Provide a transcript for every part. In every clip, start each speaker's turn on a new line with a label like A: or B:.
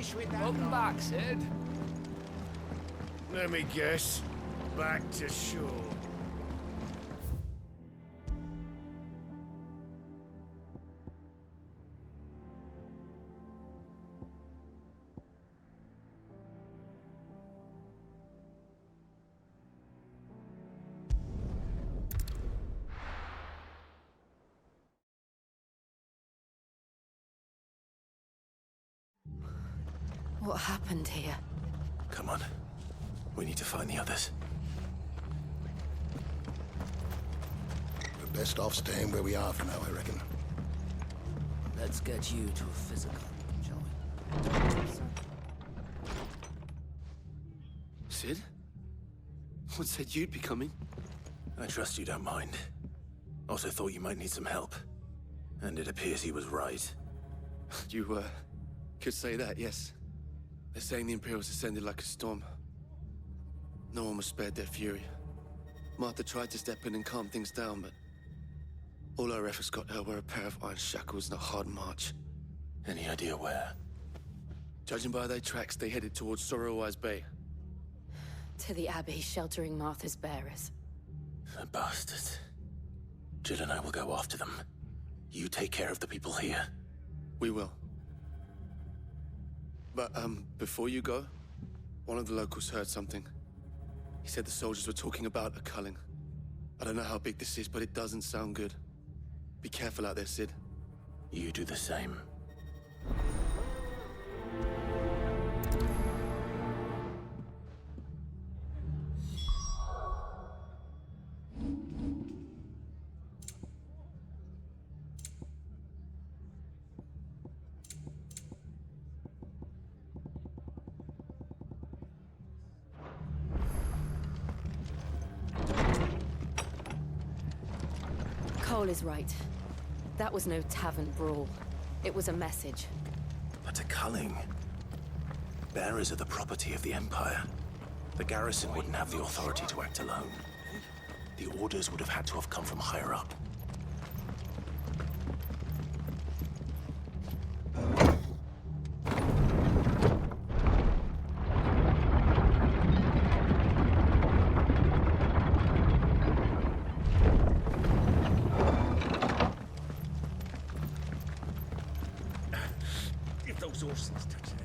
A: Welcome back, Sid.
B: Let me guess. Back to shore.
C: What happened here?
D: Come on. We need to find the others.
E: We're best off staying where we are for now, I reckon.
A: Let's get you to a physical, shall we?
F: Sid? What said you'd be coming?
D: I trust you don't mind. Also thought you might need some help. And it appears he was right.
F: You, could say that, yes. They're saying the Imperials ascended like a storm. No one was spared their fury. Martha tried to step in and calm things down, but all our efforts got her were a pair of iron shackles and a hard march.
D: Any idea where?
F: Judging by their tracks, they headed towards Sorrowwise Bay.
C: To the Abbey, sheltering Martha's bearers.
D: The bastards. Jill and I will go after them. You take care of the people here.
F: We will. But, before you go, one of the locals heard something. He said the soldiers were talking about a culling. I don't know how big this is, but it doesn't sound good. Be careful out there, Sid.
D: You do the same.
C: Cole is right. That was no tavern brawl. It was a message.
D: But a culling. Bearers are the property of the Empire. The garrison wouldn't have the authority to act alone. The orders would have had to have come from higher up.
B: If those horses touch it.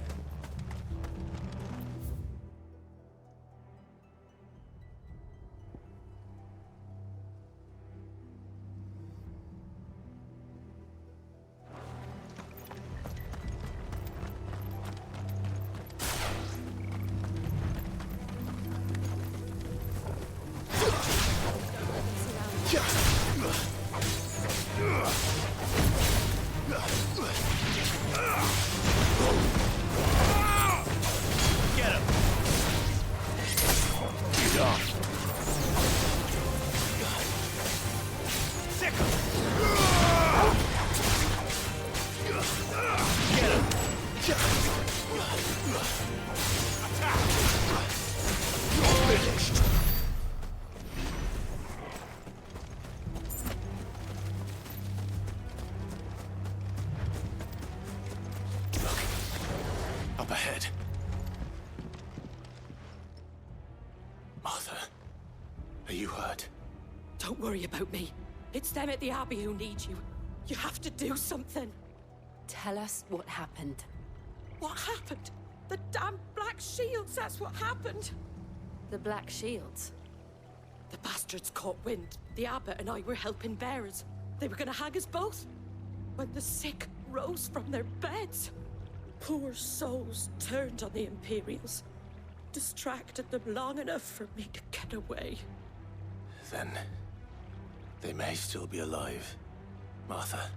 D: Get him! He's off. Sick him! Get him! Attack! You're finished! Up ahead. Martha, are you hurt?
G: Don't worry about me. It's them at the Abbey who need you. You have to do something.
C: Tell us what happened.
G: What happened? The damn Black Shields, that's what happened.
C: The Black Shields.
G: The bastards caught wind. The Abbot and I were helping bearers. They were gonna hang us both. When the sick rose from their beds, poor souls turned on the Imperials. Distracted them long enough for me to get away.
D: Then, they may still be alive. Martha,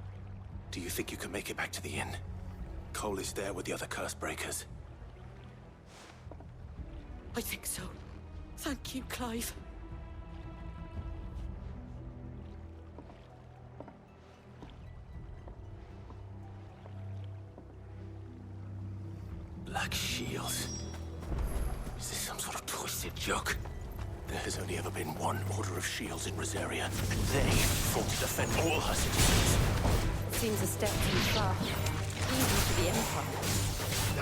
D: do you think you can make it back to the inn? Cole is there with the other curse breakers.
G: I think so. Thank you, Clive.
D: Black Shields. Is this some sort of twisted joke? There has only ever been one Order of Shields in Rosaria, and they fought to defend all her citizens.
C: Seems a step too far. Even for the Empire.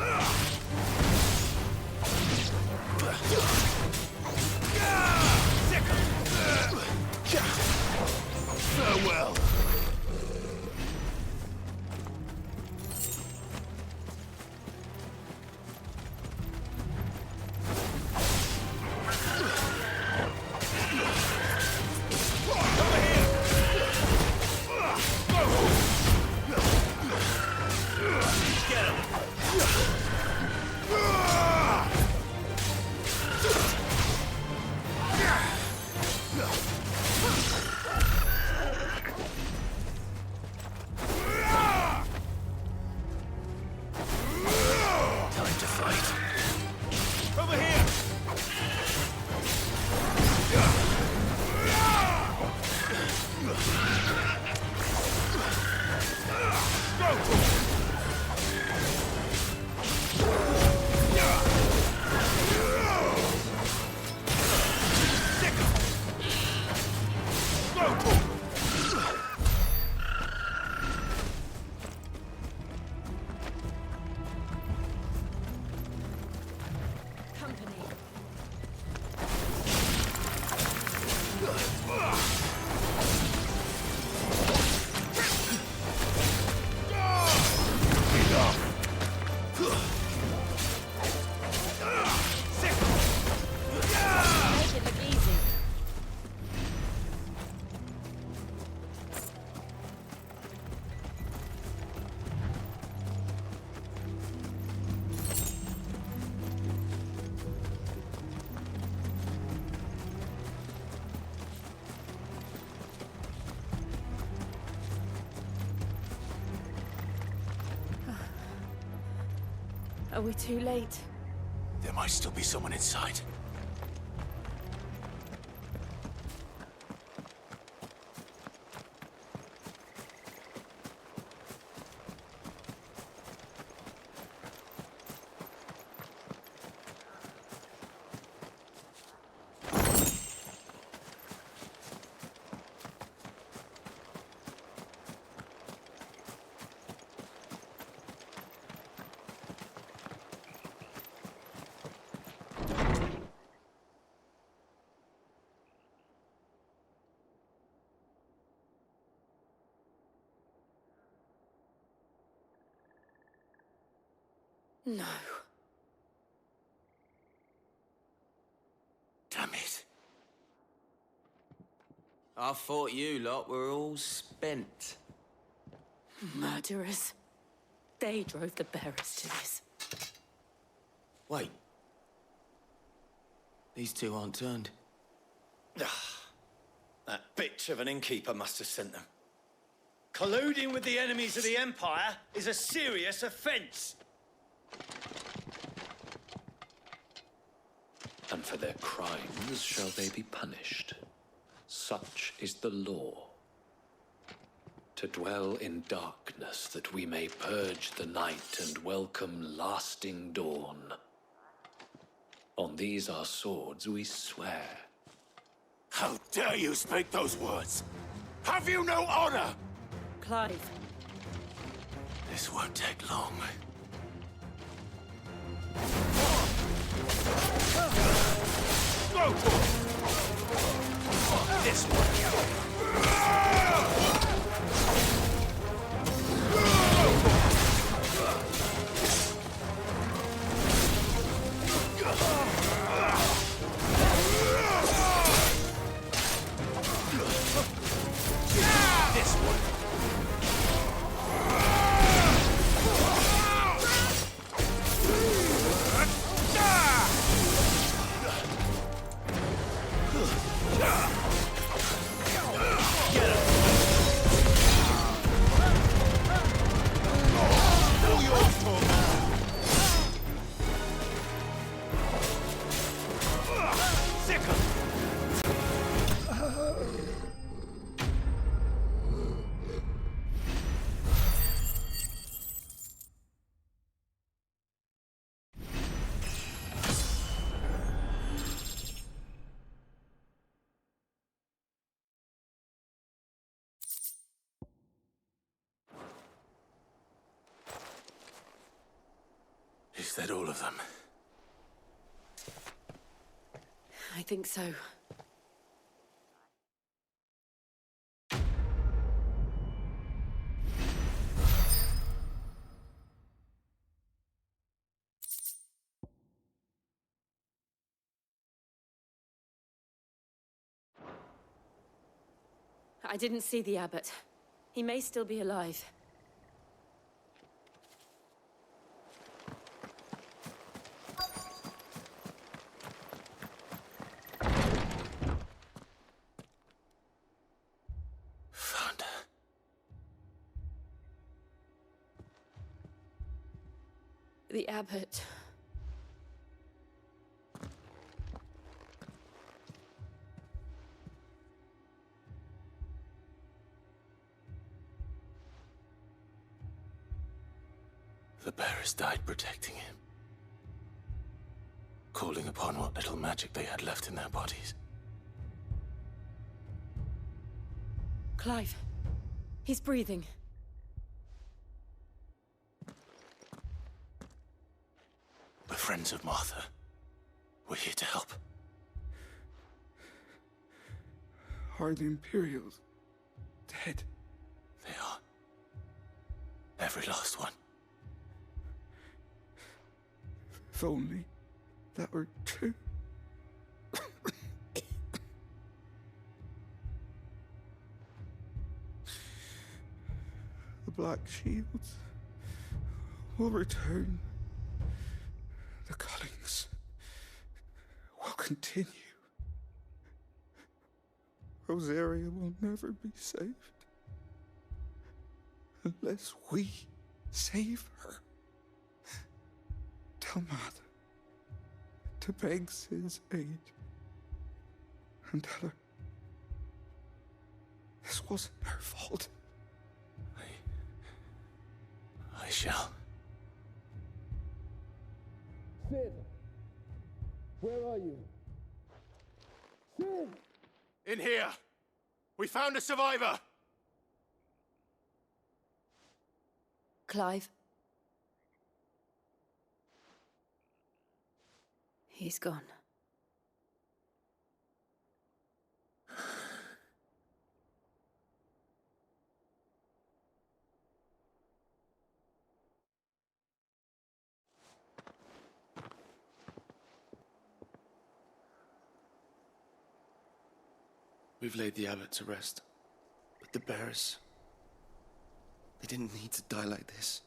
D: Farewell.
C: Are we too late?
D: There might still be someone inside.
C: No.
D: Damn it.
A: I thought you lot were all spent.
C: Murderers. They drove the bearers to this.
A: Wait. These two aren't turned.
B: That bitch of an innkeeper must have sent them. Colluding with the enemies of the Empire is a serious offense.
H: And for their crimes shall they be punished. Such is the law. To dwell in darkness that we may purge the night and welcome lasting dawn. On these our swords we swear.
D: How dare you speak those words? Have you no honor?
C: Clive.
D: This won't take long. This that all of them?
C: I think so. I didn't see the abbot. He may still be alive.
D: Found her.
C: The abbot.
D: The bearers died protecting him. Calling upon what little magic they had left in their bodies.
C: Clive. He's breathing.
D: We're friends of Martha. We're here to help.
I: Are the Imperials dead?
D: They are. Every last one.
I: If only that were true. The Black Shields will return. The Cullings will continue. Rosaria will never be saved unless we save her. Tell Mother to beg Sid's aid and tell her this wasn't her fault.
D: I shall.
F: Sid! Where are you? Sid!
D: In here! We found a survivor!
C: Clive. He's gone.
F: We've laid the abbot to rest. But the bearers... they didn't need to die like this.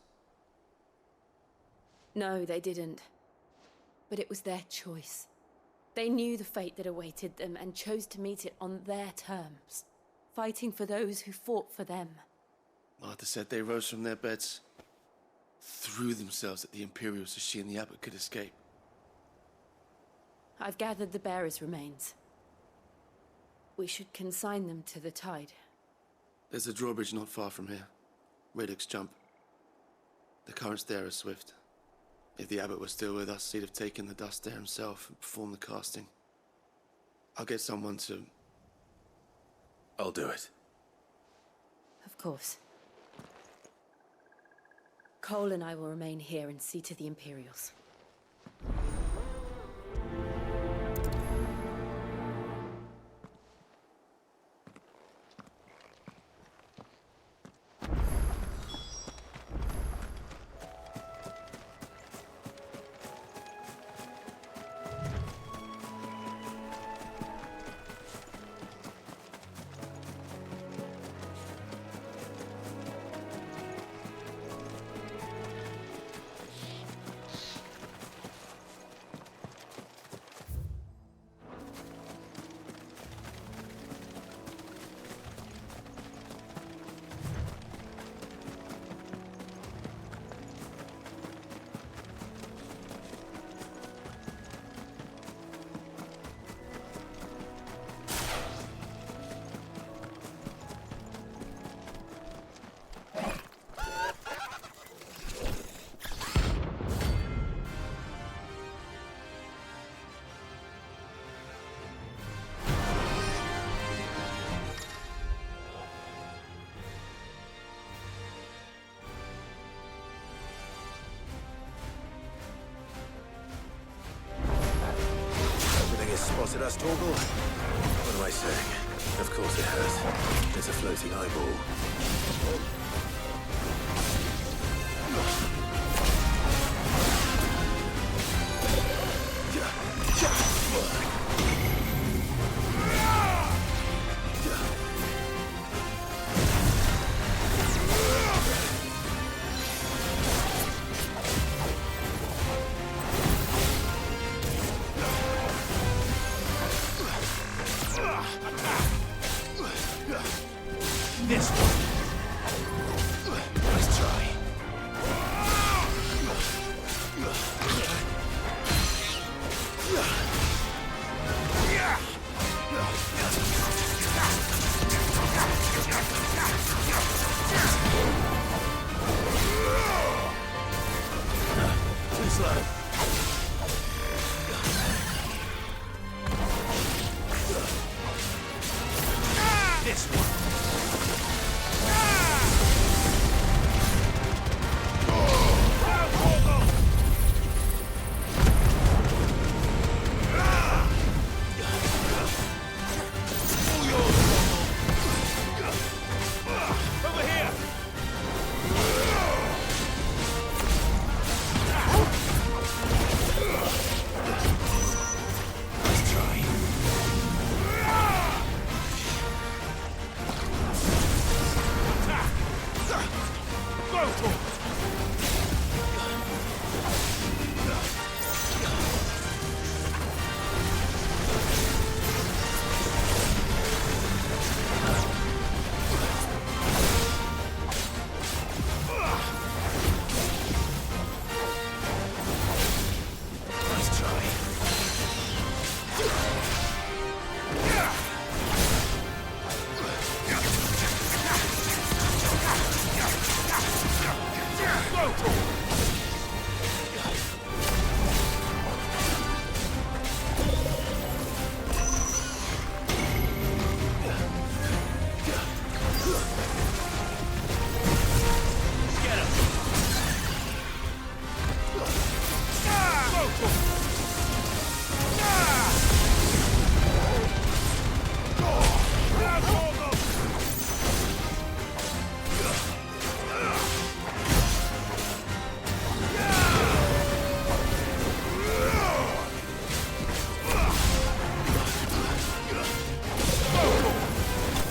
C: No, they didn't. But it was their choice. They knew the fate that awaited them and chose to meet it on their terms, fighting for those who fought for them.
F: Martha said they rose from their beds, threw themselves at the Imperials so she and the abbot could escape.
C: I've gathered the bearers' remains. We should consign them to the tide.
F: There's a drawbridge not far from here. Radix jump. The currents there are swift. If the abbot was still with us, he'd have taken the dust there himself and performed the casting. I'll get someone to...
D: I'll do it.
C: Of course. Cole and I will remain here and see to the Imperials.
D: at us, Torgal? What am I saying? Of course it has. It's a floating eyeball. This one. Nice try. Too slow. This one.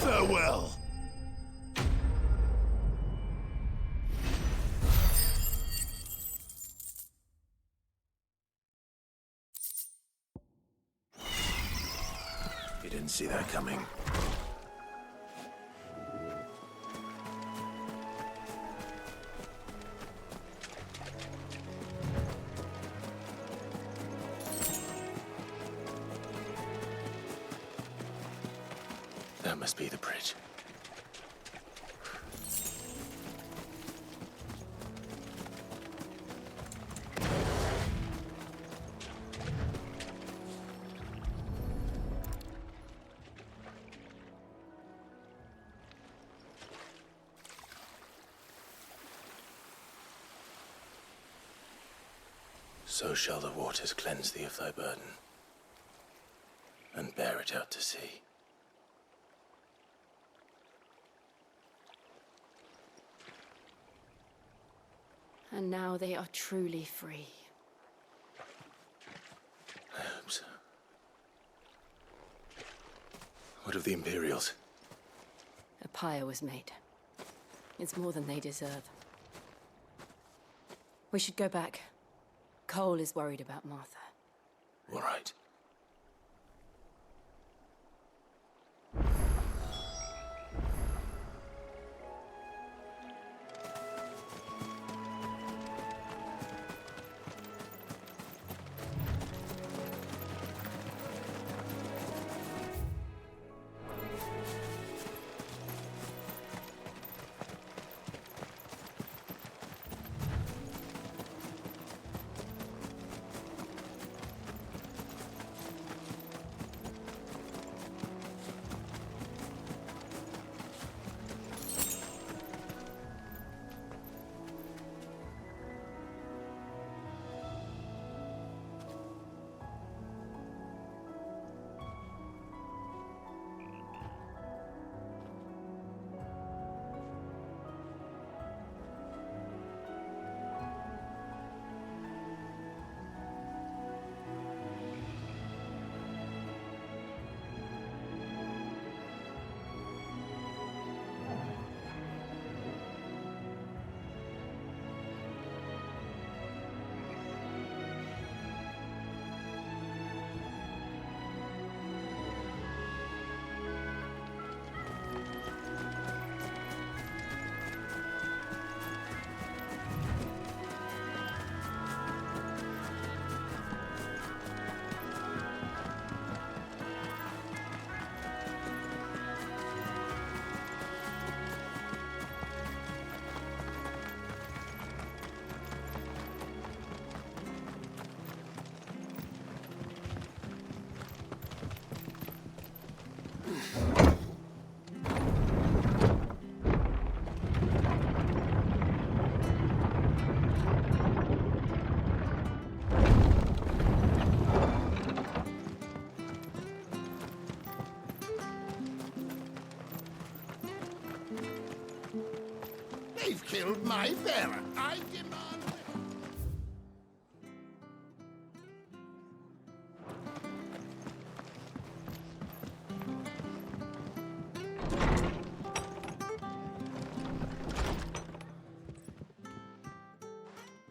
D: Farewell. You didn't see that coming. That must be the bridge. So shall the waters cleanse thee of thy burden, and bear it out to sea.
C: And now they are truly free.
D: I hope so. What of the Imperials?
C: A pyre was made. It's more than they deserve. We should go back. Cole is worried about Martha.
D: All right.
E: I've killed my bearer. I demand...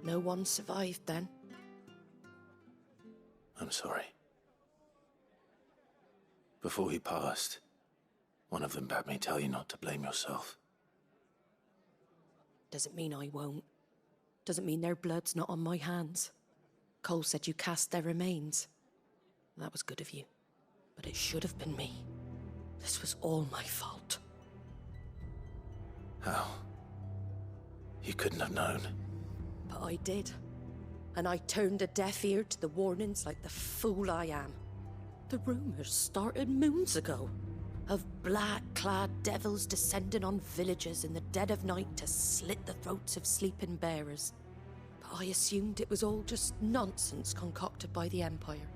G: No one survived then?
D: I'm sorry. Before he passed, one of them bade me tell you not to blame yourself.
G: Doesn't mean I won't. Doesn't mean their blood's not on my hands. Cole said you cast their remains. That was good of you. But it should have been me. This was all my fault.
D: How? You couldn't have known.
G: But I did. And I turned a deaf ear to the warnings like the fool I am. The rumours started moons ago. Of black-clad devils descending on villages in the dead of night to slit the throats of sleeping bearers. But I assumed it was all just nonsense concocted by the Empire.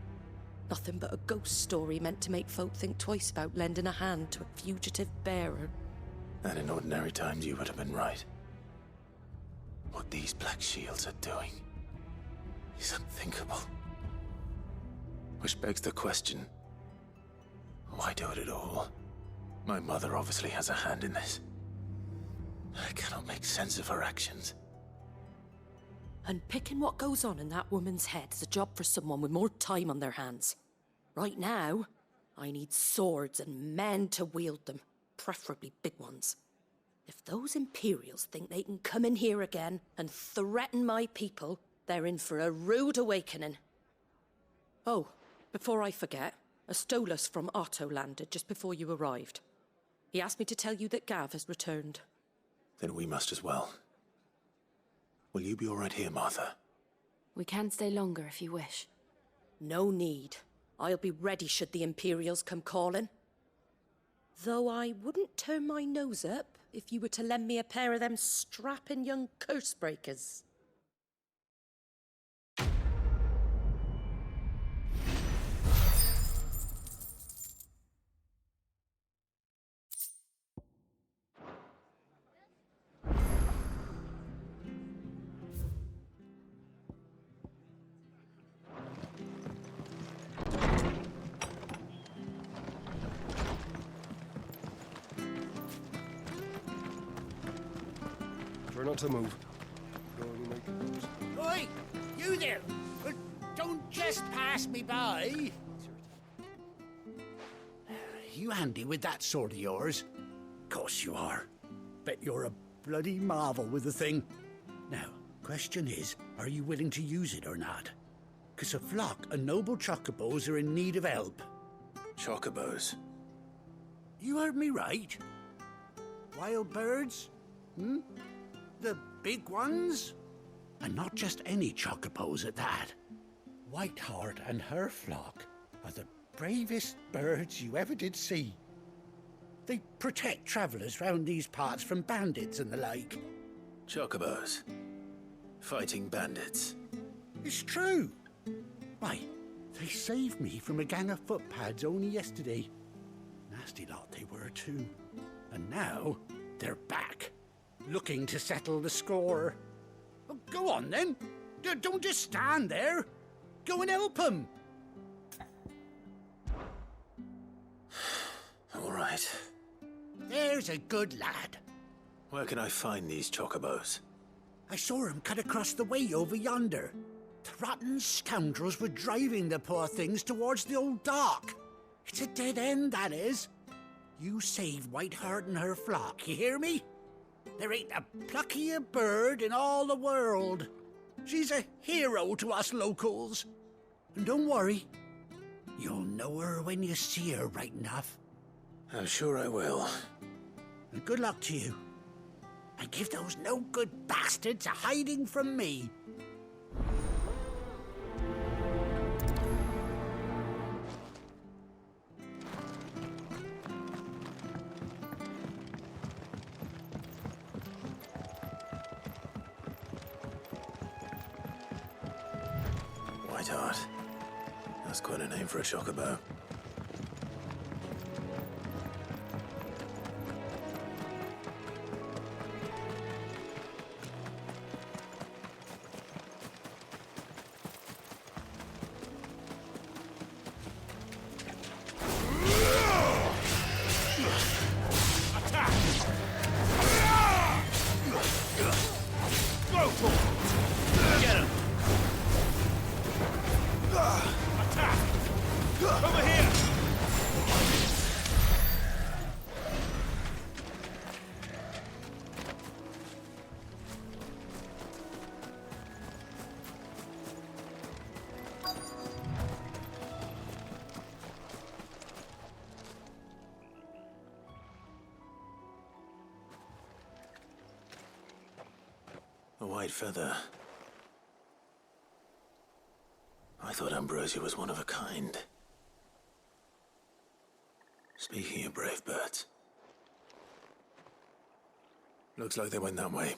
G: Nothing but a ghost story meant to make folk think twice about lending a hand to a fugitive bearer.
D: And in ordinary times you would have been right. What these Black Shields are doing is unthinkable. Which begs the question, why do it at all? My mother obviously has a hand in this. I cannot make sense of her actions.
G: And picking what goes on in that woman's head is a job for someone with more time on their hands. Right now, I need swords and men to wield them, preferably big ones. If those Imperials think they can come in here again and threaten my people, they're in for a rude awakening. Oh, before I forget, a Stolas from Otto landed just before you arrived. He asked me to tell you that Gav has returned.
D: Then we must as well. Will you be all right here, Martha?
C: We can stay longer if you wish.
G: No need. I'll be ready should the Imperials come calling. Though I wouldn't turn my nose up if you were to lend me a pair of them strapping young curse breakers.
I: Try not to move.
E: Oi! You there! Don't just pass me by! You handy with that sword of yours? Course you are. Bet you're a bloody marvel with the thing. Now, question is, are you willing to use it or not? 'Cause a flock of noble chocobos are in need of help.
D: Chocobos?
E: You heard me right. Wild birds? Hmm? The big ones? And not just any chocobos at that. Whiteheart and her flock are the bravest birds you ever did see. They protect travellers round these parts from bandits and the like.
D: Chocobos? Fighting bandits?
E: It's true. Why, they saved me from a gang of footpads only yesterday. Nasty lot they were too. And now they're back, looking to settle the score. Oh, go on then. Don't just stand there. Go and help them.
D: All right.
E: There's a good lad.
D: Where can I find these chocobos?
E: I saw him cut across the way over yonder. The rotten scoundrels were driving the poor things towards the old dock. It's a dead end, that is. You saved Whiteheart and her flock, you hear me? There ain't a pluckier bird in all the world. She's a hero to us locals. And don't worry, you'll know her when you see her right enough.
D: I'm sure I will.
E: And good luck to you. And give those no-good bastards a hiding from me.
D: Whiteheart. That's quite a name for a chocobo. A white feather. I thought Ambrosia was one of a kind. Speaking of brave birds, looks like they went that way.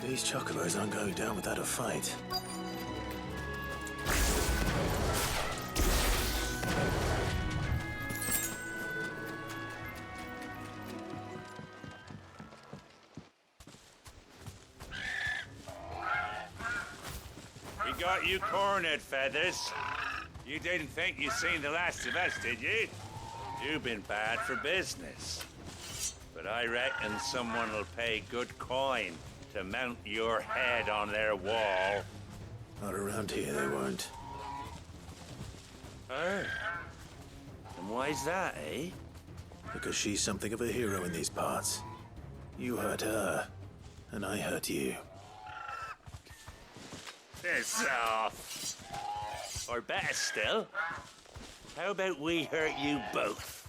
D: These chocobos aren't going down without a fight.
J: We got you cornered, Feathers. You didn't think you'd seen the last of us, did you? You've been bad for business. But I reckon someone will pay good coin to mount your head on their wall.
D: Not around here, they won't.
J: Oh. And why's that, eh?
D: Because she's something of a hero in these parts. You hurt her, and I hurt you.
J: Piss off. Or better still, how about we hurt you both?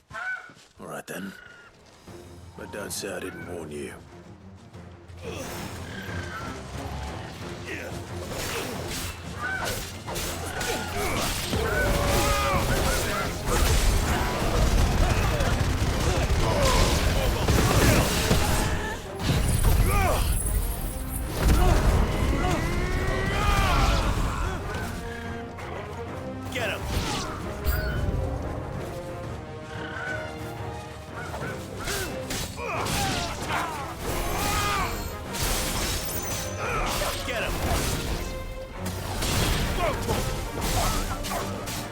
D: All right then. But don't say I didn't warn you.
B: Get him! Get him!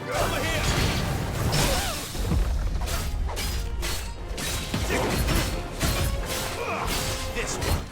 B: Over here! This one.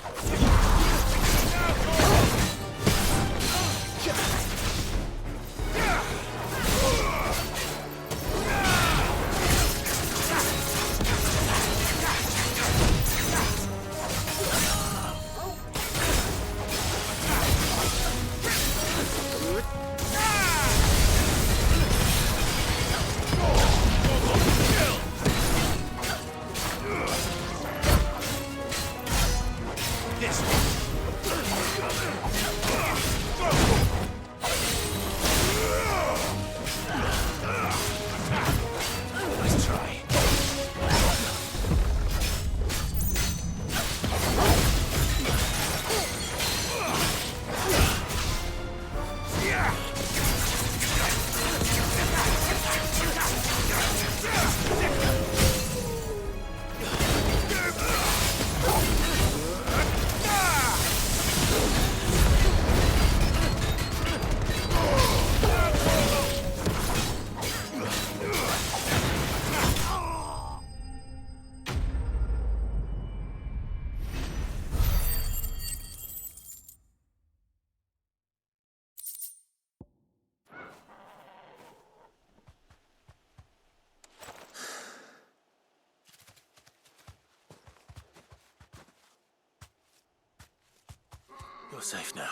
D: You're safe now.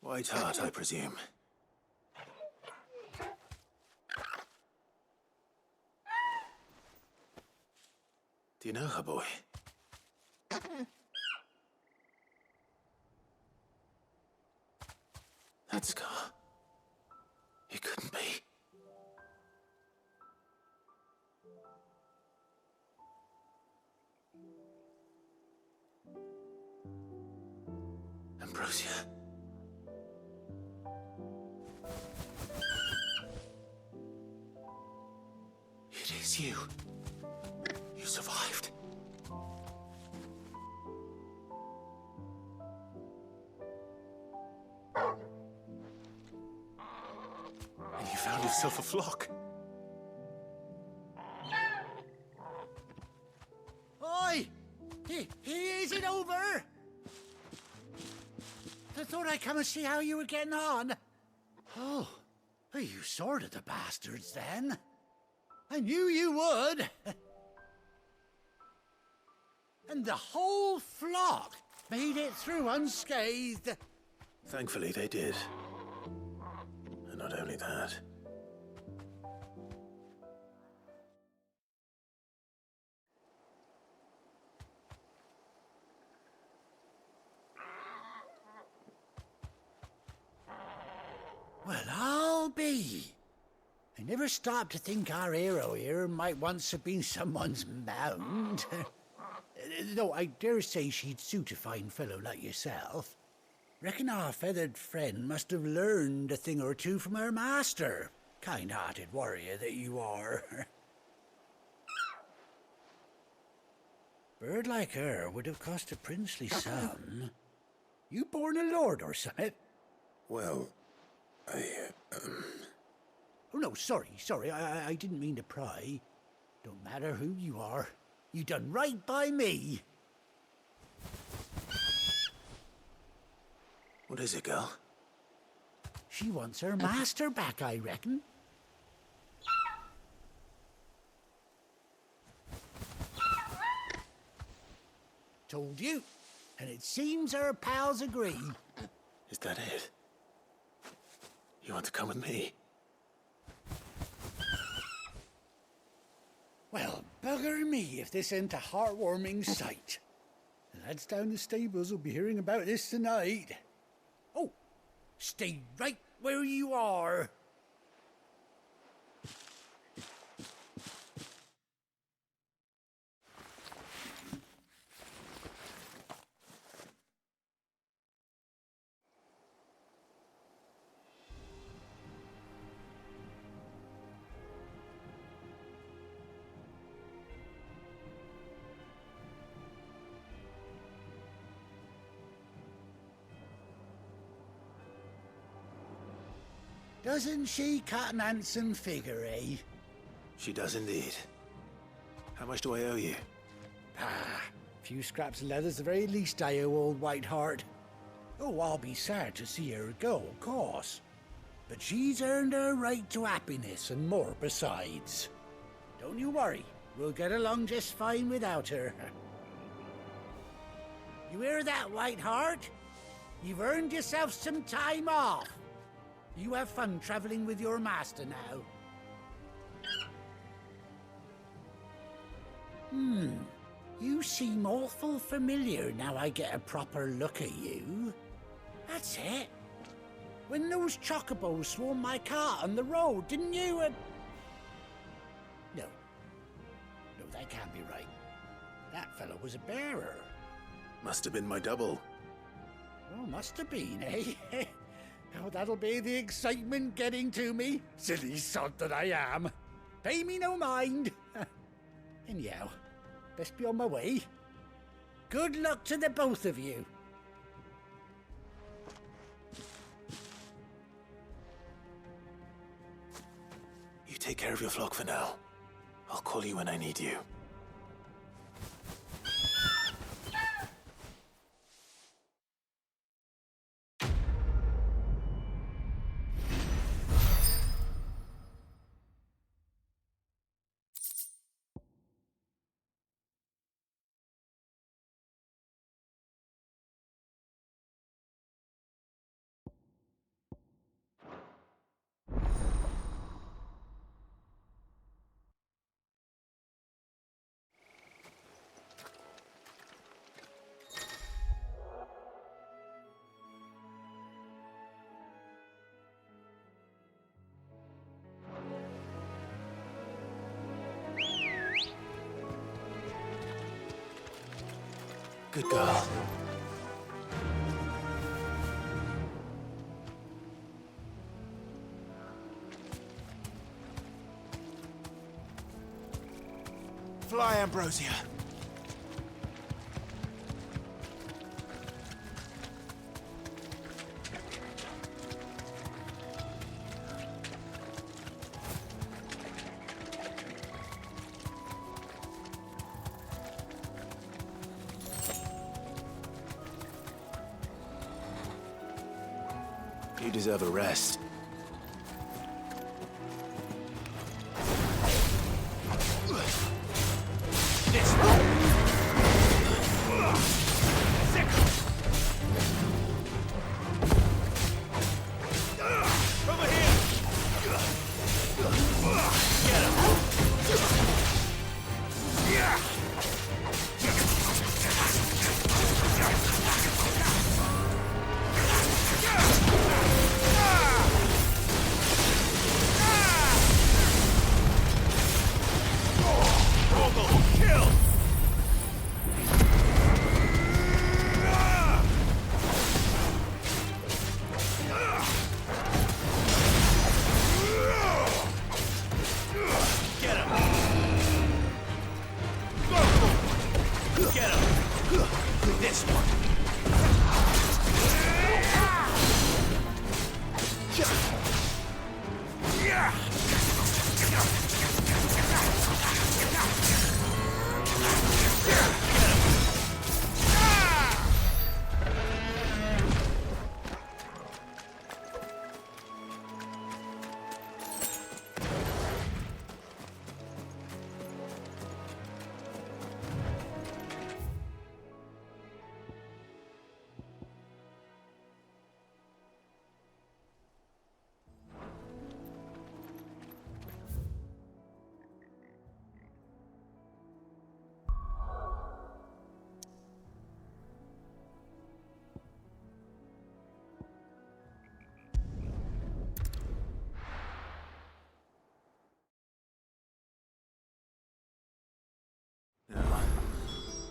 D: White Heart, I presume. Do you know her, boy? That scar. It couldn't be. Ambrosia. It's you. You survived. And you found yourself a flock.
E: Oi! Is it over? I thought I'd come and see how you were getting on. Oh, you sorted the bastards then. I knew you would. And the whole flock made it through unscathed.
D: Thankfully, they did. And not only that.
E: Well, I'll be. I never stopped to think our hero here might once have been someone's mound. Though I dare say she'd suit a fine fellow like yourself. Reckon our feathered friend must have learned a thing or two from her master. Kind-hearted warrior that you are. Bird like her would have cost a princely sum. You born a lord or something?
D: Well,
E: Oh, no, sorry. I didn't mean to pry. Don't matter who you are. You done right by me.
D: What is it, girl?
E: She wants her master back, I reckon. Told you. And it seems her pals agree.
D: Is that it? You want to come with me?
E: Well, bugger me if this ain't a heartwarming sight. The lads down the stables will be hearing about this tonight. Oh, stay right where you are. Doesn't she cut an handsome figure, eh?
D: She does indeed. How much do I owe you?
E: Ah, a few scraps of leather's the very least I owe old Whiteheart. Oh, I'll be sad to see her go, of course. But she's earned her right to happiness and more besides. Don't you worry, we'll get along just fine without her. You hear that, Whiteheart? You've earned yourself some time off. You have fun traveling with your master now. You seem awful familiar now I get a proper look at you. That's it. When those chocobos swarmed my cart on the road, didn't you? No, that can't be right. That fellow was a bearer.
D: Must have been my double.
E: Oh, must have been, eh? Oh, that'll be the excitement getting to me. Silly sod that I am. Pay me no mind. Anyhow, best be on my way. Good luck to the both of you.
D: You take care of your flock for now. I'll call you when I need you. Good girl. Fly, Ambrosia. You deserve a rest.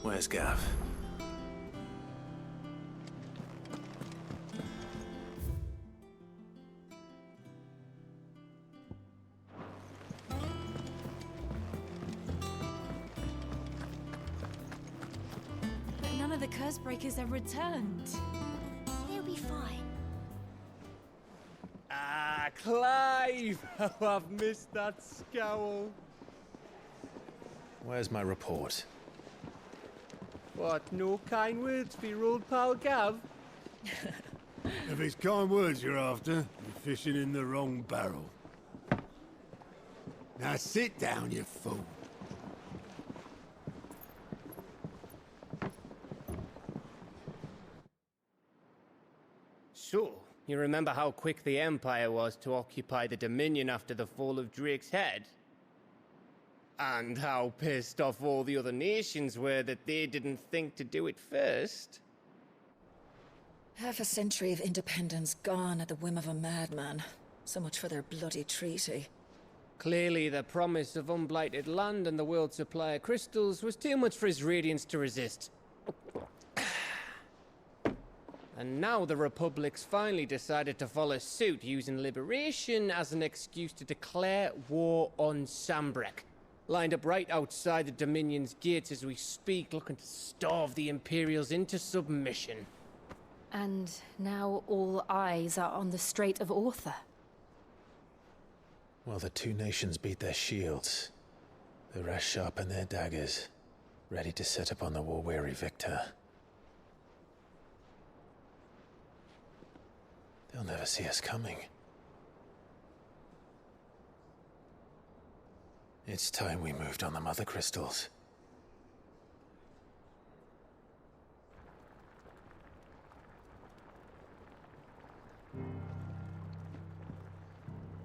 D: Where's Gav?
C: But none of the curse breakers have returned.
K: He'll be fine.
L: Ah, Clive! How I've missed that scowl.
D: Where's my report?
L: What, no kind words for your old pal Gav?
M: If it's kind words you're after, you're fishing in the wrong barrel. Now sit down, you fool.
L: So, you remember how quick the Empire was to occupy the Dominion after the fall of Drake's head? And how pissed off all the other nations were that they didn't think to do it first?
K: Half a century of independence gone at the whim of a madman. So much for their bloody treaty.
L: Clearly, the promise of unblighted land and the world's supply of crystals was too much for his radiance to resist. And now the Republic's finally decided to follow suit, using liberation as an excuse to declare war on Sambrek. Lined up right outside the Dominion's gates as we speak, looking to starve the Imperials into submission.
C: And now all eyes are on the Strait of Author.
D: Well, the two nations beat their shields. The rest sharpen their daggers, ready to set upon the war-weary victor. They'll never see us coming. It's time we moved on the Mother Crystals.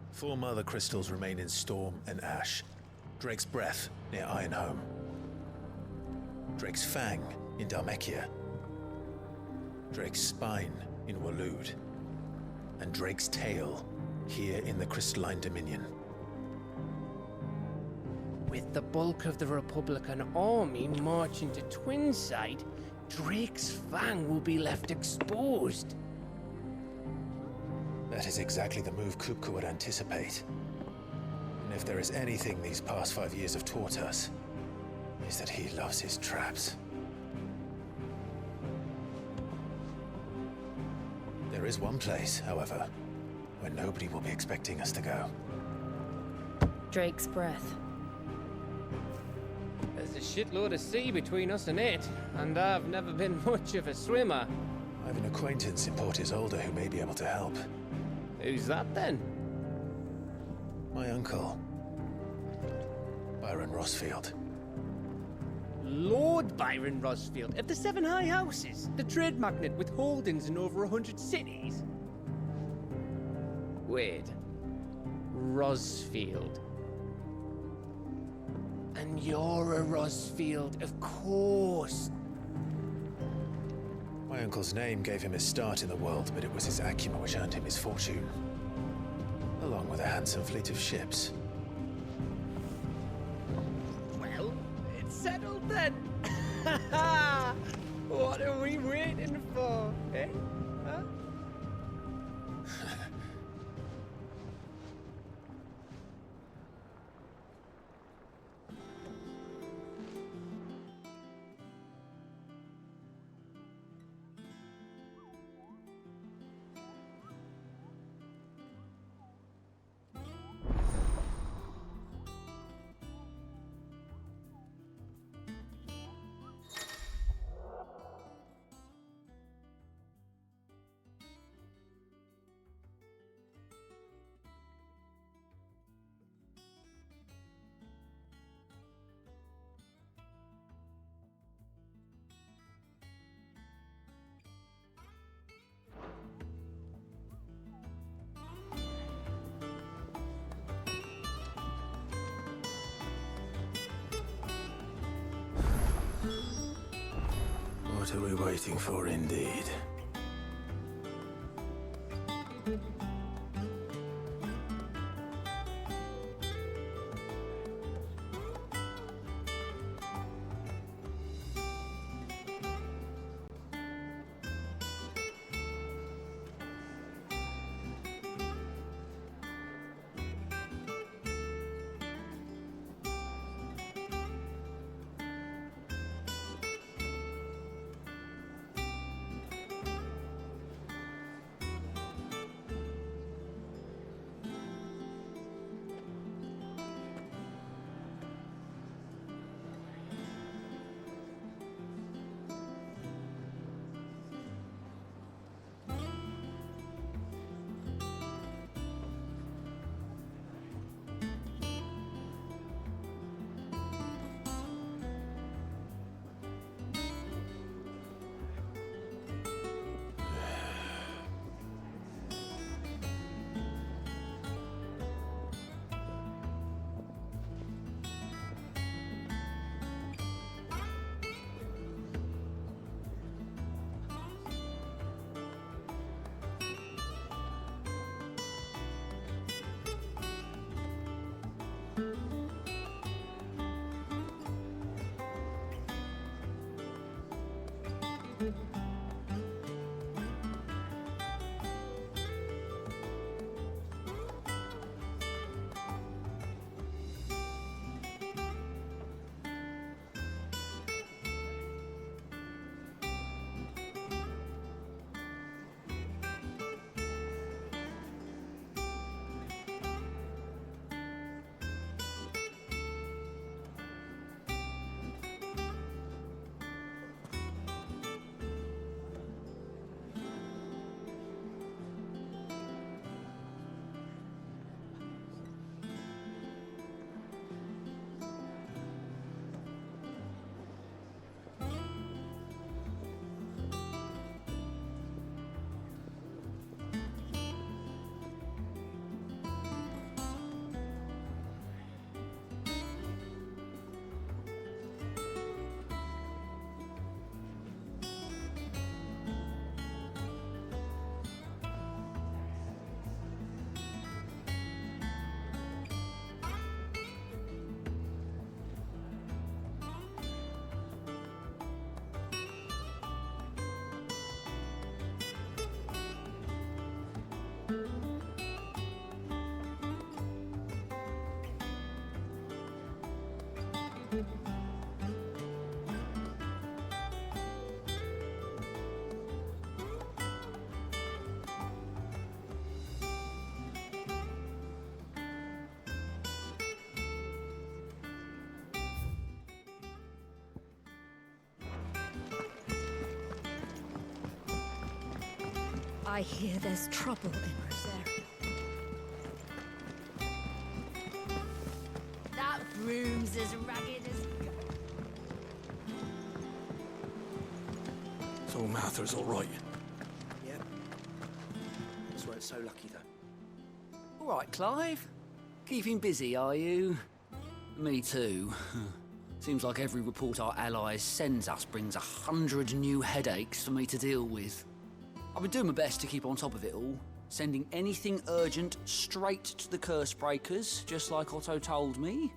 D: Four Mother Crystals remain in Storm and Ash. Drake's Breath near Ironhome. Drake's Fang in Dhalmekia. Drake's Spine in Waloed. And Drake's Tail here in the Crystalline Dominion.
L: With the bulk of the Republican army marching to Twinside, Drake's Fang will be left exposed.
D: That is exactly the move Kupka would anticipate. And if there is anything these past 5 years have taught us, is that he loves his traps. There is one place, however, where nobody will be expecting us to go.
C: Drake's breath.
L: There's a shitload of sea between us and it, and I've never been much of a swimmer.
D: I have an acquaintance in Port Isolde who may be able to help.
L: Who's that then?
D: My uncle, Byron Rosfield.
L: Lord Byron Rosfield of the Seven High Houses, the trade magnate with holdings in over 100 cities. Wait, Rosfield. And you're a Rosfield, of course.
D: My uncle's name gave him his start in the world, but it was his acumen which earned him his fortune, along with a handsome fleet of ships.
L: Well, it's settled then. What are we waiting for, eh? Huh?
D: What are we waiting for, indeed?
K: I hear there's trouble in Rosario.
A: That broom's as ragged as...
N: So Martha's all right.
A: Yep. Just weren't so lucky, though. All right, Clive. Keeping busy, are you? Me too. Seems like every report our allies sends us brings 100 new headaches for me to deal with. I've been doing my best to keep on top of it all, sending anything urgent straight to the curse breakers, just like Otto told me.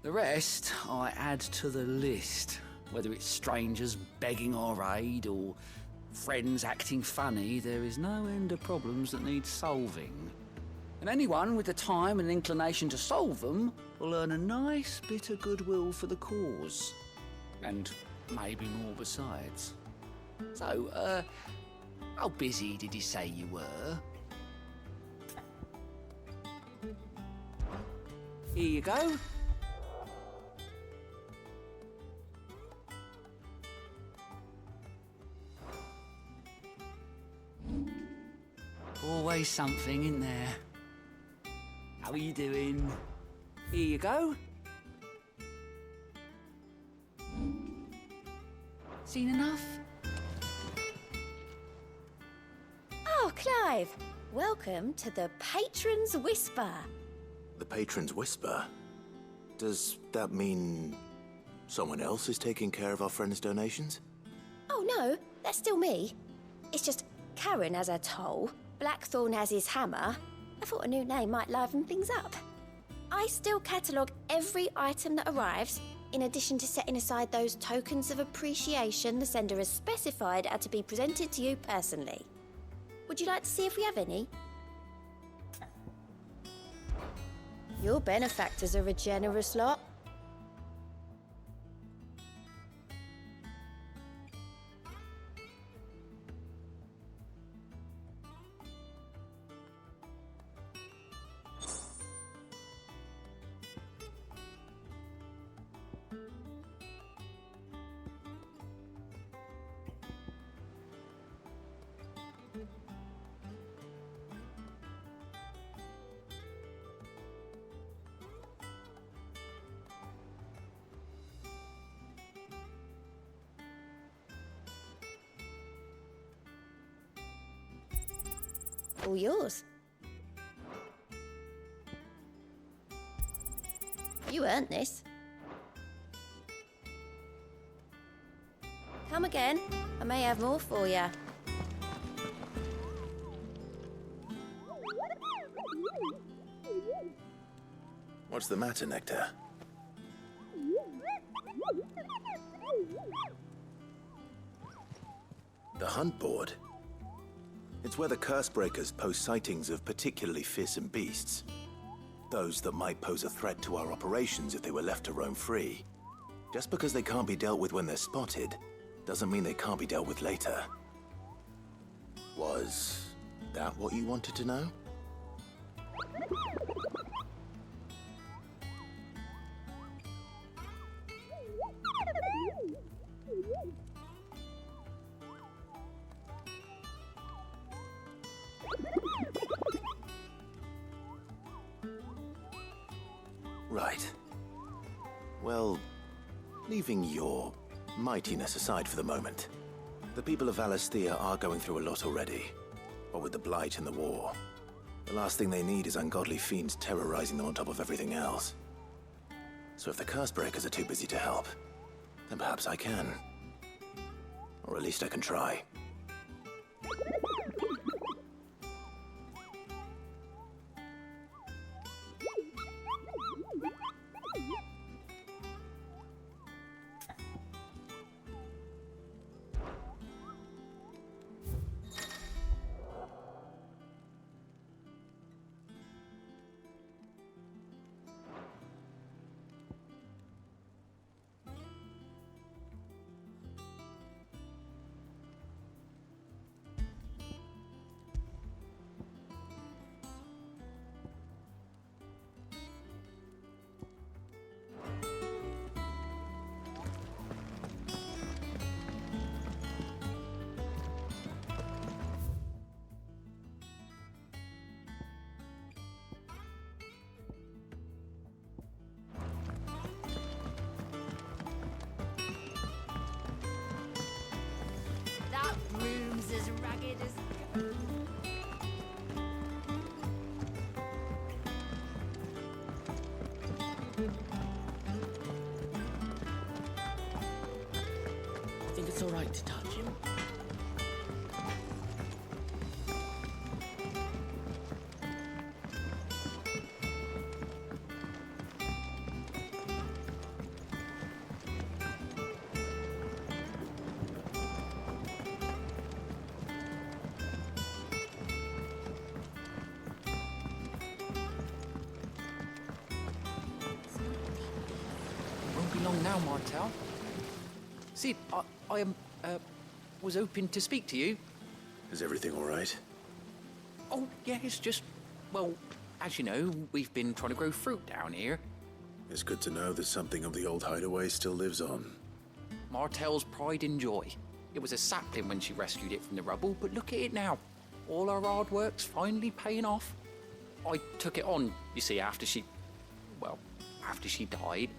A: The rest I add to the list, whether it's strangers begging our aid or friends acting funny. There is no end of problems that need solving. And anyone with the time and inclination to solve them will earn a nice bit of goodwill for the cause. And maybe more besides. So, how busy did you say you were? Here you go. Always something in there. How are you doing? Here you go. Seen enough?
O: Oh, Clive. Welcome to the Patron's Whisper.
D: The Patron's Whisper? Does that mean someone else is taking care of our friend's donations?
O: Oh, no. That's still me. It's just Karen has her toll, Blackthorn has his hammer. I thought a new name might liven things up. I still catalogue every item that arrives, in addition to setting aside those tokens of appreciation the sender has specified are to be presented to you personally. Would you like to see if we have any? Your benefactors are a generous lot. All yours. You earned this. Come again. I may have more for you.
D: What's the matter, Nectar? The hunt board? It's where the curse breakers post sightings of particularly fearsome beasts. Those that might pose a threat to our operations if they were left to roam free. Just because they can't be dealt with when they're spotted, doesn't mean they can't be dealt with later. Was that what you wanted to know? Right. Well, leaving your mightiness aside for the moment, the people of Valisthea are going through a lot already. What with the Blight and the war, the last thing they need is ungodly fiends terrorizing them on top of everything else. So if the curse breakers are too busy to help, then perhaps I can. Or at least I can try.
N: is as rugged as...
A: I think it's all right to touch him. Won't be long now, Martel. Sid, I was hoping to speak to you.
D: Is everything all right?
A: Oh, yeah, it's just, well, as you know, we've been trying to grow fruit down here.
D: It's good to know that something of the old hideaway still lives on.
A: Martel's pride and joy. It was a sapling when she rescued it from the rubble, but look at it now. All our hard work's finally paying off. I took it on, you see, after she died,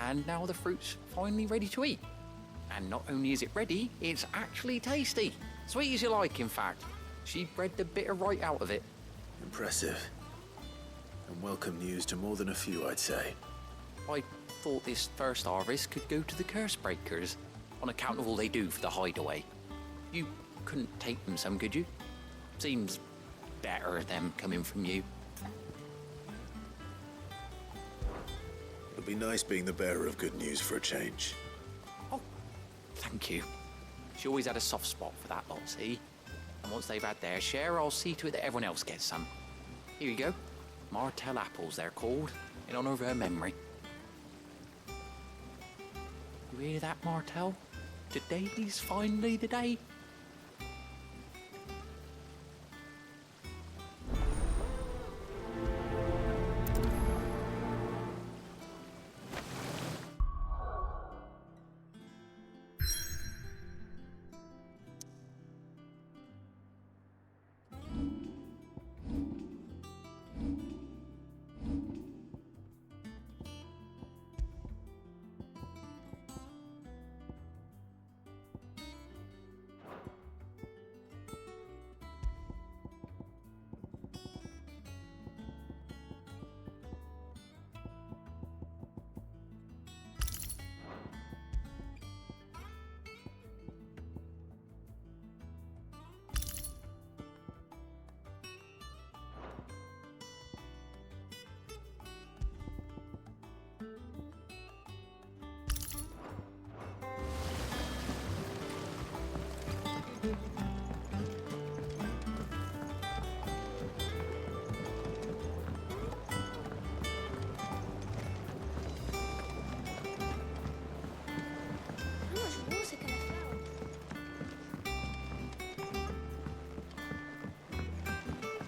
A: and now the fruit's finally ready to eat. And not only is it ready, it's actually tasty. Sweet as you like, in fact. She bred the bitter right out of it.
D: Impressive. And welcome news to more than a few, I'd say.
A: I thought this first harvest could go to the curse breakers, on account of all they do for the hideaway. You couldn't take them some, could you? Seems better them coming from you.
D: It'll be nice being the bearer of good news for a change.
A: Thank you. She always had a soft spot for that lot, see? And once they've had their share, I'll see to it that everyone else gets some. Here you go. Martel apples, they're called, in honor of her memory. You hear that, Martel? Today's finally the day.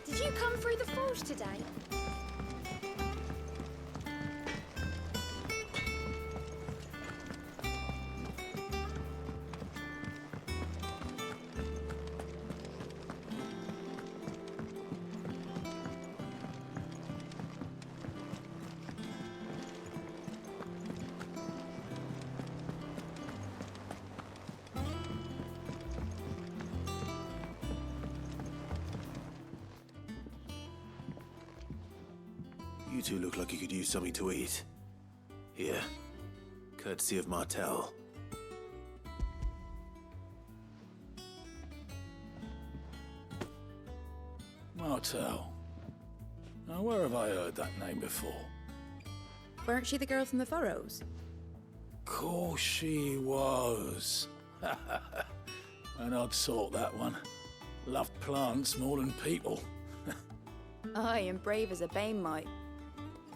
O: Did you come through the forge today?
D: You two look like you could use something to eat. Here, courtesy of Martel.
P: Martel. Now, where have I heard that name before?
Q: Weren't she the girl from the Furrows?
P: Course she was. An odd sort, that one. Loved plants more than people.
Q: Aye, and brave as a bane might.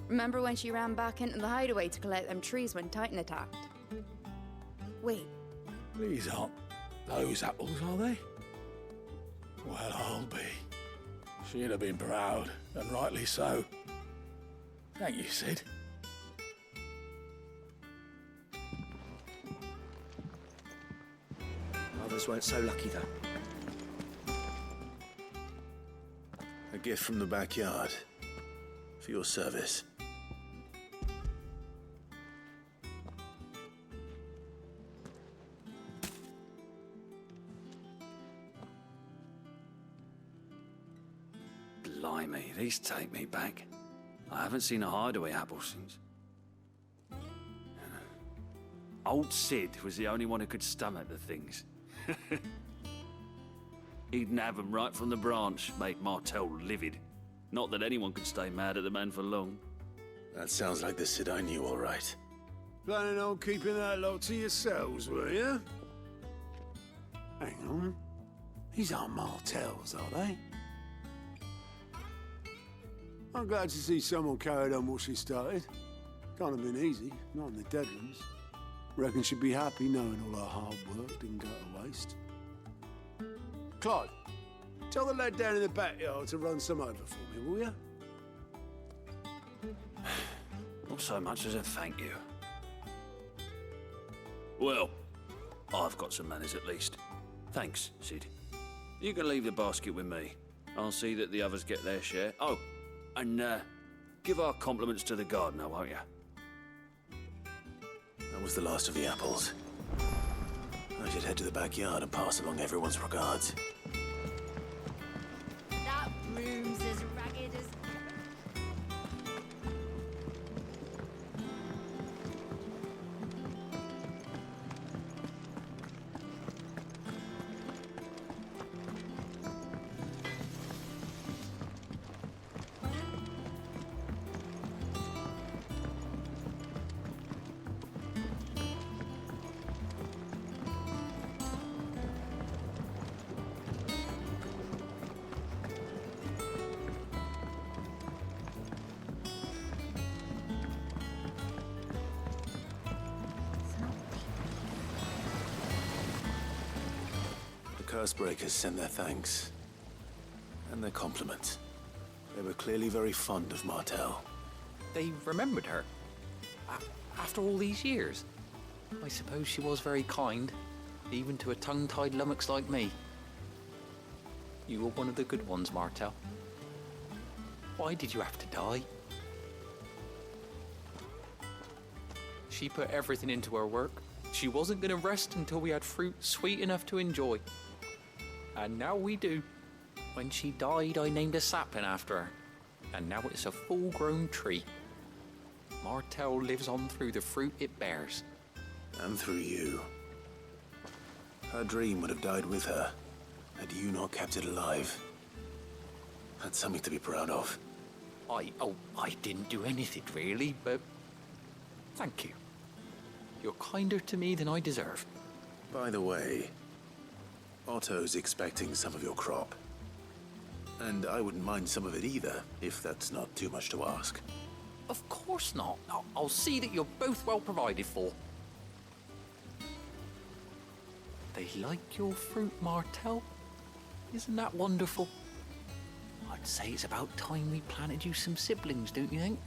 Q: Remember when she ran back into the hideaway to collect them trees when Titan attacked? Wait.
P: These aren't those apples, are they? Well, I'll be. She'd have been proud, and rightly so. Thank you, Sid.
A: Others weren't so lucky, though.
D: A gift from the backyard. For your service.
A: Blimey, these take me back. I haven't seen a hideaway apple since. Old Sid was the only one who could stomach the things. He'd nab them right from the branch, made Martel livid. Not that anyone could stay mad at the man for long.
D: That sounds like the Sid I knew, all right.
M: Planning on keeping that lot to yourselves, were you? Hang on. These aren't Martels, are they? I'm glad to see someone carried on what she started. Can't have been easy, not in the Deadlands. Reckon she'd be happy knowing all her hard work didn't go to waste. Clive, tell the lad down in the backyard to run some over for me, will you?
A: Not so much as a thank you. Well, I've got some manners at least. Thanks, Sid. You can leave the basket with me. I'll see that the others get their share. Oh, and give our compliments to the gardener, won't you?
D: That was the last of the apples. I should head to the backyard and pass along everyone's regards.
N: That room's as ragged as...
D: Cursebreakers sent their thanks. And their compliments. They were clearly very fond of Martel.
R: They remembered her. After all these years. I suppose she was very kind, even to a tongue-tied lummox like me. You were one of the good ones, Martel. Why did you have to die? She put everything into her work. She wasn't going to rest until we had fruit sweet enough to enjoy. And now we do. When she died, I named a sapling after her. And now it's a full-grown tree. Martel lives on through the fruit it bears.
D: And through you. Her dream would have died with her, had you not kept it alive. That's something to be proud of.
R: I didn't do anything really, but thank you. You're kinder to me than I deserve.
D: By the way, Otto's expecting some of your crop. And I wouldn't mind some of it either, if that's not too much to ask.
R: Of course not. I'll see that you're both well provided for. They like your fruit, Martel. Isn't that wonderful? I'd say it's about time we planted you some siblings, don't you think?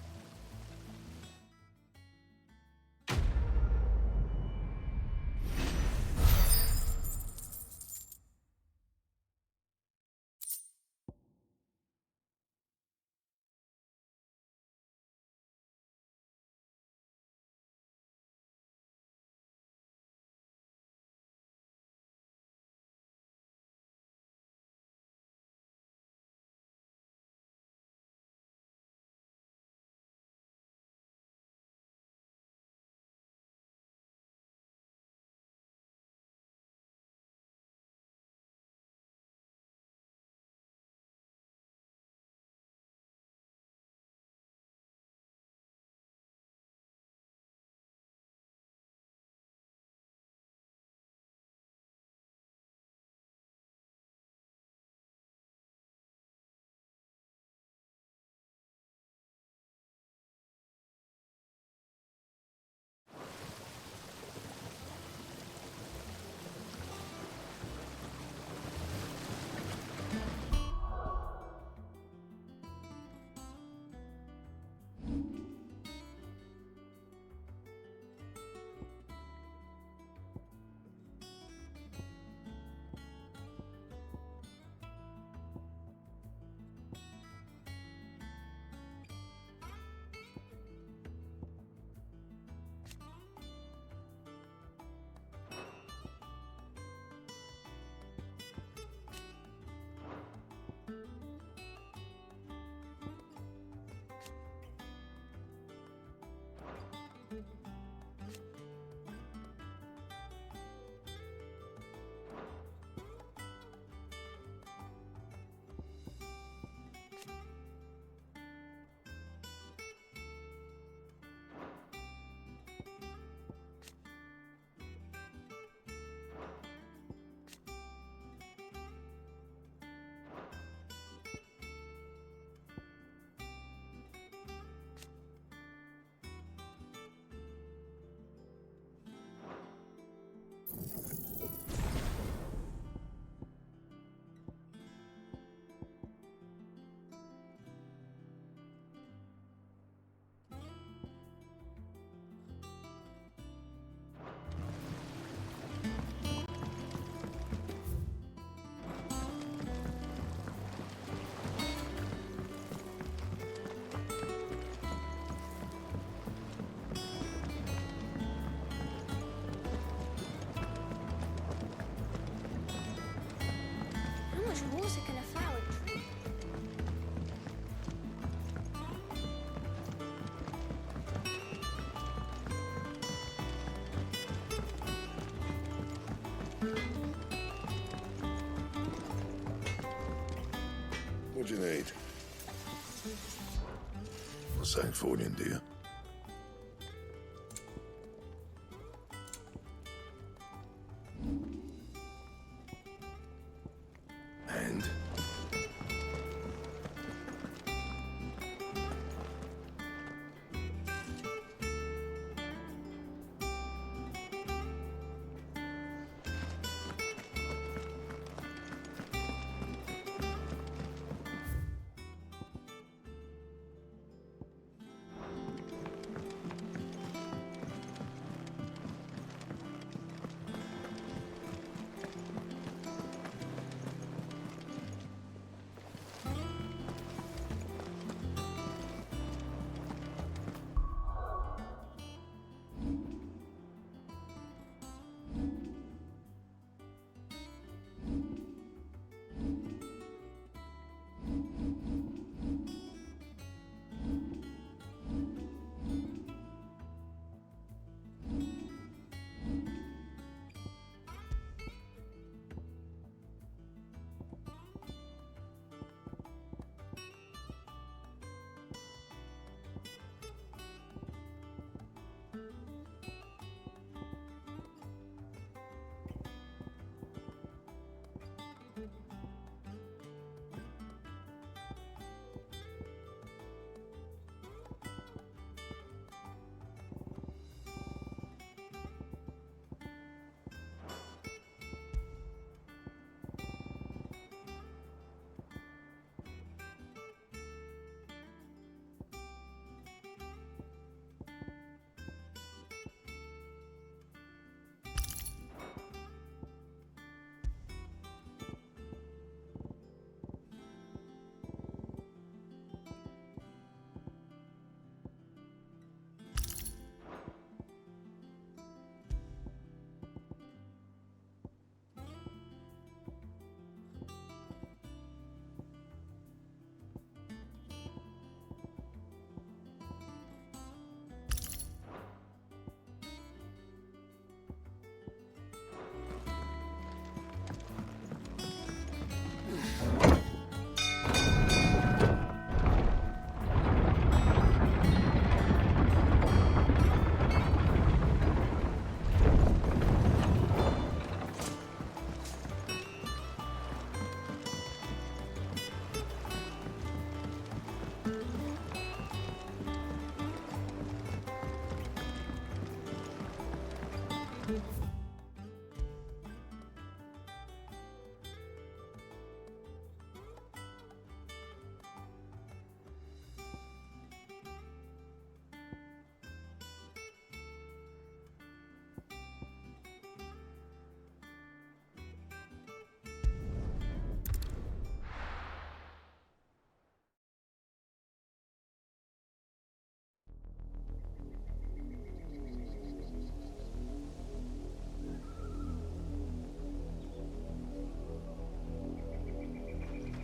S: What do you need? For St. Fornian, do you? And?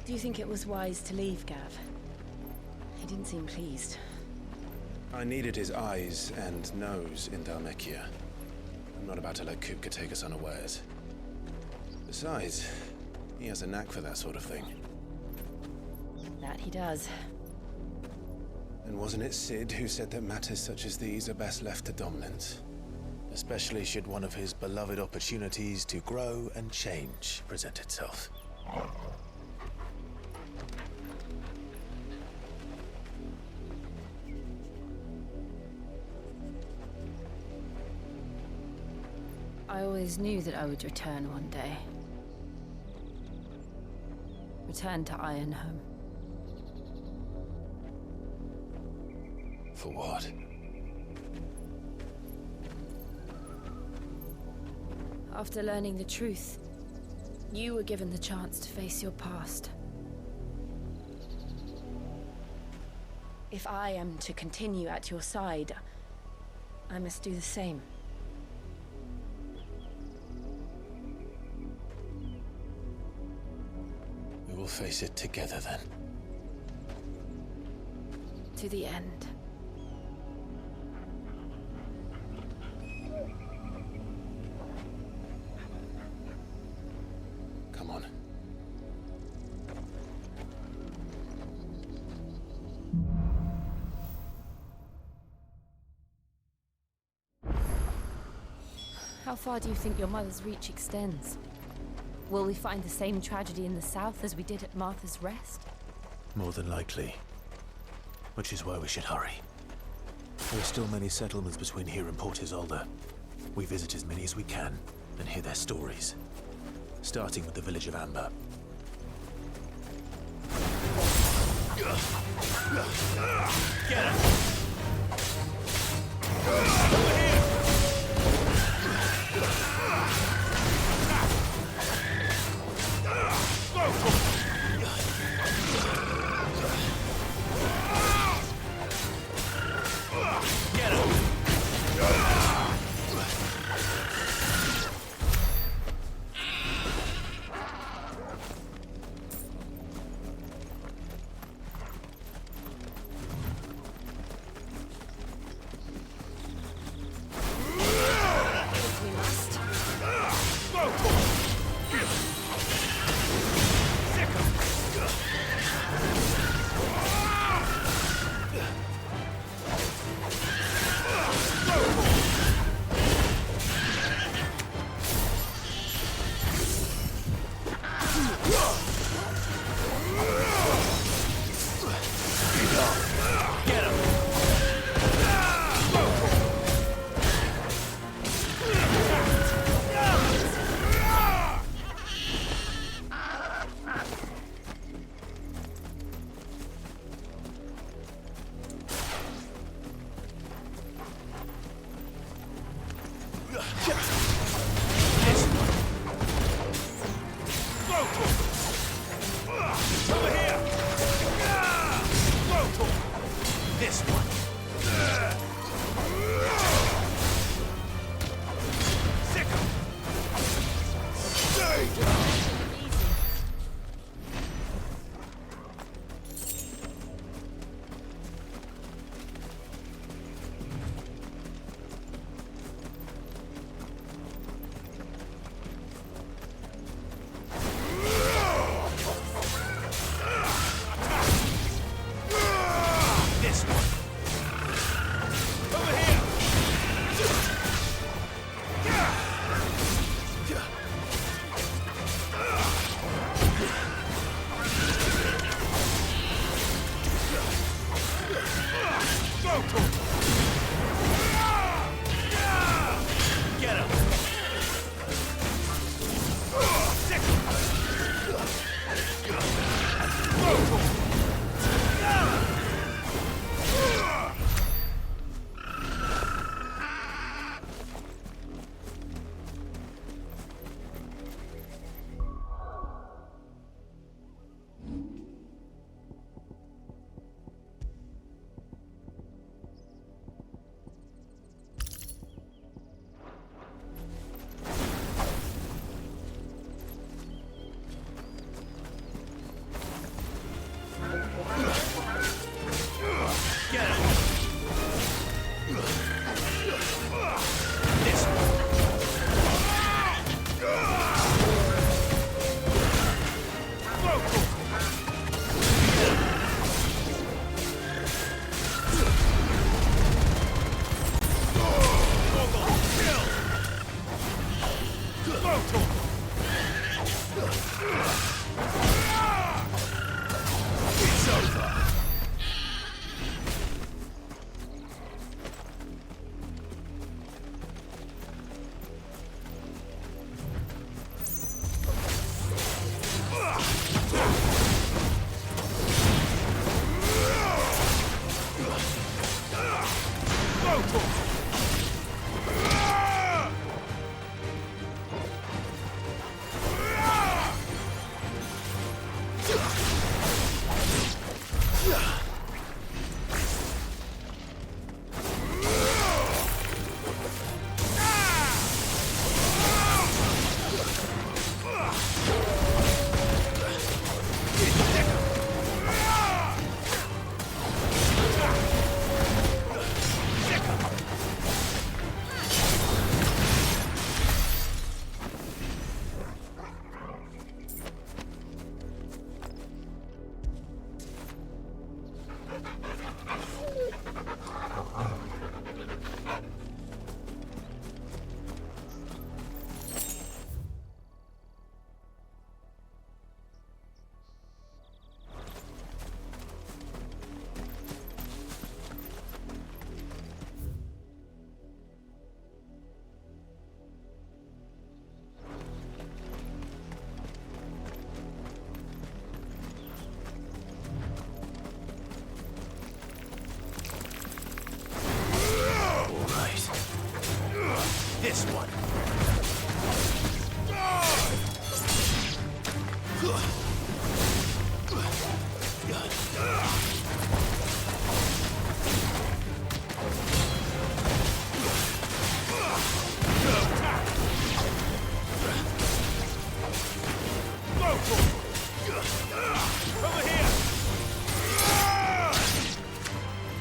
C: Do you think it was wise to leave, Gav? He didn't seem pleased.
D: I needed his eyes and nose in Dhalmekia. I'm not about to let Kupka take us unawares. Besides, he has a knack for that sort of thing.
C: That he does.
D: And wasn't it Sid who said that matters such as these are best left to dominance? Especially should one of his beloved opportunities to grow and change present itself.
C: I always knew that I would return one day. Return to Ironhome.
D: For what?
C: After learning the truth, you were given the chance to face your past. If I am to continue at your side, I must do the same.
D: We will face it together then.
C: To the end.
D: Come on.
C: How far do you think your mother's reach extends? Will we find the same tragedy in the south as we did at Martha's Rest?
D: More than likely. Which is why we should hurry. There are still many settlements between here and Port Isolde. We visit as many as we can and hear their stories. Starting with the village of Amber.
B: Get him!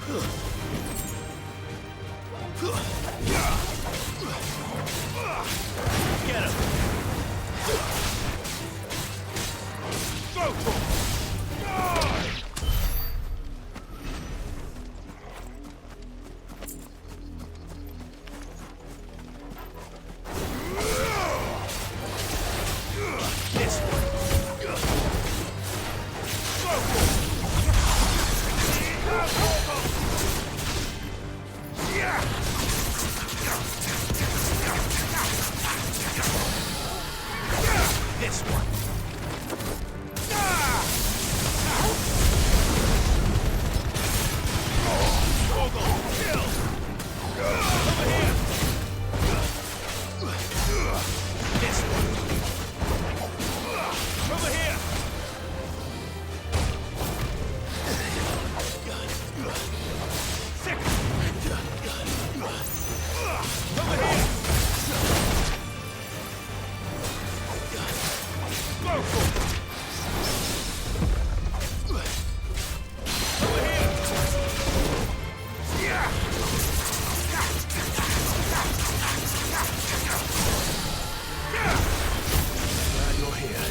B: Get him! Go for him! This one. Go for him! Yeah! This one. Kill! Over here! This one. Over here! Sick! Over here! Go for it! Over here! Yeah!
D: Glad you're here.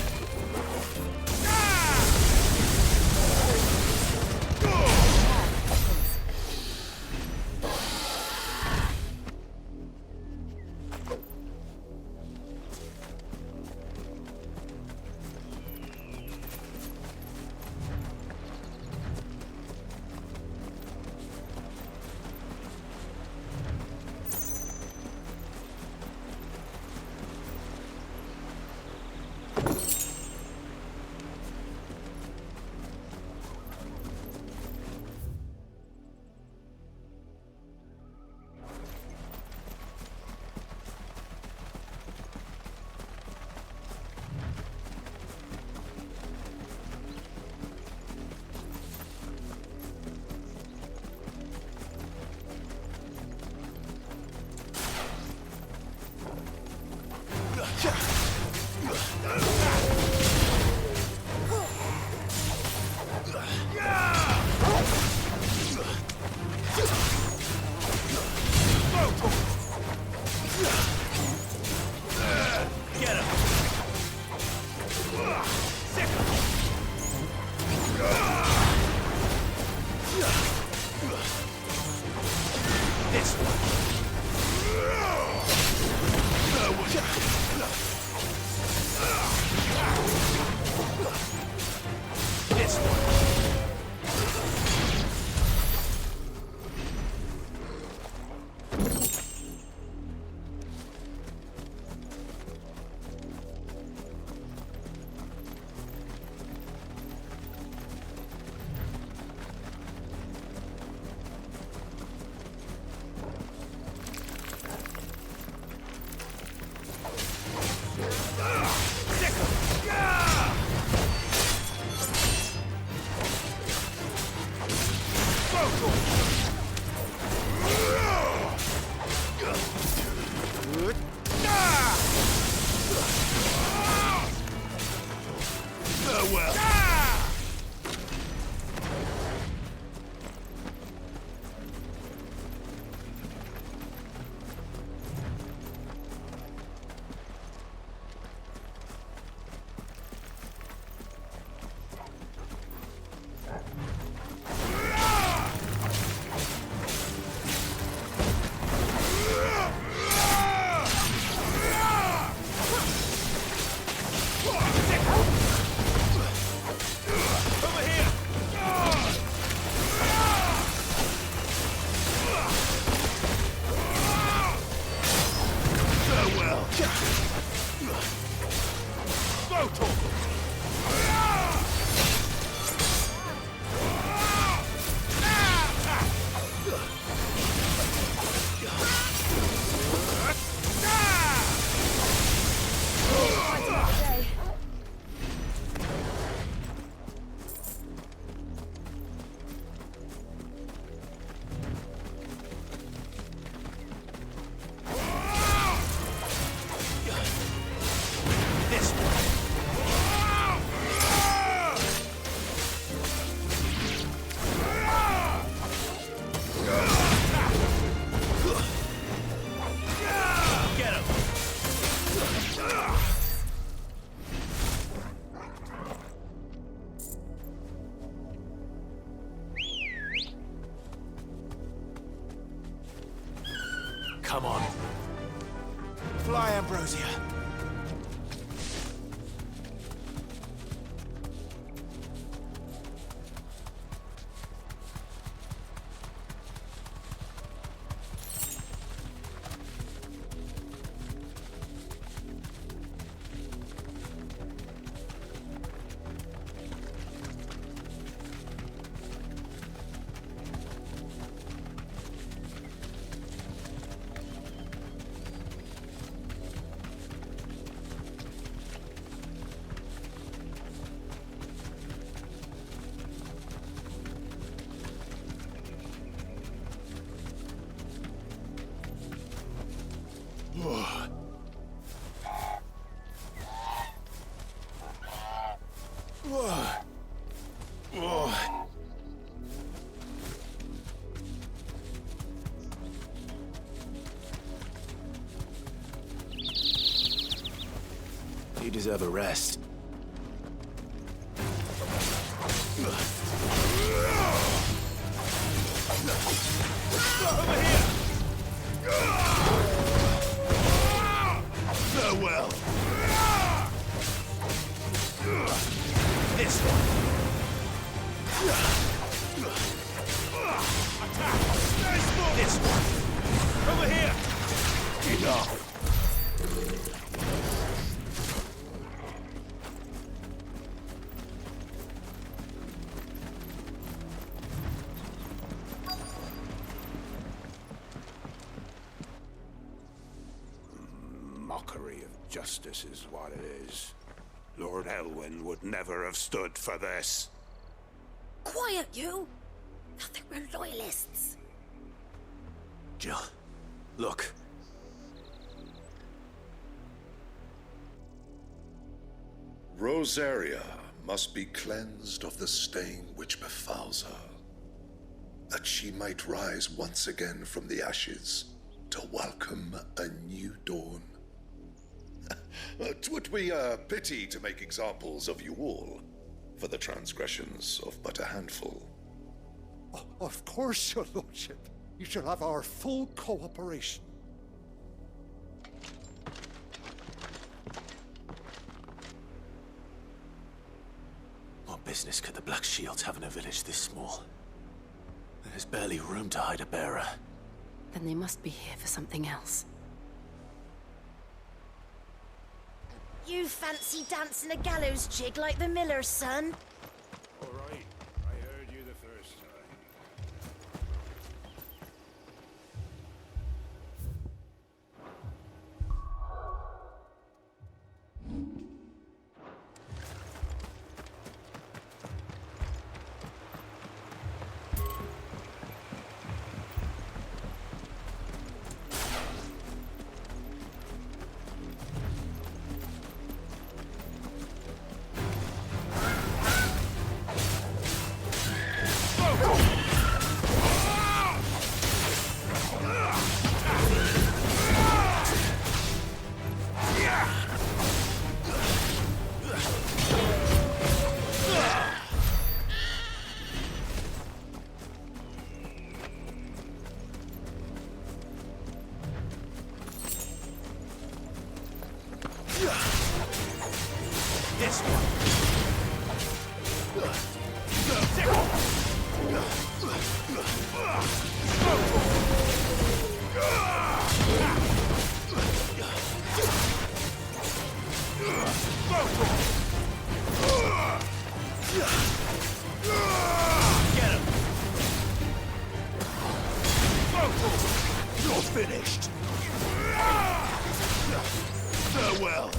B: Get him! Sick him! This one. This one.
D: Come on.
E: Fly, Ambrosia.
D: You deserve a rest.
S: Over here! Farewell. This one. Attack! This one. Over here! Enough.
I: Mockery of justice is what it is. Lord Elwyn would never have stood for this.
O: Quiet, you! Thought they were loyalists.
D: Jill, look.
S: Rosaria must be cleansed of the stain which befouls her, that she might rise once again from the ashes to welcome a new dawn. 'Twould be a pity to make examples of you all for the transgressions of but a handful.
E: Of course, your lordship. You shall have our full cooperation.
D: What business could the Black Shields have in a village this small? There's barely room to hide a bearer.
C: Then they must be here for something else.
O: You fancy dancing a gallows jig like the miller's son?
I: All right, I heard you the first time.
S: This one. Get him. You're finished. Farewell.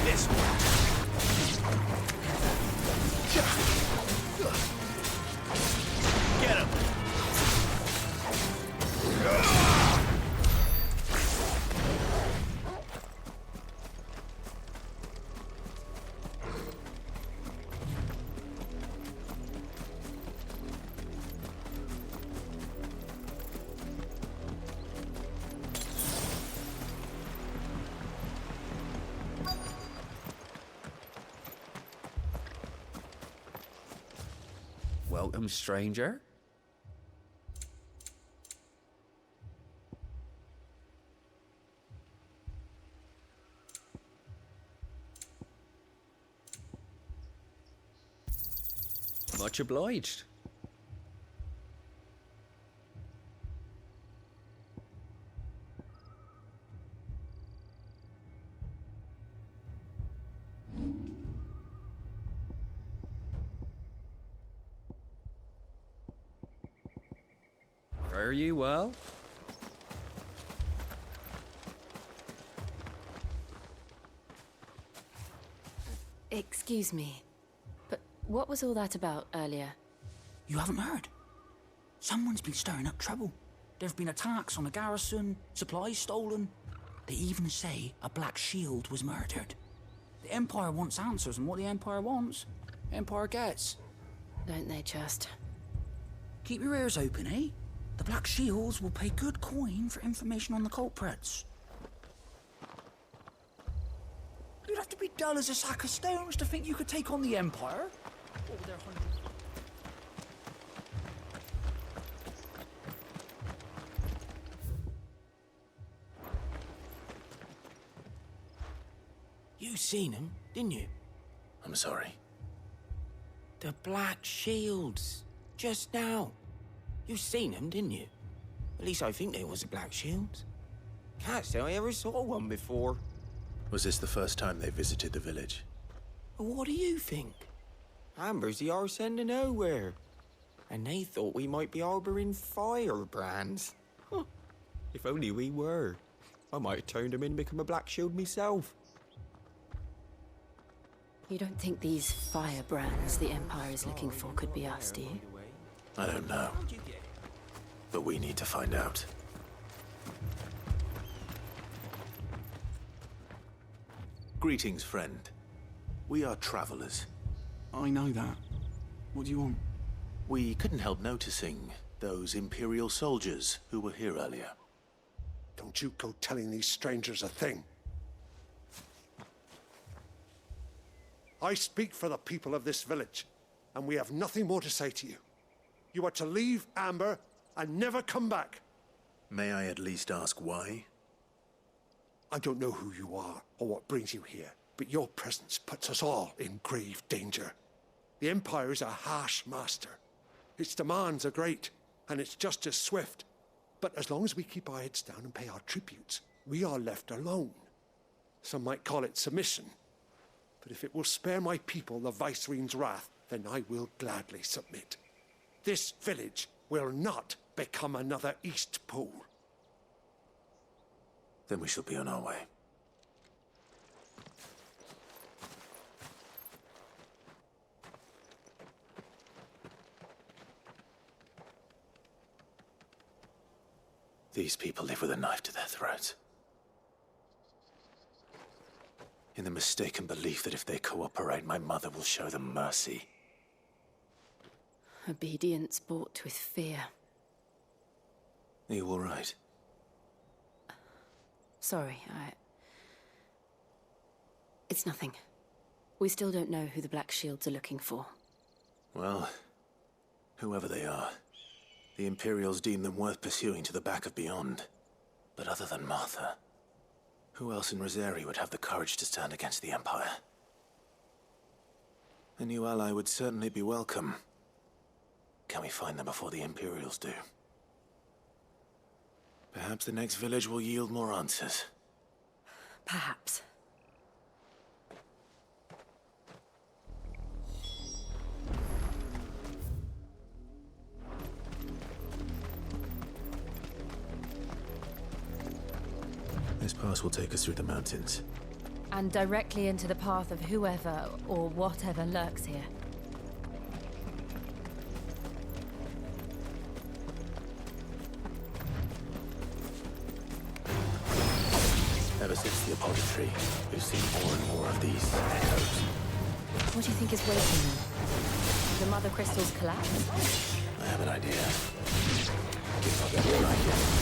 S: This one. Get him.
A: welcome, stranger. Much obliged. Fare you well?
C: Excuse me, but what was all that about earlier?
T: You haven't heard? Someone's been stirring up trouble. There've been attacks on the garrison, supplies stolen. They even say a Black Shield was murdered. The Empire wants answers, and what the Empire wants, Empire gets.
C: Don't they just?
T: Keep your ears open, eh? The Black Shields will pay good coin for information on the culprits. You'd have to be dull as a sack of stones to think you could take on the Empire. What with their hundreds...
D: You seen him, didn't you? I'm sorry. The Black Shields. Just now. You seen them, didn't you? At least I think there was a Black Shields. Can't say I ever saw one before.
U: Was this the first time they visited the village?
D: What do you think? Amber's the arse end of nowhere. And they thought we might be harbouring firebrands. Huh. If only we were. I might have turned them in and become a Black Shield myself.
C: You don't think these firebrands the Empire is looking for could be us, do you?
U: I don't know. But we need to find out. Greetings, friend. We are travelers.
T: I know that. What do you want?
U: We couldn't help noticing those Imperial soldiers who were here earlier.
V: Don't you go telling these strangers a thing. I speak for the people of this village, and we have nothing more to say to you. You are to leave Amber and never come back.
U: May I at least ask why?
V: I don't know who you are or what brings you here, but your presence puts us all in grave danger. The Empire is a harsh master. Its demands are great, and its justice swift. But as long as we keep our heads down and pay our tributes, we are left alone. Some might call it submission. But if it will spare my people the Viceroy's wrath, then I will gladly submit. This village will not become another East Pool.
U: Then we shall be on our way. These people live with a knife to their throats. In the mistaken belief that if they cooperate, my mother will show them mercy.
C: Obedience bought with fear.
U: Are you all right?
C: Sorry, It's nothing. We still don't know who the Black Shields are looking for.
U: Well, whoever they are, the Imperials deem them worth pursuing to the back of beyond. But other than Martha, who else in Rosari would have the courage to stand against the Empire? A new ally would certainly be welcome. Can we find them before the Imperials do? Perhaps the next village will yield more answers.
C: Perhaps.
U: This pass will take us through the mountains.
C: And directly into the path of whoever or whatever lurks here.
U: Ever since the apothecary, we've seen more and more of these echoes.
C: What do you think is waiting them? The Mother Crystal's collapse?
U: I have an idea. If I'll get it right yet.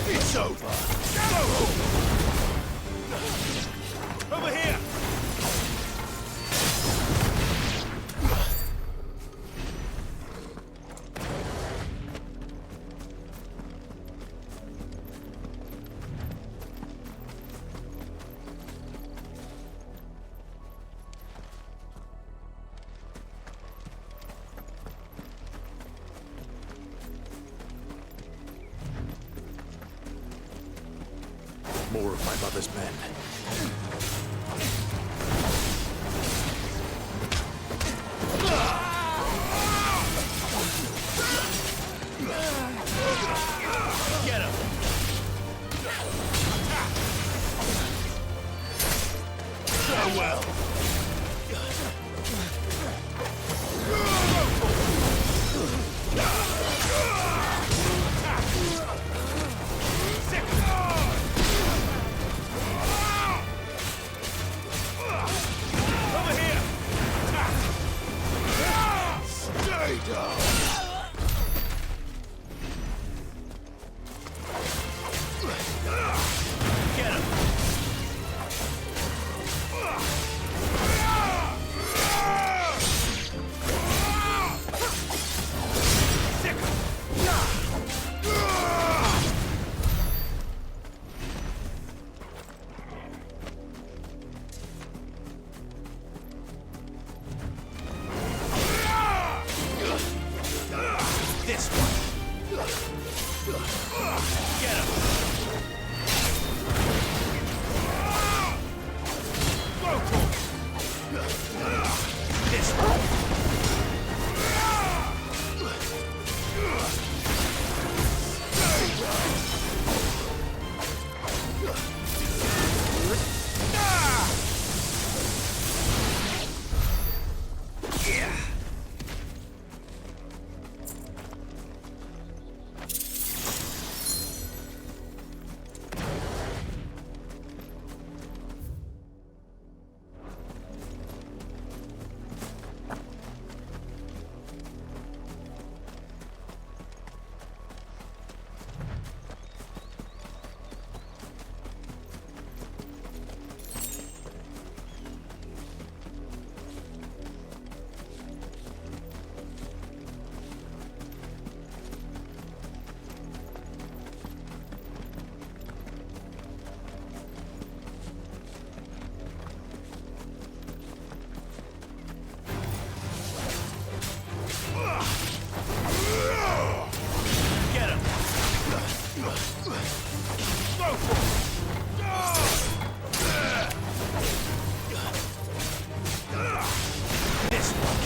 U: It's over!
J: Over here!
U: More of my mother's men.
J: Get him!
U: Farewell!
J: Over here!
U: Stay down!
J: Get him! This one! Get him! Go for it! This one! Yeah! Get him! Go for it! This one!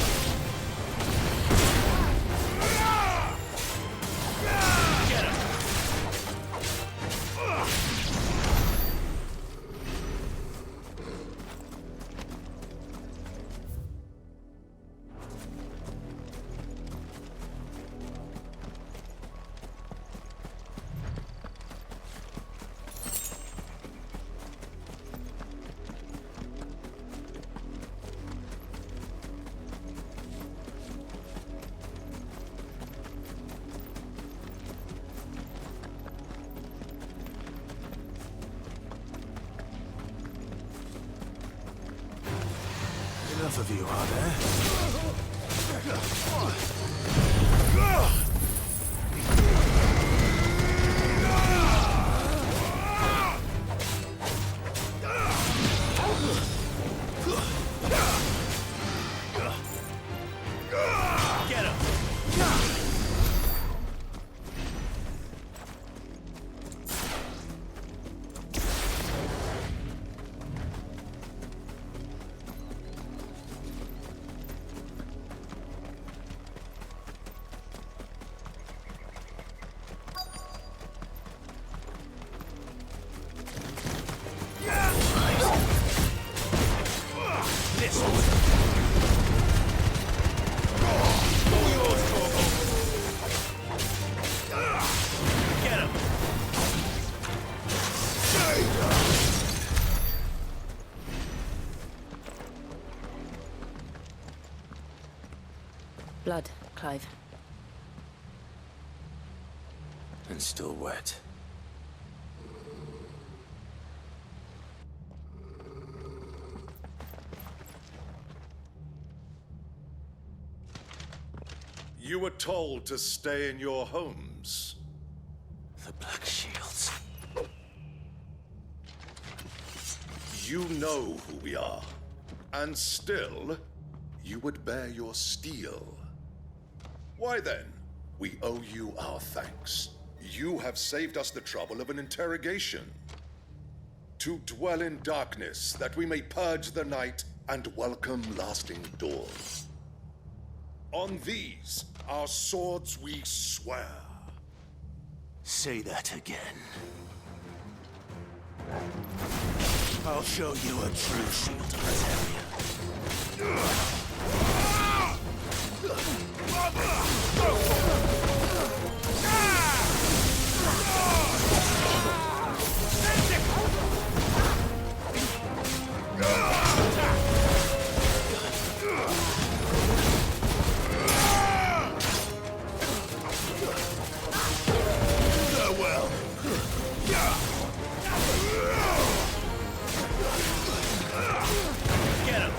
J: Get him!
U: Enough of you, are there?
J: Get him! This one! All yours, Corporal! Get him!
C: Blood, Clive.
U: And still wet.
S: You were told to stay in your homes.
U: The Black Shields.
S: You know who we are. And still, you would bear your steel. Why then? We owe you our thanks. You have saved us the trouble of an interrogation. To dwell in darkness, that we may purge the night and welcome lasting dawn. On these, our swords we swear.
U: Say that again. I'll show you a true shield Farewell.
B: Get him!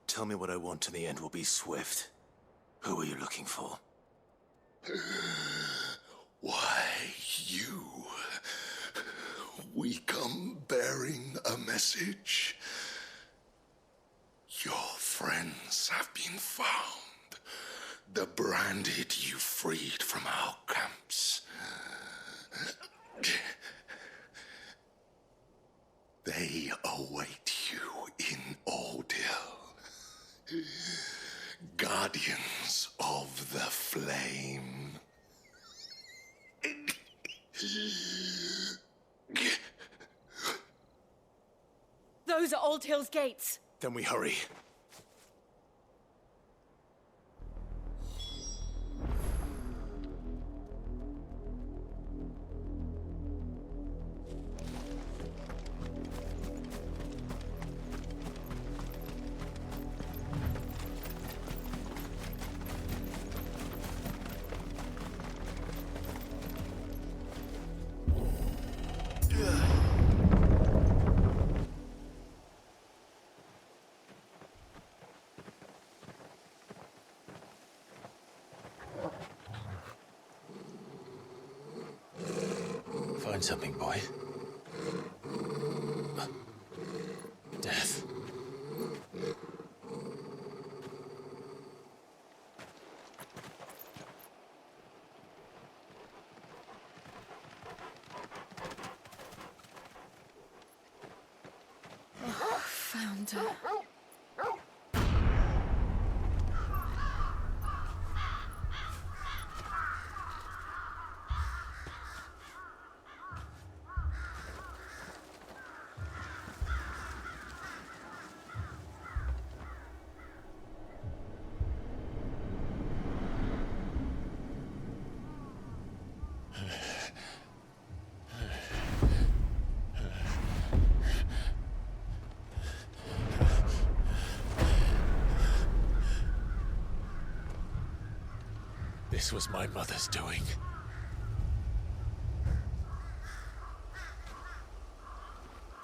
U: Tell me what I want and the end will be swift. Who are you looking for?
S: Why, you. We come bearing a message. Your friends have been found. The branded you freed from our camps. They await you in Ordeal. Guardians of the Flame.
C: Those are Old Hill's gates.
U: Then we hurry. Find something, boy. Death.
C: Found her.
U: This was my mother's doing.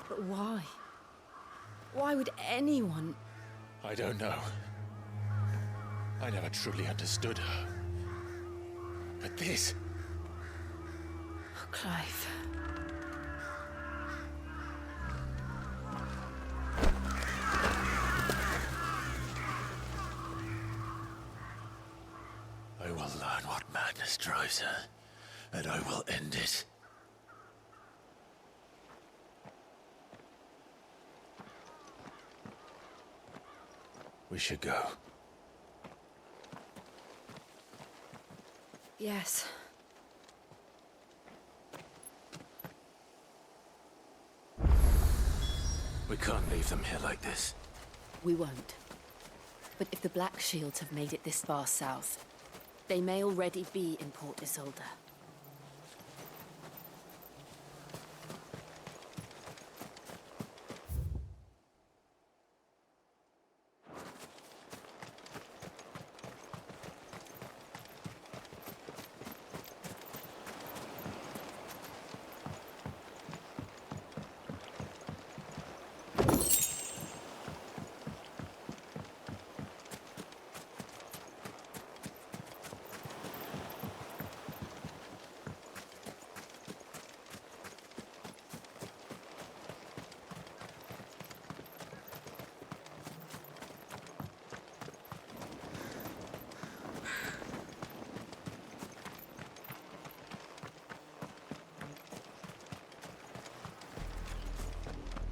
C: But why? Why would anyone?
U: I don't know. I never truly understood her. But this...
C: Oh, Clive.
U: I will learn what madness drives her, and I will end it. We should go.
C: Yes.
U: We can't leave them here like this.
C: We won't. But if the Black Shields have made it this far south, they may already be in Port Isolde.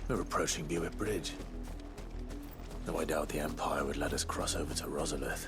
U: We're approaching Buick Bridge. Though I doubt the Empire would let us cross over to Rosalith.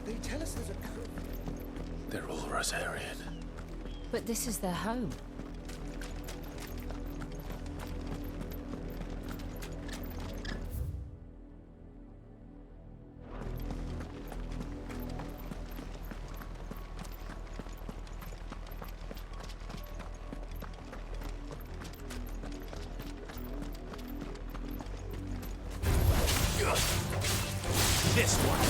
E: They tell us there's a code.
U: They're all Rosarian.
C: But this is their home.
B: This one.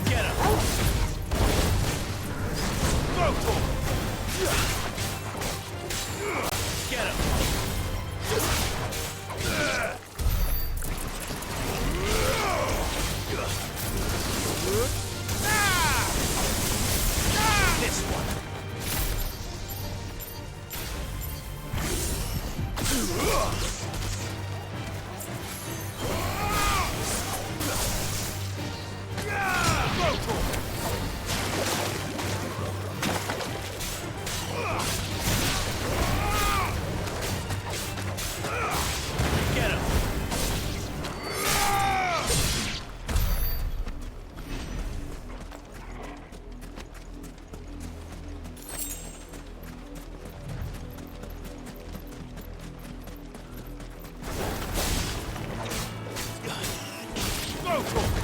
B: Get him. Throw to him. Get him. This one. Get him. Throw to him.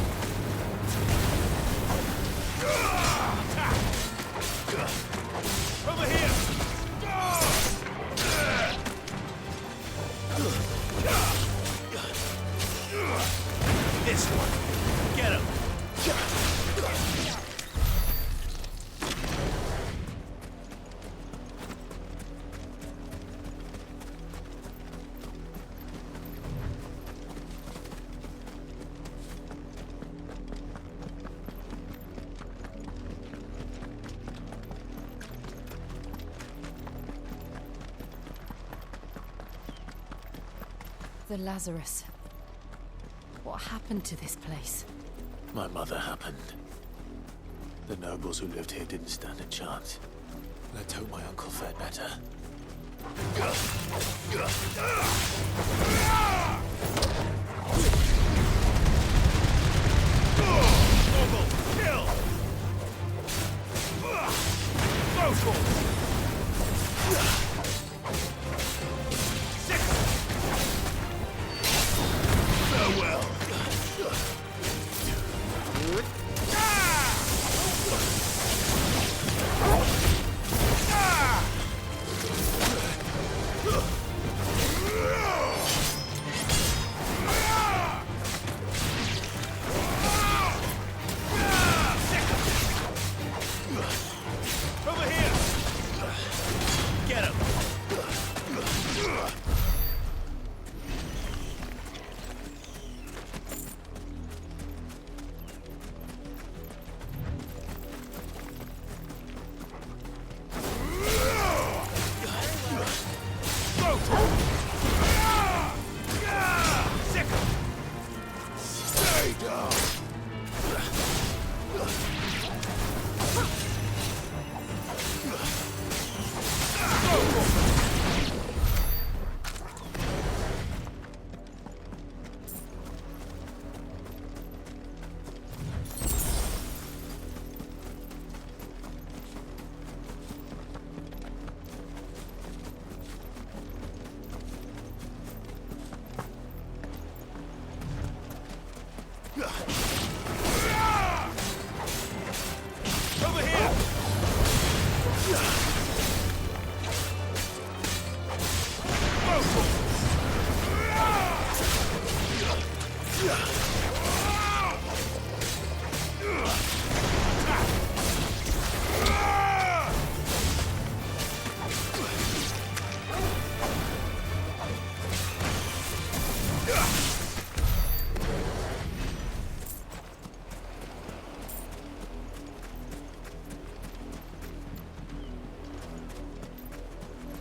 B: Over here. This one. Get him.
C: The Lazarus. What happened to this place?
U: My mother happened. The nobles who lived here didn't stand a chance. Let's hope my uncle fared better.
B: Noble.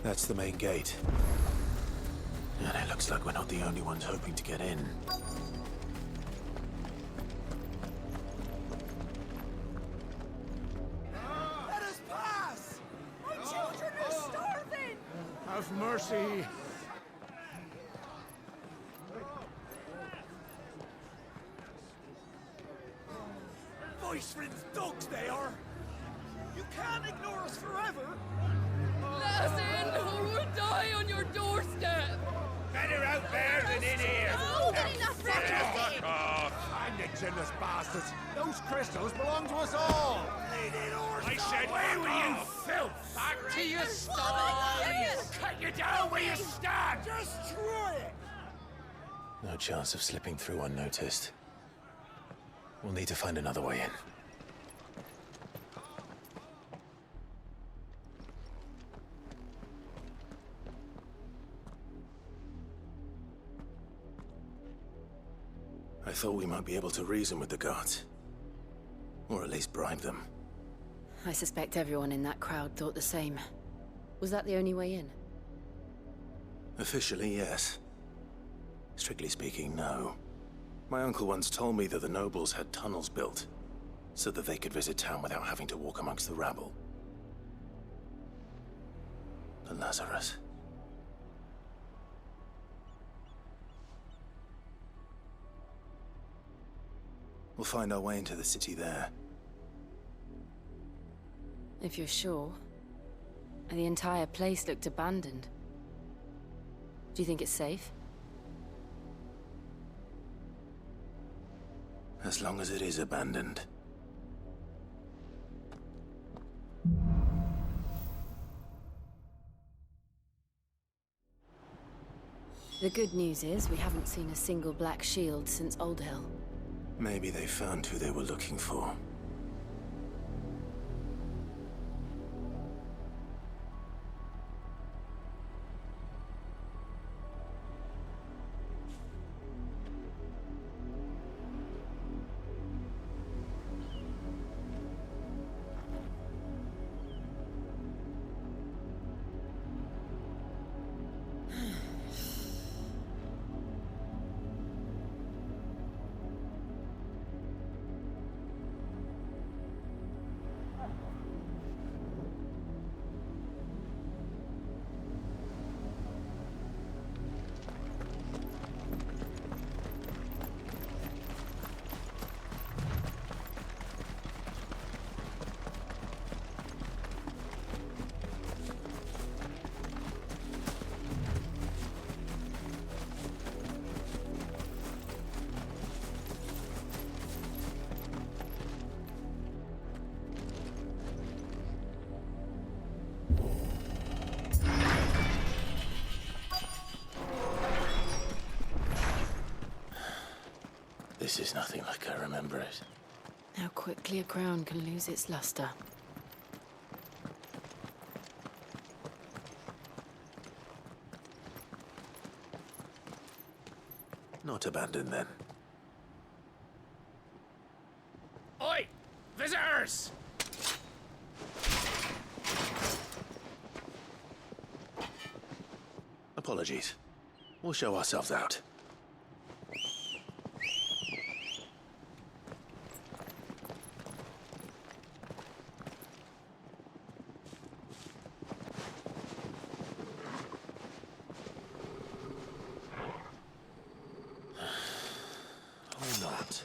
U: That's the main gate. And it looks like we're not the only ones hoping to get in.
E: Let us pass! My children are starving! Have mercy. Voice-ridden dogs they are! You can't ignore us forever!
G: Let us in, or we'll die on your doorstep!
J: Better out there than in here!
E: Fuck off! I'm the generous bastards! Those crystals belong to us all!
J: I said, away with you, filth!
E: Back
J: to your
E: sties!
J: Cut you down where you stand!
E: Destroy it!
U: No chance of slipping through unnoticed. We'll need to find another way in. I thought we might be able to reason with the guards. Or at least bribe them.
C: I suspect everyone in that crowd thought the same. Was that the only way in?
U: Officially, yes. Strictly speaking, no. My uncle once told me that the nobles had tunnels built, so that they could visit town without having to walk amongst the rabble. The Lazarus. We'll find our way into the city there.
C: If you're sure. The entire place looked abandoned. Do you think it's safe?
U: As long as it is abandoned.
C: The good news is we haven't seen a single black shield since Old Hill.
U: Maybe they found who they were looking for. This is nothing like I remember it.
C: How quickly a crown can lose its luster.
U: Not abandoned then.
J: Oi! Visitors!
U: Apologies. We'll show ourselves out. that.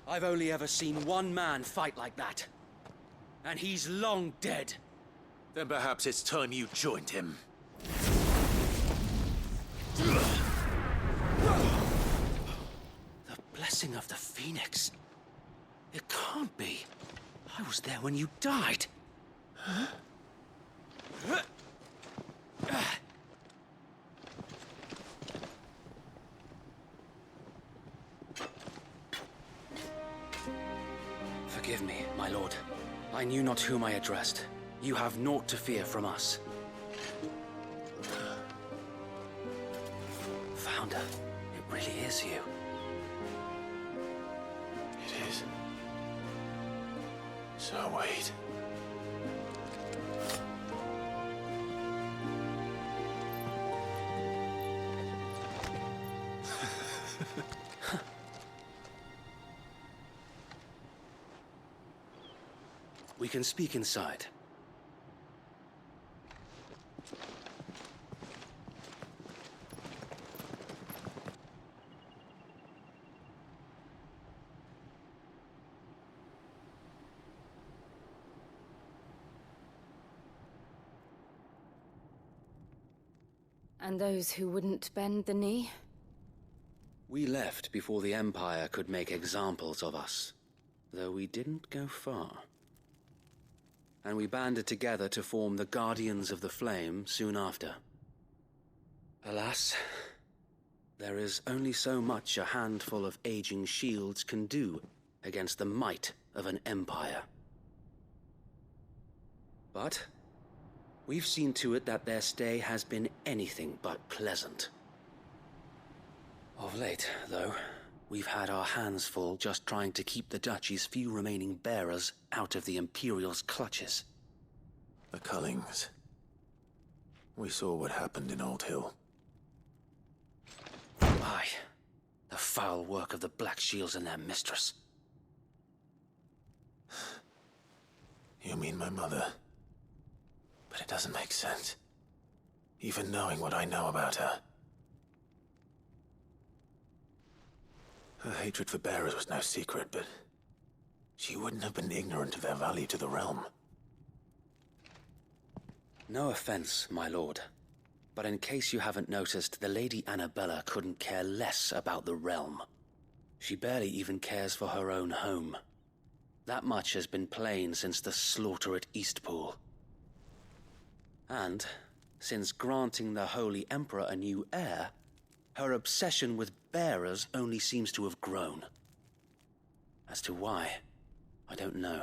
A: I've only ever seen one man fight like that. And he's long dead.
U: Then perhaps it's time you joined him.
A: The blessing of the Phoenix. It can't be. I was there when you died. Huh? Forgive me, my lord. I knew not whom I addressed. You have naught to fear from us. Founder, it really is you.
U: It is. So wait.
A: We can speak inside.
C: And those who wouldn't bend the knee?
A: We left before the Empire could make examples of us, though we didn't go far. And we banded together to form the Guardians of the Flame soon after. Alas, there is only so much a handful of aging shields can do against the might of an empire. But we've seen to it that their stay has been anything but pleasant. Of late, though, we've had our hands full just trying to keep the Duchy's few remaining bearers out of the Imperial's clutches.
U: The Cullings. We saw what happened in Old Hill.
A: Aye. The foul work of the Black Shields and their mistress.
U: You mean my mother? But it doesn't make sense. Even knowing what I know about her. Her hatred for bearers was no secret, but she wouldn't have been ignorant of their value to the realm.
A: No offense, my lord, but in case you haven't noticed, the Lady Annabella couldn't care less about the realm. She barely even cares for her own home. That much has been plain since the slaughter at Eastpool. And, since granting the Holy Emperor a new heir, her obsession with bearers only seems to have grown. As to why, I don't know.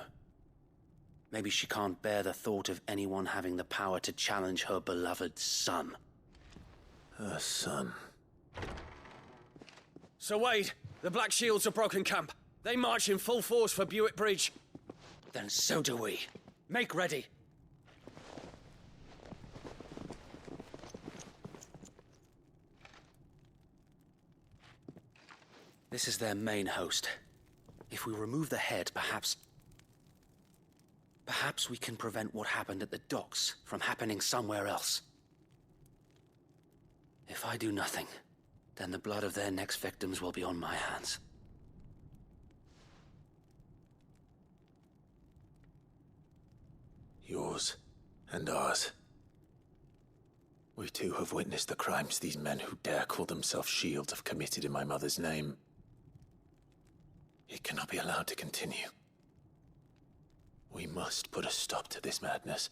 A: Maybe she can't bear the thought of anyone having the power to challenge her beloved son.
U: Her son.
A: Sir Wade, the Black Shields have broken camp. They march in full force for Buick Bridge. Then so do we. Make ready. This is their main host. If we remove the head, perhaps we can prevent what happened at the docks from happening somewhere else. If I do nothing, then the blood of their next victims will be on my hands.
U: Yours and ours. We too have witnessed the crimes these men who dare call themselves shields have committed in my mother's name. It cannot be allowed to continue. We must put a stop to this madness.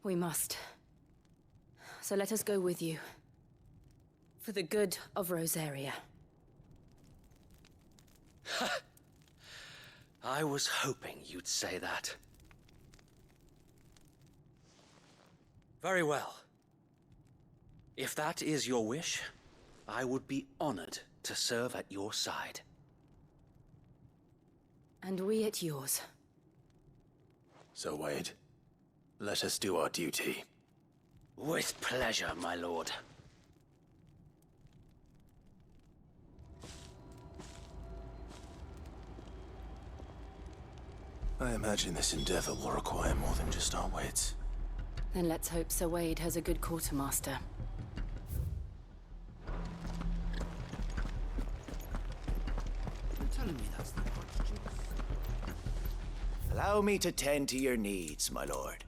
C: We must. So let us go with you. For the good of Rosaria.
F: I was hoping you'd say that. Very well. If that is your wish, I would be honored to serve at your side.
C: And we at yours.
U: So, Wade, let us do our duty.
F: With pleasure, my lord.
U: I imagine this endeavor will require more than just our wits.
C: Then let's hope Sir Wade has a good quartermaster.
A: You're telling me that's the question?
H: Allow me to tend to your needs, my lord.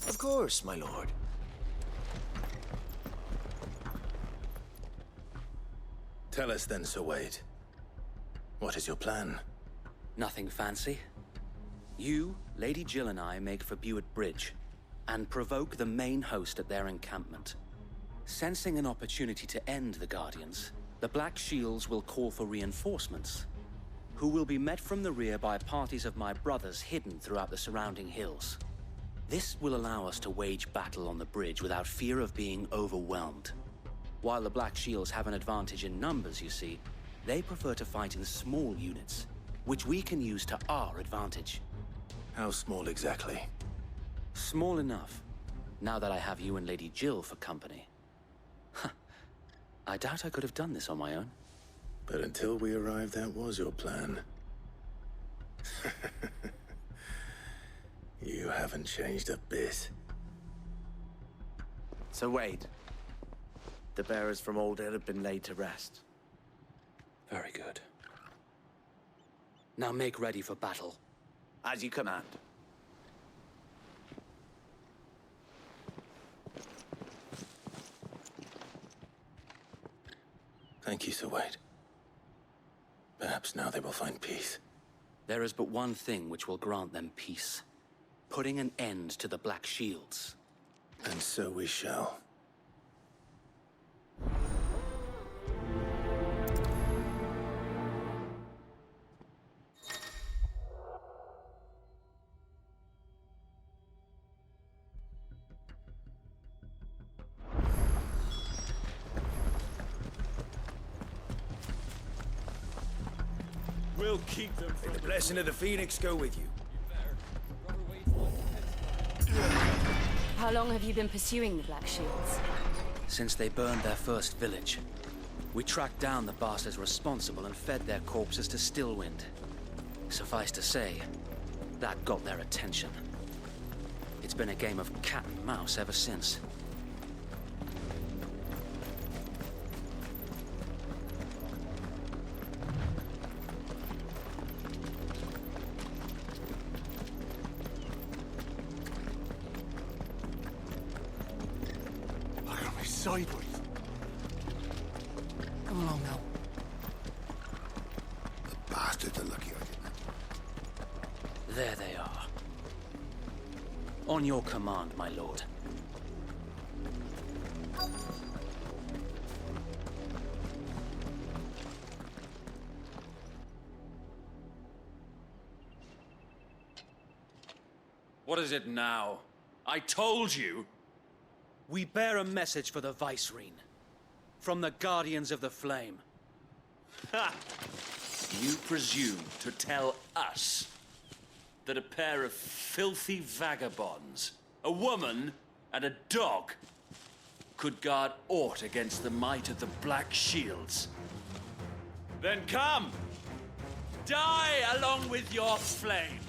H: Of course, my lord.
U: Tell us then, Sir Wade. What is your plan?
F: Nothing fancy. You, Lady Jill and I make for Buett Bridge and provoke the main host at their encampment. Sensing an opportunity to end the Guardians, the Black Shields will call for reinforcements, who will be met from the rear by parties of my brothers hidden throughout the surrounding hills. This will allow us to wage battle on the bridge without fear of being overwhelmed. While the Black Shields have an advantage in numbers, you see, they prefer to fight in small units, which we can use to our advantage.
U: How small exactly?
F: Small enough, now that I have you and Lady Jill for company. I doubt I could have done this on my own.
U: But until we arrived, that was your plan. You haven't changed a bit.
H: So Wade, the bearers from Old Hill have been laid to rest.
F: Very good. Now make ready for battle.
H: As you command.
U: Thank you, Sir Wade. Perhaps now they will find peace.
F: There is but one thing which will grant them peace. Putting an end to the Black Shields.
U: And so we shall.
B: We'll keep them.
H: May the blessing of the Phoenix go with you.
C: How long have you been pursuing the Black Shields?
F: Since they burned their first village. We tracked down the bastards responsible and fed their corpses to Stillwind. Suffice to say, that got their attention. It's been a game of cat and mouse ever since.
M: Sideways. Come along now.
S: The bastards are lucky I didn't.
F: There they are. On your command, my lord. What is it now? I told you! We bear a message for the Vicereine. From the Guardians of the Flame.
J: Ha! You presume to tell us that a pair of filthy vagabonds, a woman and a dog, could guard aught against the might of the Black Shields? Then come! Die along with your flame!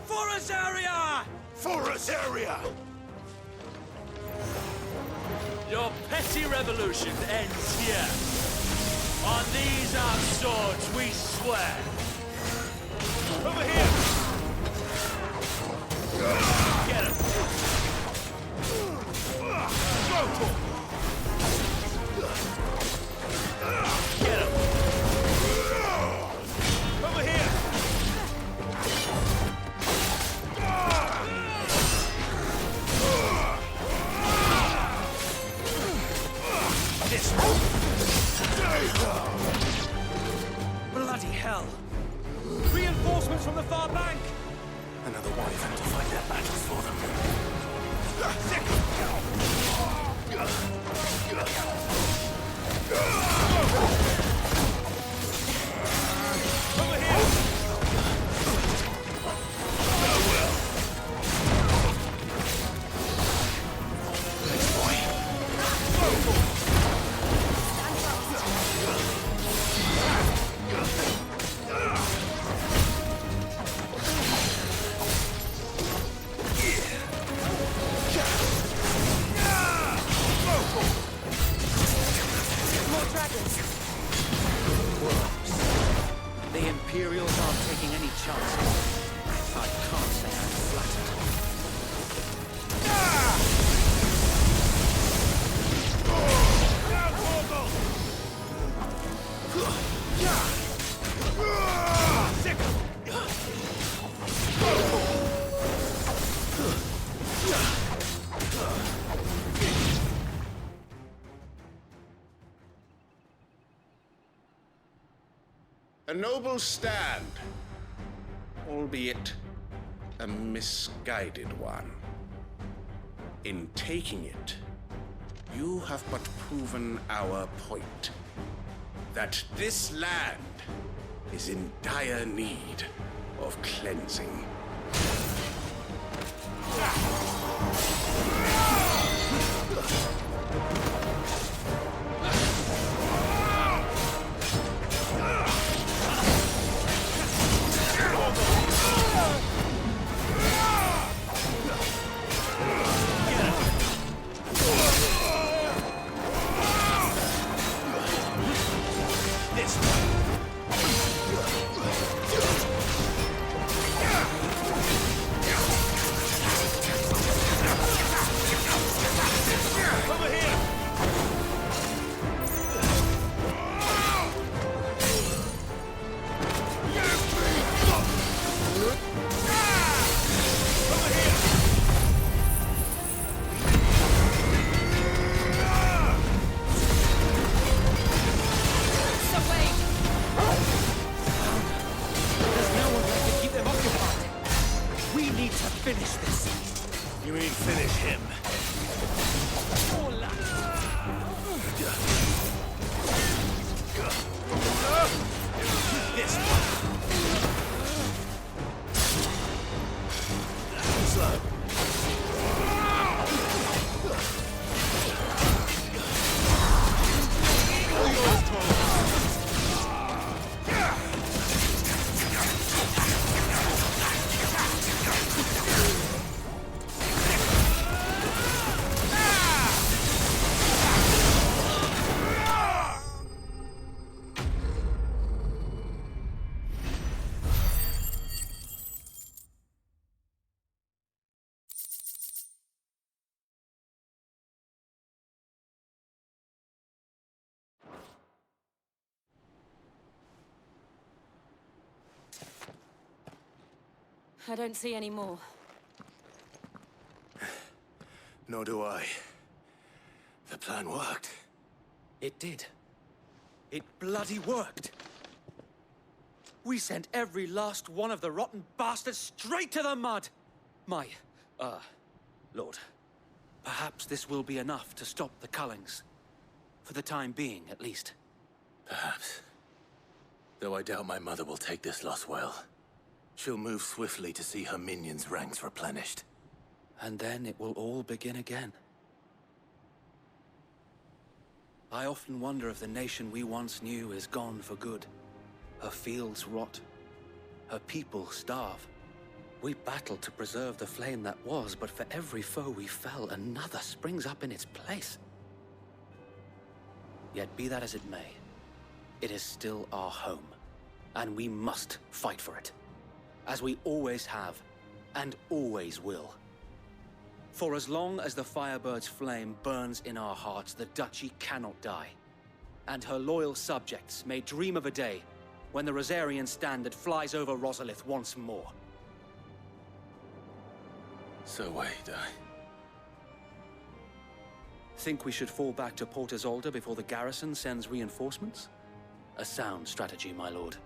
J: For Azaria!
S: For Azaria!
J: Your petty revolution ends here. On these our swords we swear. Over here! Get him! Go for it!
B: Get him! Over here! This bloody hell! Reinforcements from the far bank!
U: Another wyvern to fight their battles for them.
F: The Imperials aren't taking any chances. I can't say I'm flattered.
S: A noble stand, albeit a misguided one. In taking it, you have but proven our point, that this land is in dire need of cleansing.
B: Finish this. You mean finish him? This one. Slow.
C: I don't see any more.
U: Nor do I. The plan worked.
F: It did. It bloody worked. We sent every last one of the rotten bastards straight to the mud! My, Lord, perhaps this will be enough to stop the Cullings. For the time being, at least.
U: Perhaps. Though I doubt my mother will take this loss well. She'll move swiftly to see her minions' ranks replenished.
F: And then it will all begin again. I often wonder if the nation we once knew is gone for good. Her fields rot. Her people starve. We battled to preserve the flame that was, but for every foe we fell, another springs up in its place. Yet be that as it may, it is still our home, and we must fight for it. As we always have, and always will. For as long as the Firebird's flame burns in our hearts, the Duchy cannot die. And her loyal subjects may dream of a day when the Rosarian standard flies over Rosalith once more.
U: So wait,
F: Think we should fall back to Port Isolde before the garrison sends reinforcements? A sound strategy, my lord.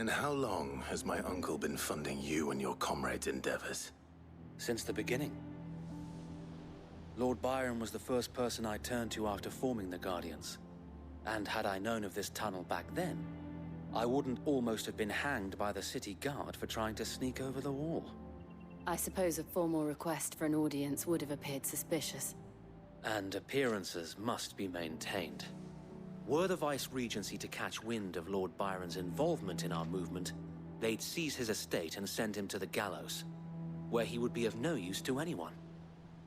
U: And how long has my uncle been funding you and your comrades' endeavors?
F: Since the beginning. Lord Byron was the first person I turned to after forming the Guardians. And had I known of this tunnel back then, I wouldn't almost have been hanged by the city guard for trying to sneak over the wall.
C: I suppose a formal request for an audience would have appeared suspicious.
F: And appearances must be maintained. Were the Vice-Regency to catch wind of Lord Byron's involvement in our movement, they'd seize his estate and send him to the gallows, where he would be of no use to anyone.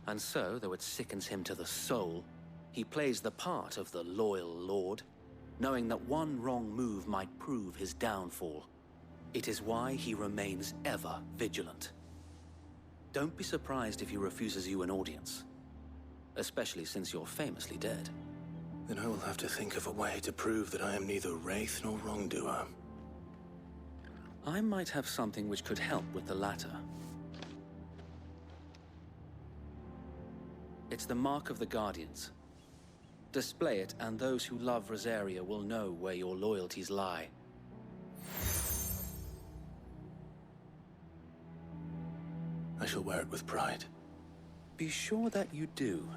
F: And so, though it sickens him to the soul, he plays the part of the loyal lord, knowing that one wrong move might prove his downfall. It is why he remains ever vigilant. Don't be surprised if he refuses you an audience, especially since you're famously dead.
U: Then I will have to think of a way to prove that I am neither wraith nor wrongdoer.
F: I might have something which could help with the latter. It's the mark of the Guardians. Display it, and those who love Rosaria will know where your loyalties lie.
U: I shall wear it with pride.
F: Be sure that you do.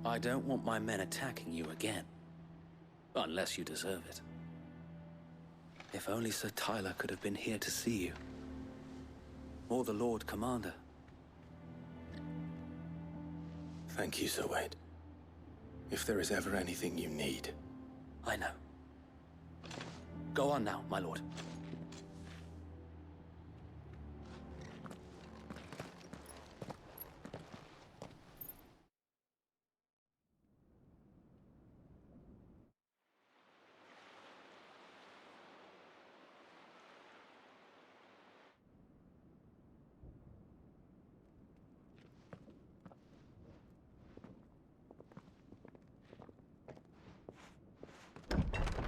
F: I don't want my men attacking you again. Unless you deserve it. If only Sir Tyler could have been here to see you. Or the Lord Commander.
U: Thank you, Sir Wade. If there is ever anything you need.
F: I know. Go on now, my lord.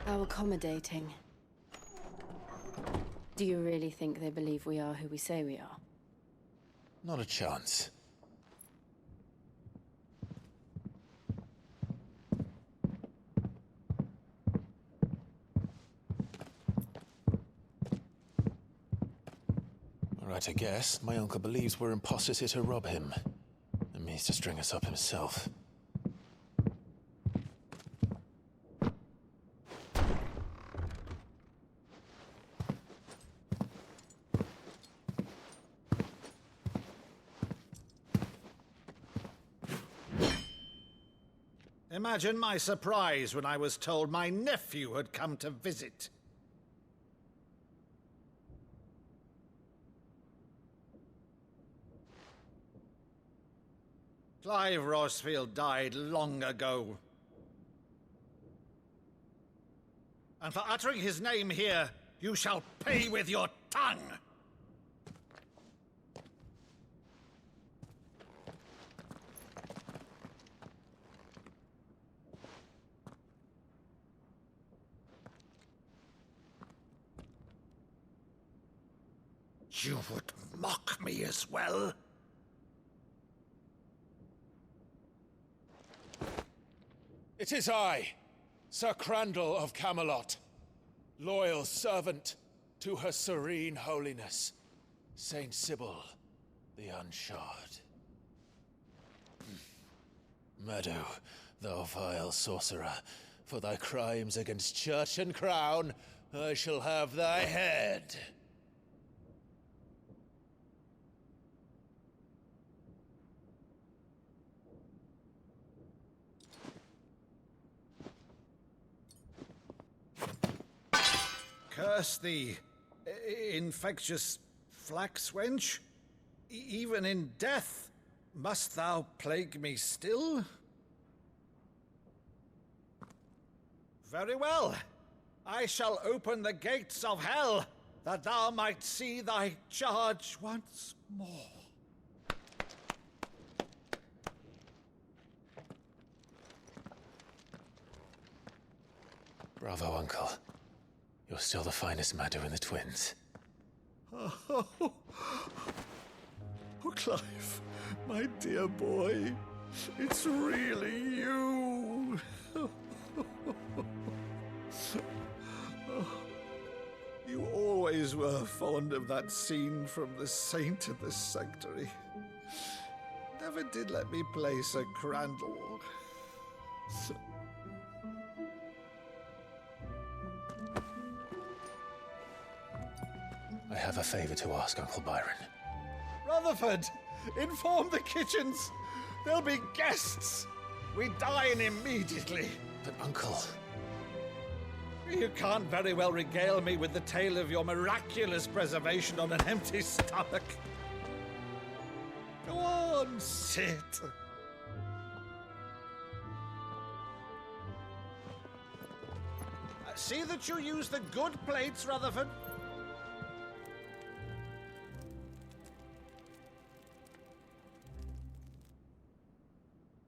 C: How accommodating. Do you really think they believe we are who we say we are?
D: Not a chance. All right, I guess. My uncle believes we're imposters here to rob him. And means to string us up himself.
E: Imagine my surprise when I was told my nephew had come to visit. Clive Rosfield died long ago. And for uttering his name here, you shall pay with your tongue! You would mock me as well?
P: It is I, Sir Crandall of Camelot, loyal servant to Her Serene Holiness, Saint Sybil the Unshod.
D: Meadow, thou vile sorcerer, for thy crimes against church and crown, I shall have thy head.
K: Curse thee, infectious flax wench. Even in death, must thou plague me still? Very well. I shall open the gates of hell, that thou might see thy charge once more.
U: Bravo, Uncle. You're still the finest Maddu in the twins.
K: Oh, Clive, my dear boy, it's really you. You always were fond of that scene from The Saint in the Sanctuary. Never did let me play Sir Crandall.
U: I have a favor to ask, Uncle Byron.
K: Rutherford, inform the kitchens. There'll be guests. We dine immediately.
U: But, Uncle...
K: You can't very well regale me with the tale of your miraculous preservation on an empty stomach. Go on, sit. See that you use the good plates, Rutherford.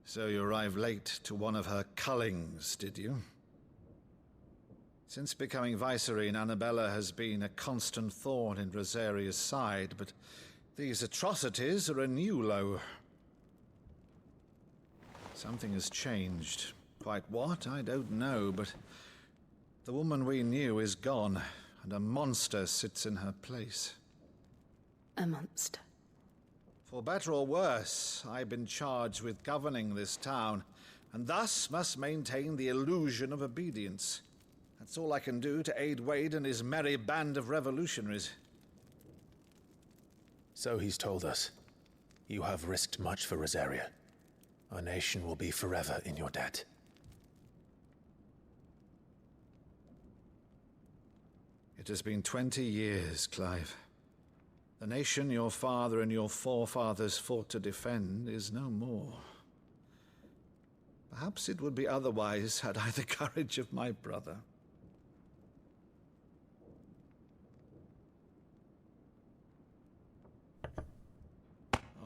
K: So you arrived late to one of her cullings, did you? Since becoming Vicereine, Annabella has been a constant thorn in Rosaria's side, but these atrocities are a new low. Something has changed. Quite what, I don't know, but the woman we knew is gone, and a monster sits in her place.
C: A monster?
K: For better or worse, I've been charged with governing this town, and thus must maintain the illusion of obedience. That's all I can do to aid Wade and his merry band of revolutionaries.
U: So he's told us. You have risked much for Rosaria. Our nation will be forever in your debt.
K: It has been 20 years, Clive. The nation your father and your forefathers fought to defend is no more. Perhaps it would be otherwise had I the courage of my brother.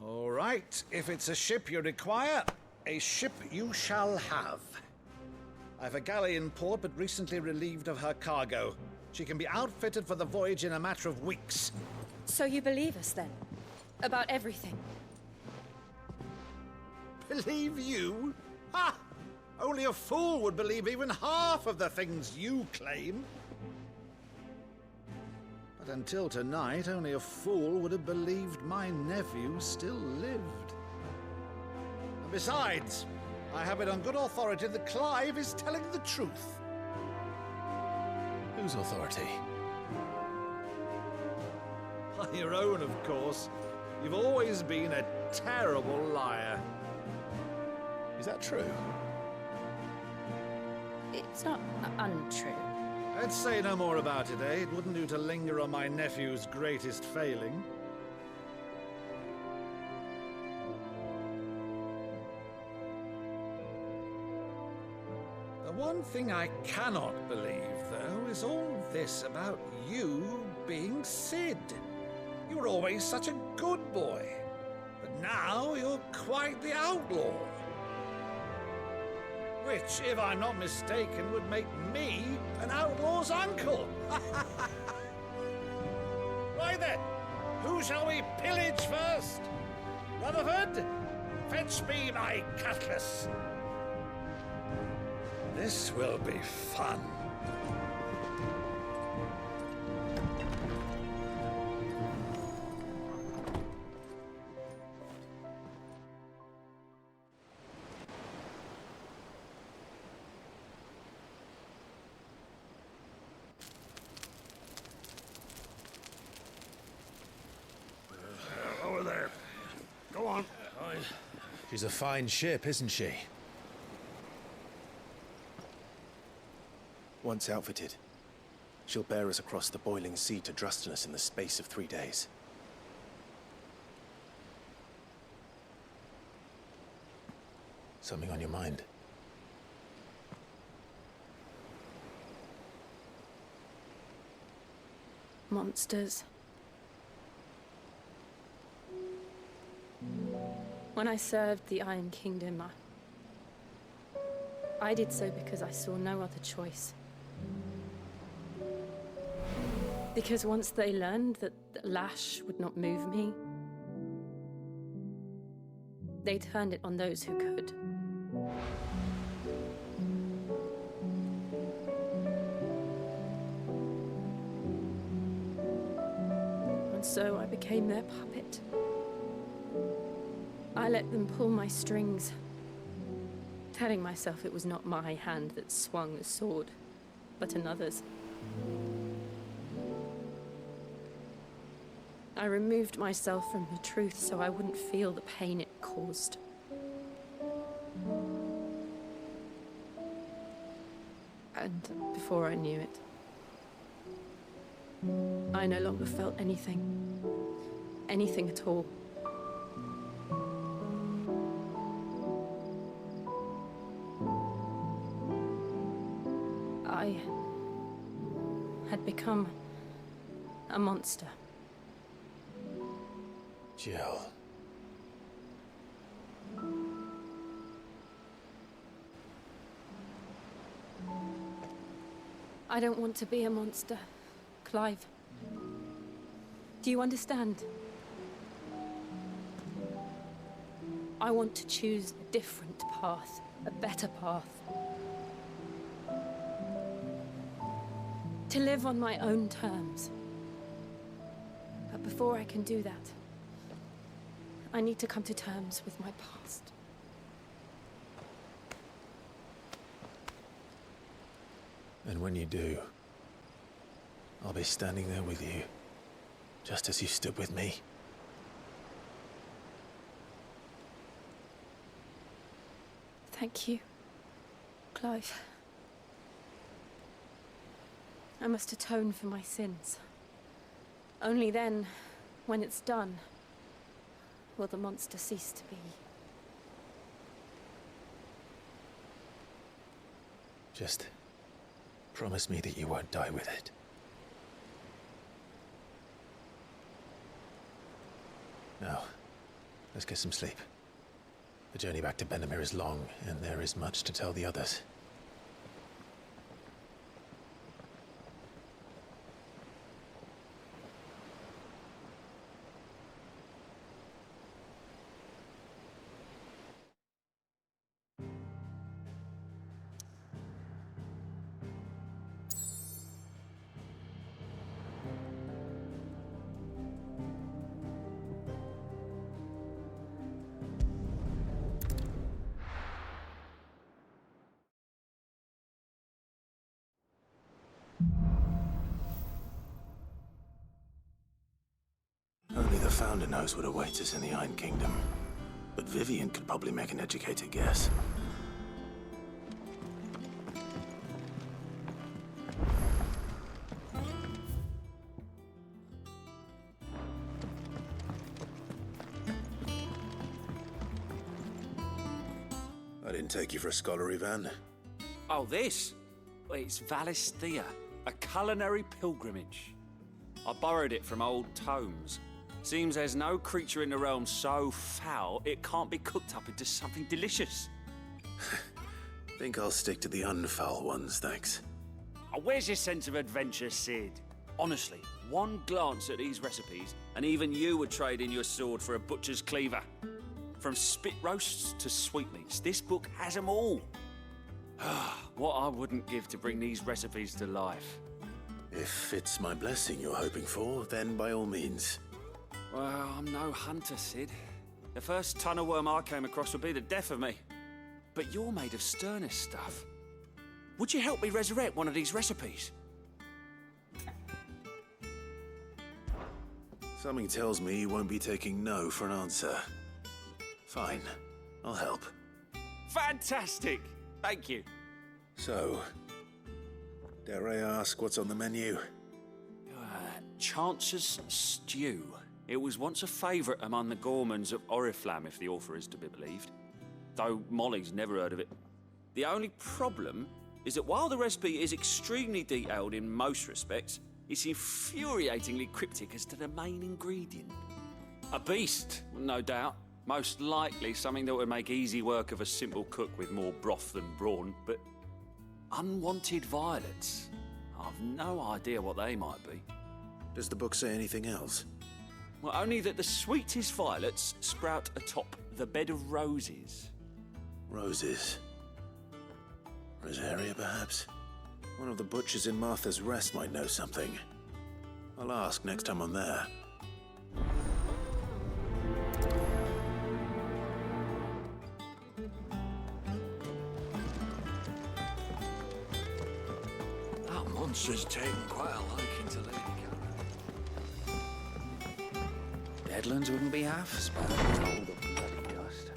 K: All right, if it's a ship you require, a ship you shall have. I've a galley in port, but recently relieved of her cargo. She can be outfitted for the voyage in a matter of weeks.
C: So you believe us, then? About everything?
K: Believe you? Ha! Only a fool would believe even half of the things you claim. But until tonight, only a fool would have believed my nephew still lived. And besides, I have it on good authority that Clive is telling the truth.
U: Whose authority?
K: By your own, of course. You've always been a terrible liar.
U: Is that true?
C: It's not untrue.
K: Let's say no more about it, eh? It wouldn't do to linger on my nephew's greatest failing. The one thing I cannot believe, though, is all this about you being Sid. You were always such a good boy, but now you're quite the outlaw. Which, if I'm not mistaken, would make me an outlaw's uncle. Right then, who shall we pillage first? Rutherford, fetch me my cutlass. This will be fun.
V: Over there. Go on.
U: She's a fine ship, isn't she? Once outfitted, She'll bear us across the boiling sea to Drustinus in the space of 3 days. Something on your mind?
C: Monsters. When I served the Iron Kingdom, I did so because I saw no other choice. Because once they learned that the lash would not move me, they turned it on those who could. And so I became their puppet. I let them pull my strings, telling myself it was not my hand that swung the sword, but another's. I removed myself from the truth so I wouldn't feel the pain it caused. And before I knew it, I no longer felt anything. Anything at all. I had become a monster.
U: Jill.
C: I don't want to be a monster, Clive. Do you understand? I want to choose a different path, a better path. To live on my own terms. But before I can do that, I need to come to terms with my past.
U: And when you do, I'll be standing there with you, just as you stood with me.
C: Thank you, Clive. I must atone for my sins. Only then, when it's done, will the monster cease to be.
U: Just promise me that you won't die with it. Now, let's get some sleep. The journey back to Benamir is long, and there is much to tell the others. Only the Founder knows what awaits us in the Iron Kingdom. But Vivian could probably make an educated guess. I didn't take you for a scholar, Ivan.
L: Oh, this? It's Valisthea, a culinary pilgrimage. I borrowed it from old tomes. Seems there's no creature in the realm so foul it can't be cooked up into something delicious.
U: Think I'll stick to the unfoul ones, thanks.
L: Oh, where's your sense of adventure, Sid? Honestly, one glance at these recipes, and even you would trade in your sword for a butcher's cleaver. From spit roasts to sweetmeats, this book has them all. What I wouldn't give to bring these recipes to life.
U: If it's my blessing you're hoping for, then by all means.
L: Well, I'm no hunter, Sid. The first tunnel worm I came across would be the death of me. But you're made of sterner stuff. Would you help me resurrect one of these recipes?
U: Something tells me you won't be taking no for an answer. Fine, I'll help.
L: Fantastic! Thank you.
U: So, Dare I ask what's on the menu?
L: Chance's Stew. It was once a favourite among the gourmands of Oriflamme, if the author is to be believed. Though Molly's never heard of it. The only problem is that while the recipe is extremely detailed in most respects, it's infuriatingly cryptic as to the main ingredient. A beast, no doubt. Most likely something that would make easy work of a simple cook with more broth than brawn, but unwanted violets. I've no idea what they might be.
U: Does the book say anything else?
L: Well, only that the sweetest violets sprout atop the bed of roses.
U: Roses. Rosaria, perhaps? One of the butchers in Martha's Rest might know something. I'll ask next time I'm there.
M: That monster's taken quite a liking to Lady Karen.
F: Deadlands wouldn't be half as bad with all the bloody dust.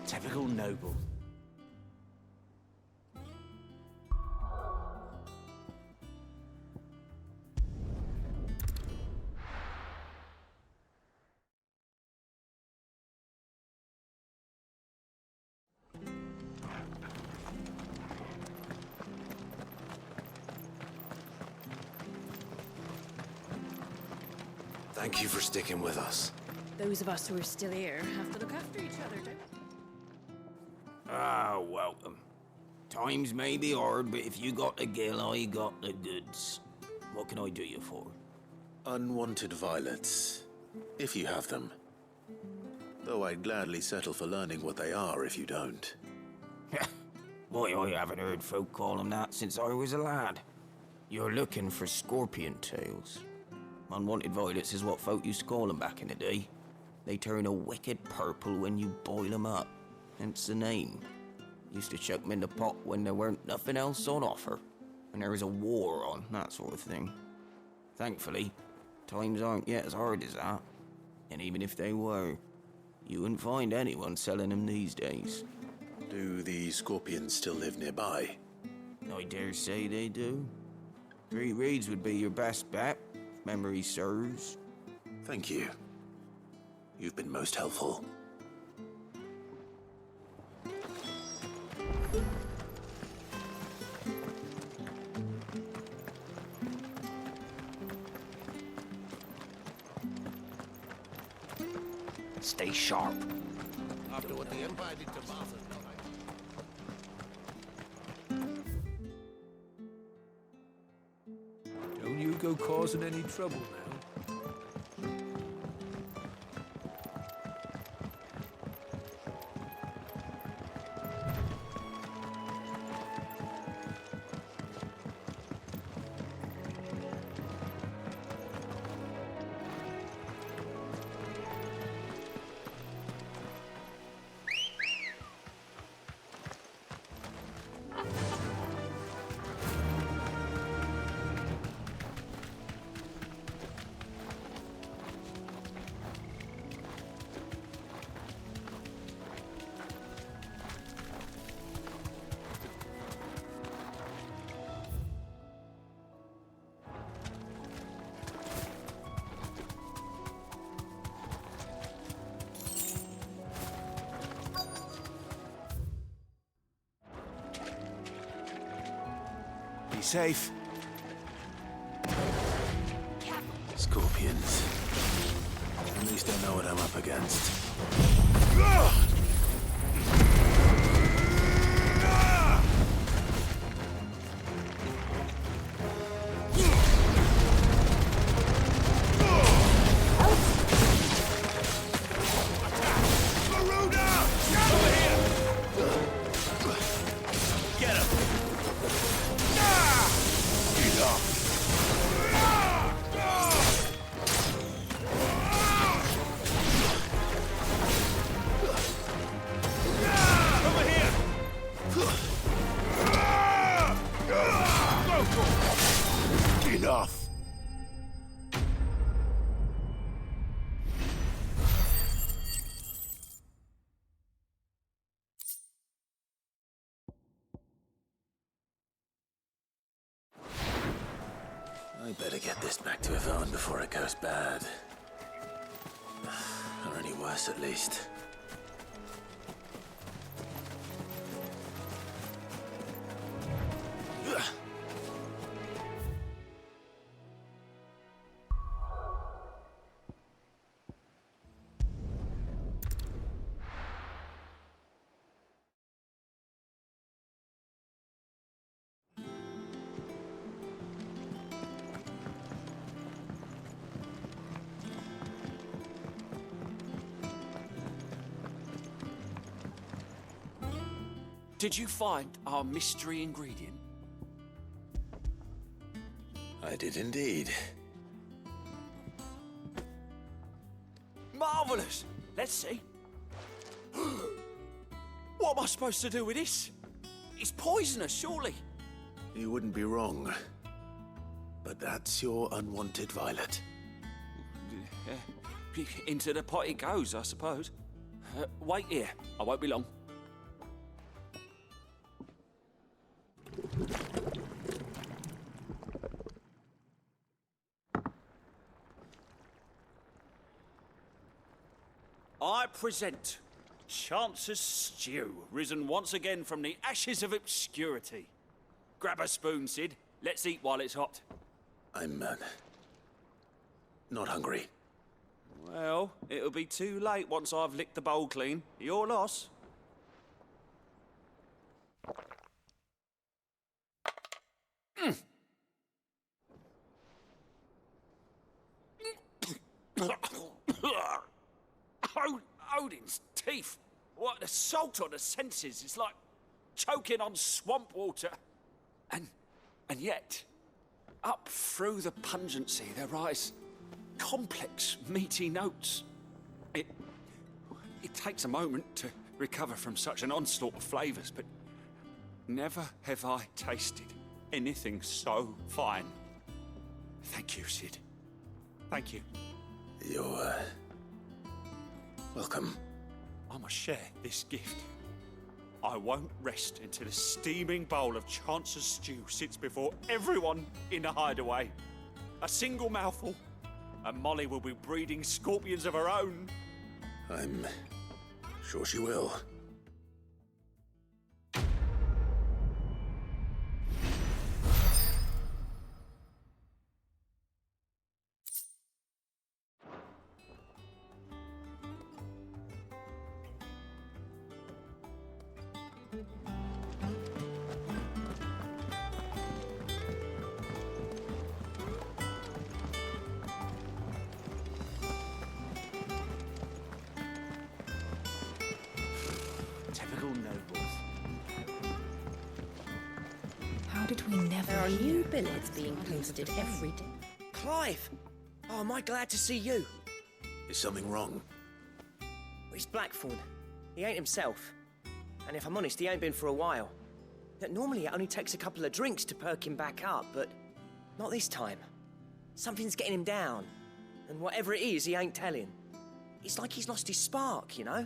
T: Typical noble.
D: Thank you for sticking with us.
C: Those of us who are still here have to look after each other, don't we?
T: Ah, welcome. Times may be hard, but if you got the gill, I got the goods. What can I do you for?
U: Unwanted violets, if you have them. Though I'd gladly settle for learning what they are if you don't.
T: Why, I haven't heard folk call them that since I was a lad. You're looking for scorpion tails. Unwanted violets is what folk used to call them back in the day. They turn a wicked purple when you boil them up. Hence the name. Used to chuck them in the pot when there weren't nothing else on offer. When there was a war on, that sort of thing. Thankfully, times aren't yet as hard as that. And even if they were, you wouldn't find anyone selling them these days.
U: Do the scorpions still live nearby?
T: I dare say they do. 3 Reeds would be your best bet, if memory serves.
U: Thank you. You've been most helpful.
L: Stay sharp.
V: After what the Empire did to Martha.
I: Don't you go causing any trouble now.
N: Be safe.
U: Scorpions. At least I know what I'm up against.
N: Enough!
U: I better get this back to Yvonne before it goes bad. Or any worse, at least.
L: Did you find our mystery ingredient?
U: I did indeed.
L: Marvellous! Let's see. What am I supposed to do with this? It's poisonous, surely.
U: You wouldn't be wrong. But that's your unwanted violet.
L: Into the pot it goes, I suppose. Wait here. I won't be long. I present Chance's Stew, risen once again from the ashes of obscurity. Grab a spoon, Sid. Let's eat while it's hot.
U: I'm, not hungry.
L: Well, it'll be too late once I've licked the bowl clean. Your loss. Odin's teeth. What, the salt on the senses is like choking on swamp water. And yet, up through the pungency, there rise complex, meaty notes. It takes a moment to recover from such an onslaught of flavours, but never have I tasted anything so fine. Thank you, Sid. Thank you.
U: You're, welcome.
L: I must share this gift. I won't rest until a steaming bowl of Chance's Stew sits before everyone in the hideaway. A single mouthful, and Molly will be breeding scorpions of her own.
U: I'm sure she will.
H: Typical nobles.
T: How did we never
Q: There are
T: hear
Q: new
T: about
Q: billets
T: the
Q: being
T: bodies of
Q: posted
T: the dead?
Q: every day.
R: Clive! Oh, am I glad to see you?
U: Is something wrong?
R: It's Blackthorn. He ain't himself. And if I'm honest, he ain't been for a while. Normally it only takes a couple of drinks to perk him back up, but not this time. Something's getting him down. And whatever it is, he ain't telling. It's like he's lost his spark, you know?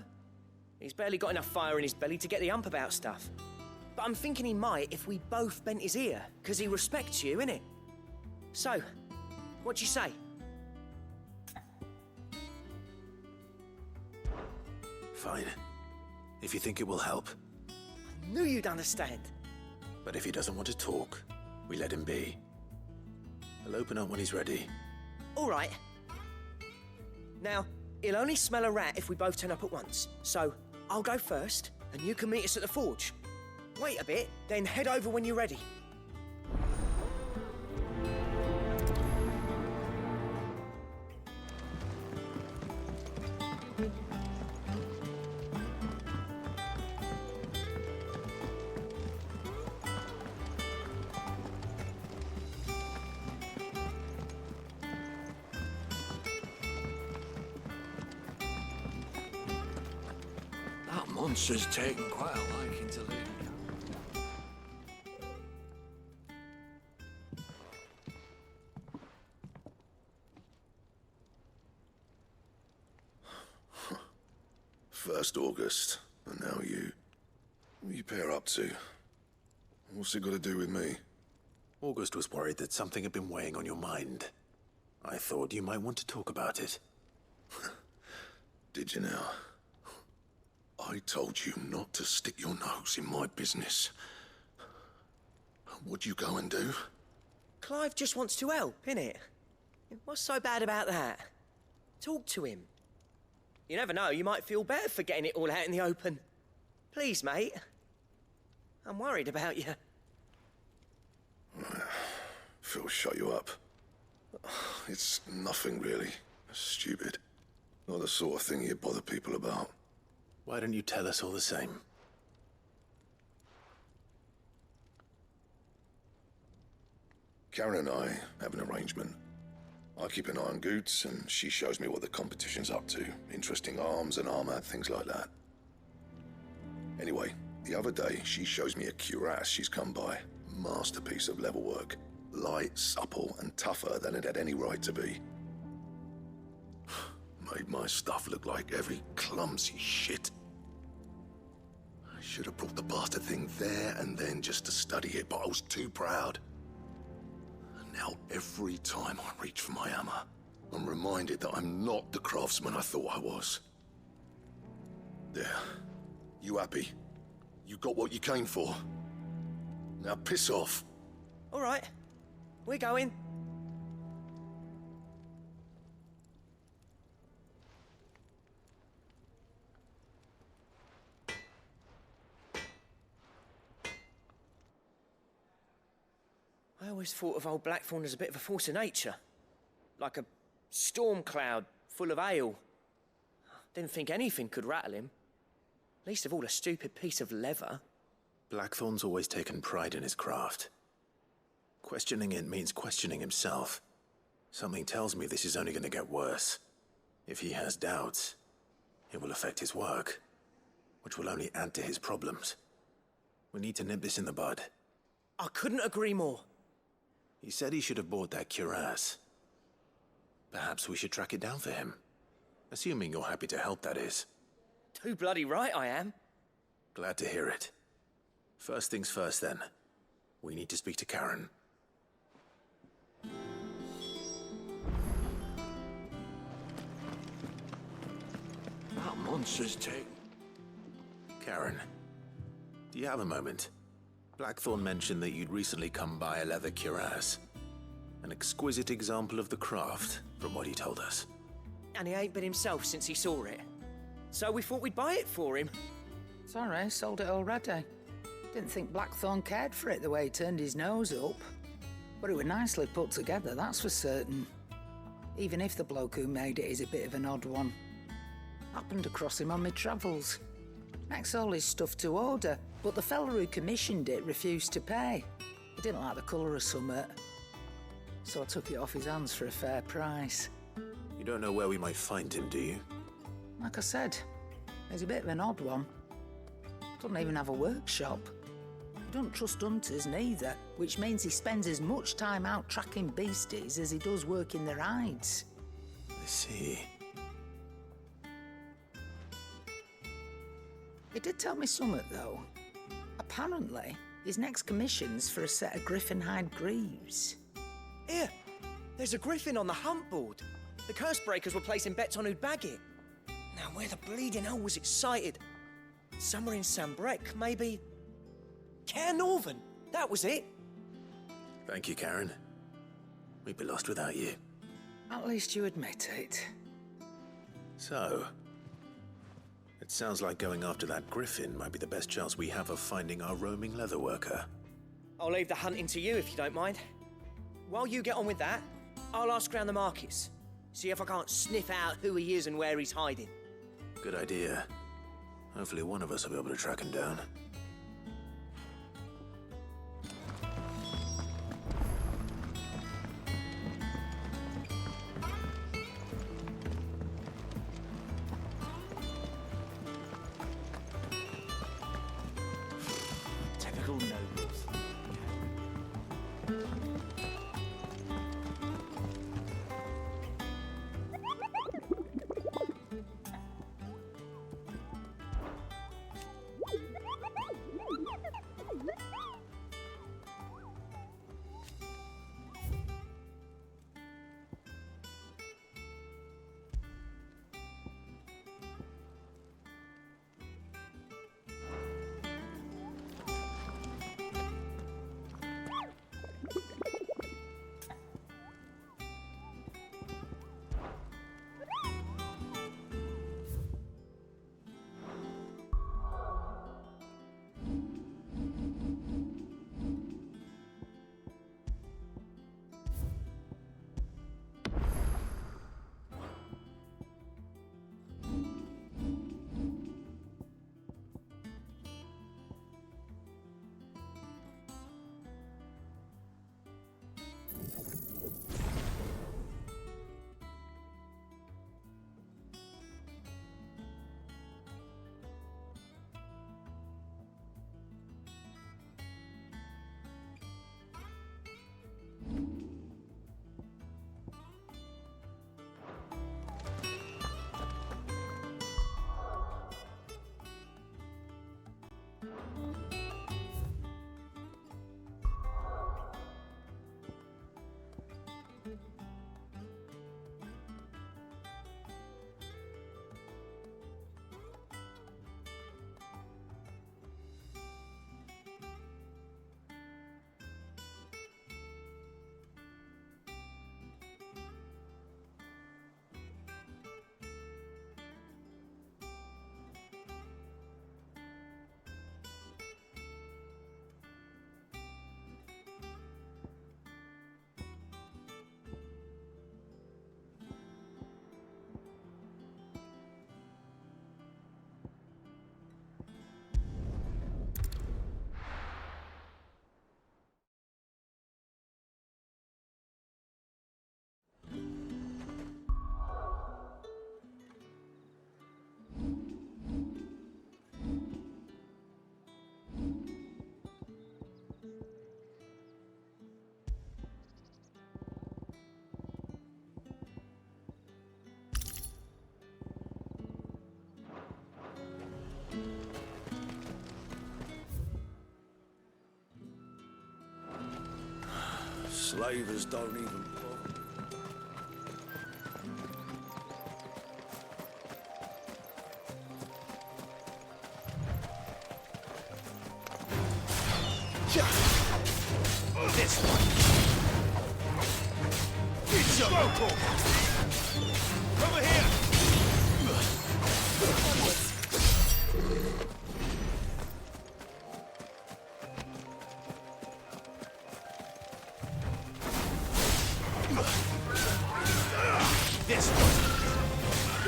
R: He's barely got enough fire in his belly to get the ump about stuff. But I'm thinking he might if we both bent his ear, because he respects you, innit? So, what do you say?
U: Fine. If you think it will help.
R: I knew you'd understand.
U: But if he doesn't want to talk, we let him be. He'll open up when he's ready.
R: All right. Now, he'll only smell a rat if we both turn up at once. So, I'll go first, and you can meet us at the forge. Wait a bit, then head over when you're ready.
V: That monster's taken quite a liking to Lady.
S: First August, and now you. What are you pair up to? What's it got to do with me?
U: August was worried that something had been weighing on your mind. I thought you might want to talk about it.
S: Did you now? I told you not to stick your nose in my business. What'd you go and do?
R: Clive just wants to help, innit? What's so bad about that? Talk to him. You never know, you might feel better for getting it all out in the open. Please, mate. I'm worried about you.
S: Phil shut you up. It's nothing really. Stupid. Not the sort of thing you bother people about.
U: Why don't you tell us all the same?
S: Karen and I have an arrangement. I keep an eye on Goots, and she shows me what the competition's up to. Interesting arms and armor, things like that. Anyway, the other day, she shows me a cuirass she's come by. Masterpiece of level work. Light, supple, and tougher than it had any right to be. Made my stuff look like every clumsy shit. I should have brought the bastard thing there and then just to study it, but I was too proud. And now every time I reach for my hammer, I'm reminded that I'm not the craftsman I thought I was. There. You happy? You got what you came for. Now piss off.
R: All right. We're going. I always thought of old Blackthorn as a bit of a force of nature. Like a storm cloud full of hail. Didn't think anything could rattle him. Least of all a stupid piece of leather.
U: Blackthorn's always taken pride in his craft. Questioning it means questioning himself. Something tells me this is only going to get worse. If he has doubts, it will affect his work, which will only add to his problems. We need to nip this in the bud.
R: I couldn't agree more.
U: He said he should have bought that cuirass. Perhaps we should track it down for him. Assuming you're happy to help, that is.
R: Too bloody right I am.
U: Glad to hear it. First things first, then. We need to speak to Karen.
V: That monster's taken.
U: Karen, do you have a moment? Blackthorn mentioned that you'd recently come by a leather cuirass. An exquisite example of the craft, from what he told us.
R: And he ain't been himself since he saw it. So we thought we'd buy it for him.
W: Sorry, sold it already.
O: Didn't think Blackthorn cared for it the way he turned his nose up. But it was nicely put together, that's for certain. Even if the bloke who made it is a bit of an odd one. Happened across him on my travels. Makes all his stuff to order, but the fella who commissioned it refused to pay. He didn't like the colour of summit. So I took it off his hands for a fair price.
U: You don't know where we might find him, do you?
O: Like I said, he's a bit of an odd one. Doesn't even have a workshop. He don't trust hunters neither, which means he spends as much time out tracking beasties as he does working their hides.
U: I see.
O: He did tell me something, though. Apparently, his next commission's for a set of griffin hide greaves.
R: Here, there's a griffin on the hunt board. The curse breakers were placing bets on who'd bag it. Now, where the bleeding hell was it sighted? Somewhere in Sambrec, maybe... Cairnorthern, that was it.
U: Thank you, Karen. We'd be lost without you.
O: At least you admit it.
U: So, it sounds like going after that griffin might be the best chance we have of finding our roaming leatherworker.
R: I'll leave the hunting to you if you don't mind. While you get on with that, I'll ask around the markets. See if I can't sniff out who he is and where he's hiding.
U: Good idea. Hopefully one of us will be able to track him down.
L: Typical nobles.
M: Slavers don't even bother.
N: This one. It's your local. Over here.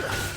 N: Over here!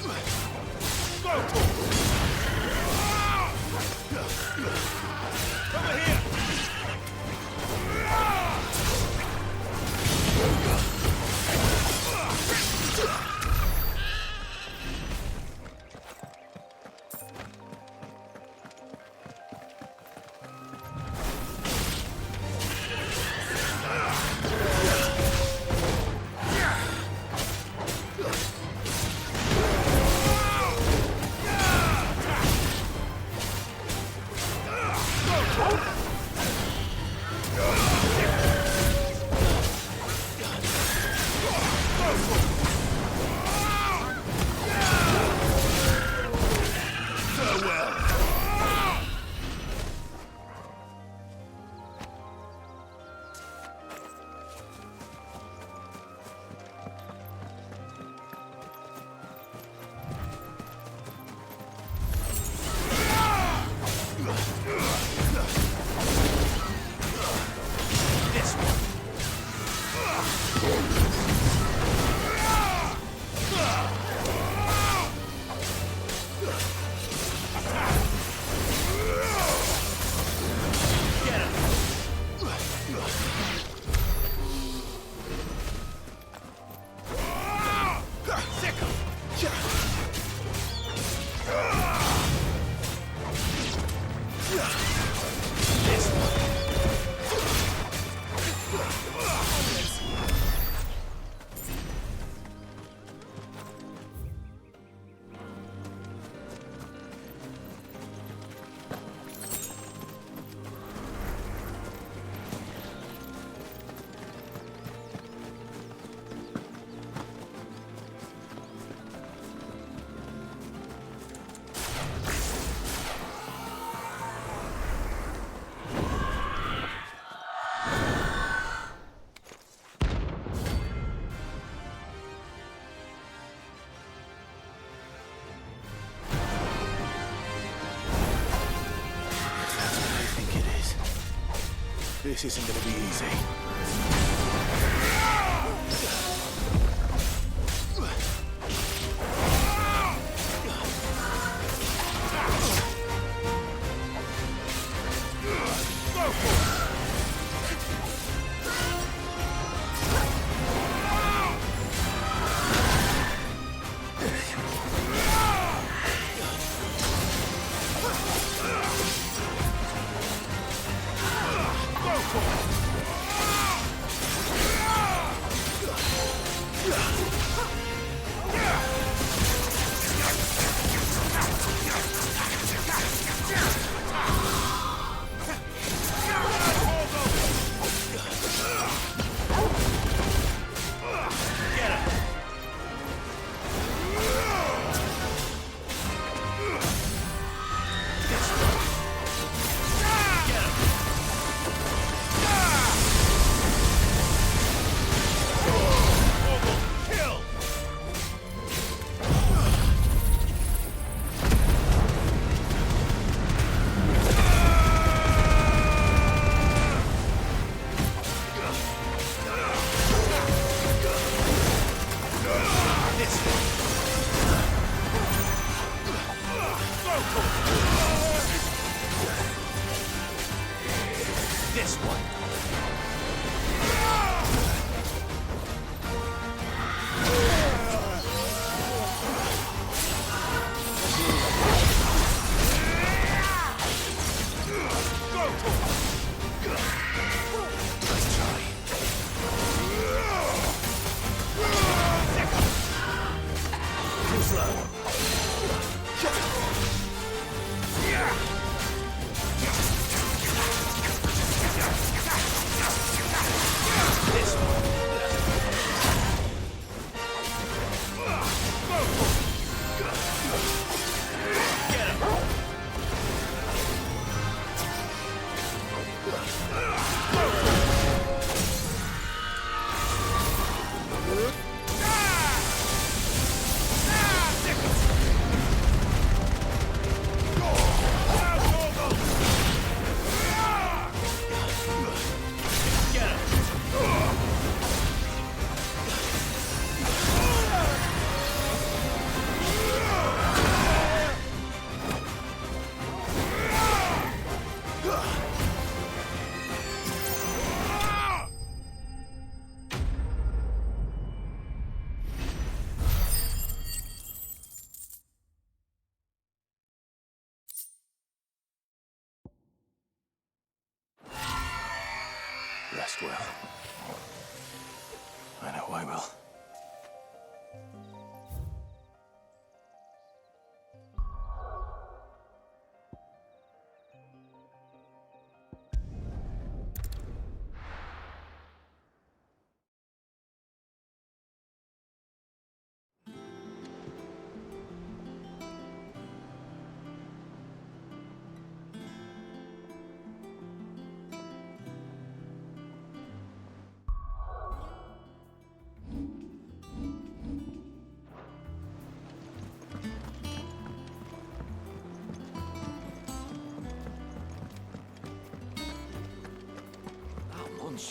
U: This isn't gonna be easy.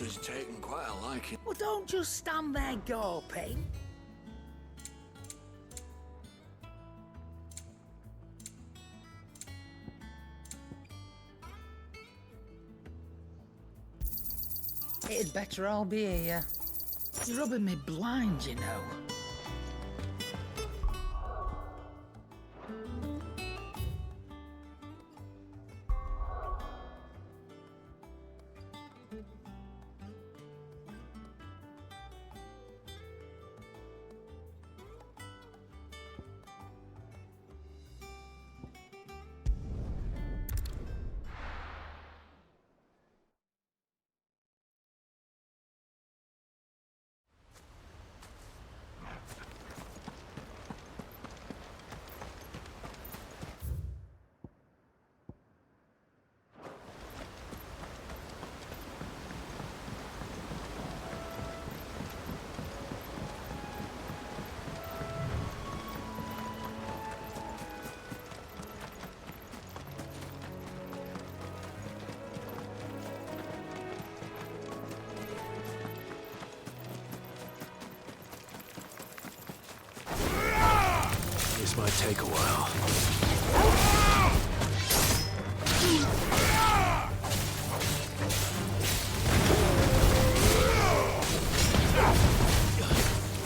E: master's taken quite a liking.
O: Well, don't just stand there gawping. It'd better all be here. It's rubbing me blind, you know.
U: This might take a while.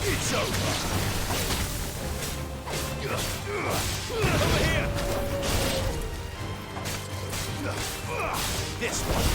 N: It's over. Over here. This one.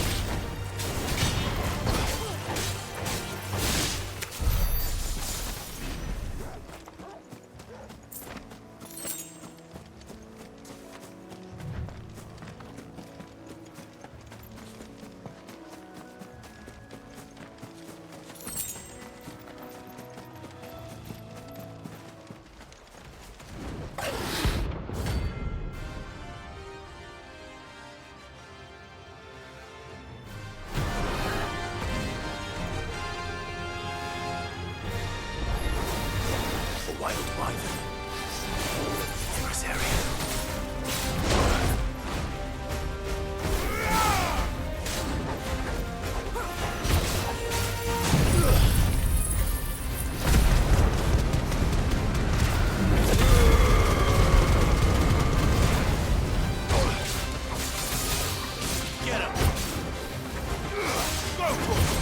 U: Wild wyvern. Rosaria.
N: Get him. Go for it.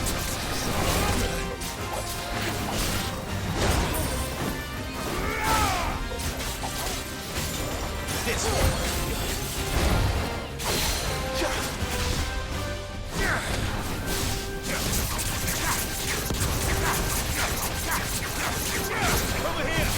N: This one. Over here.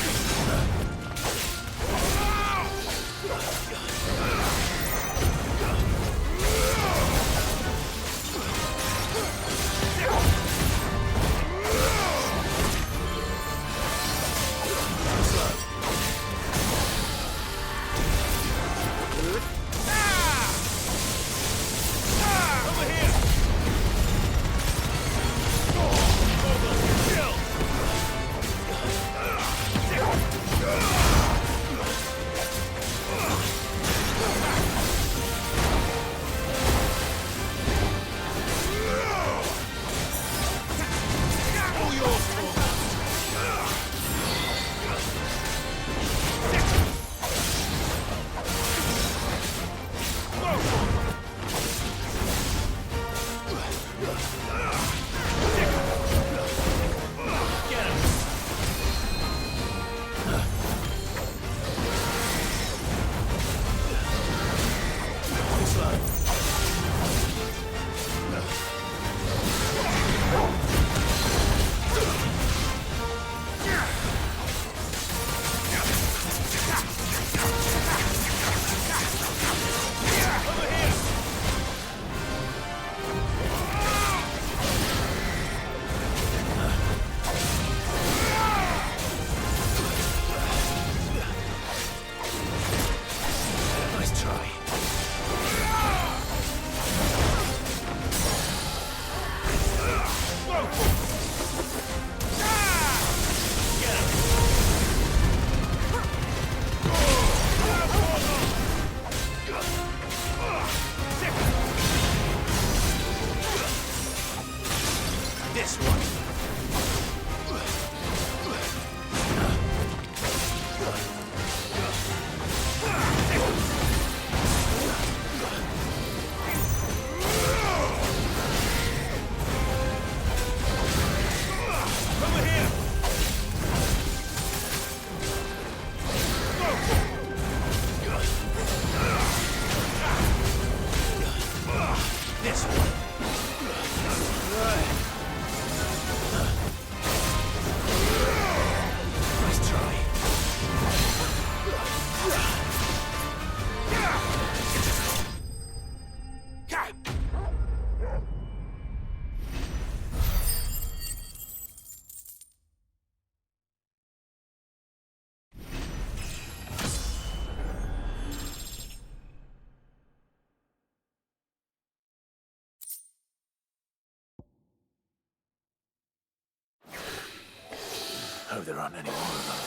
U: hope there aren't any more of them.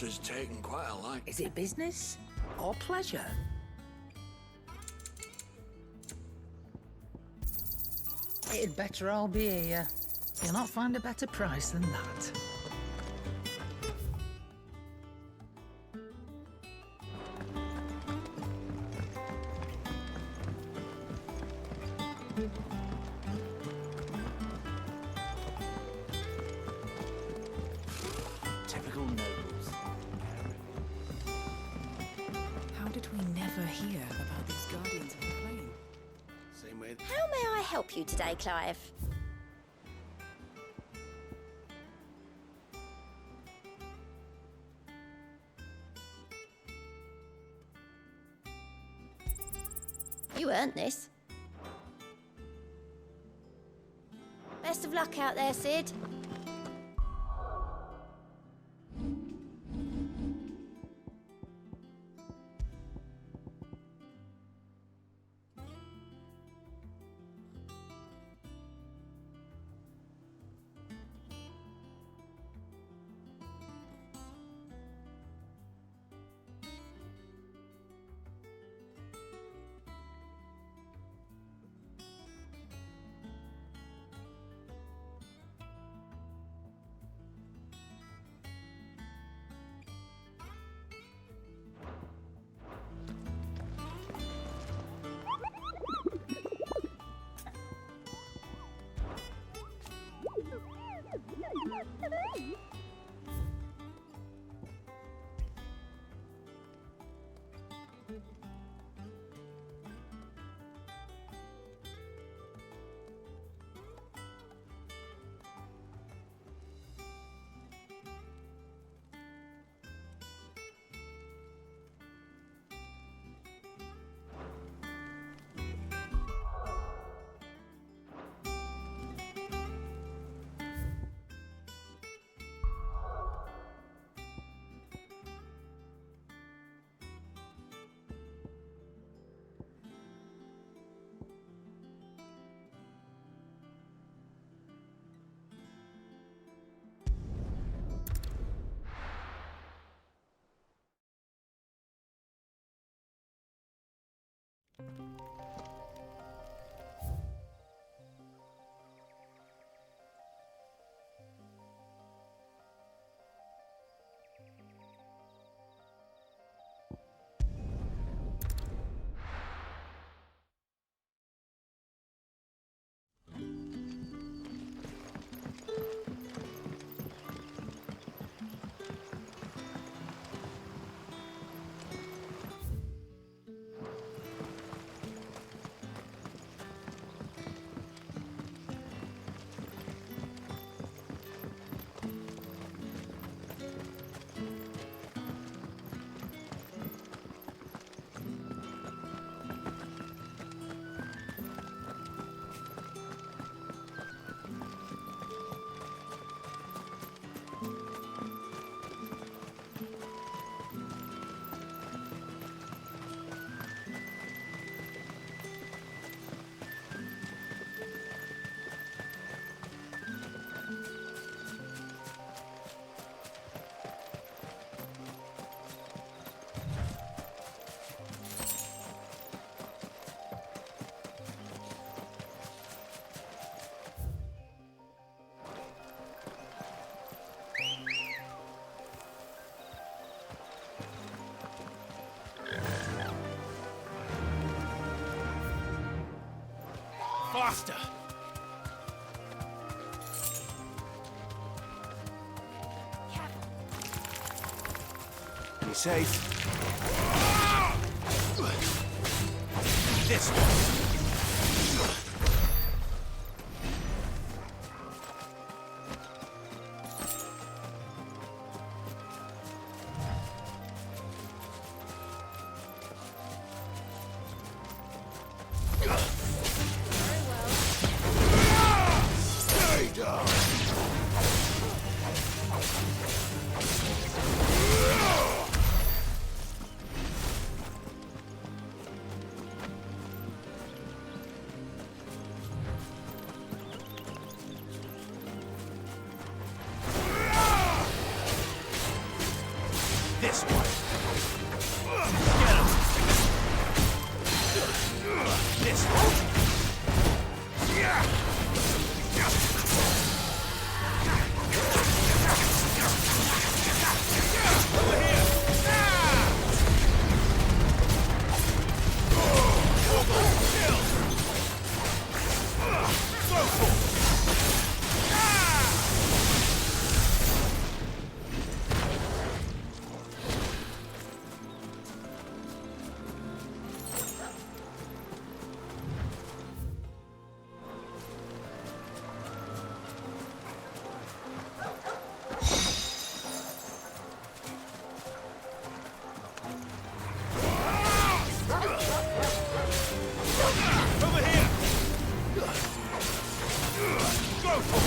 E: Is taking quite a light.
O: Is it business or pleasure? It'd better all be here. You'll not find a better price than that.
L: Typical nobles.
G: How did we never hear about these Guardians of the Flame?
L: Same way.
Q: How may I help you today, Clive? You earned this. Best of luck out there, Sid.
L: Faster!
N: Be safe. This one. This one. Get him. This one. Over here. Kill. Go for it. Over here! Go for it!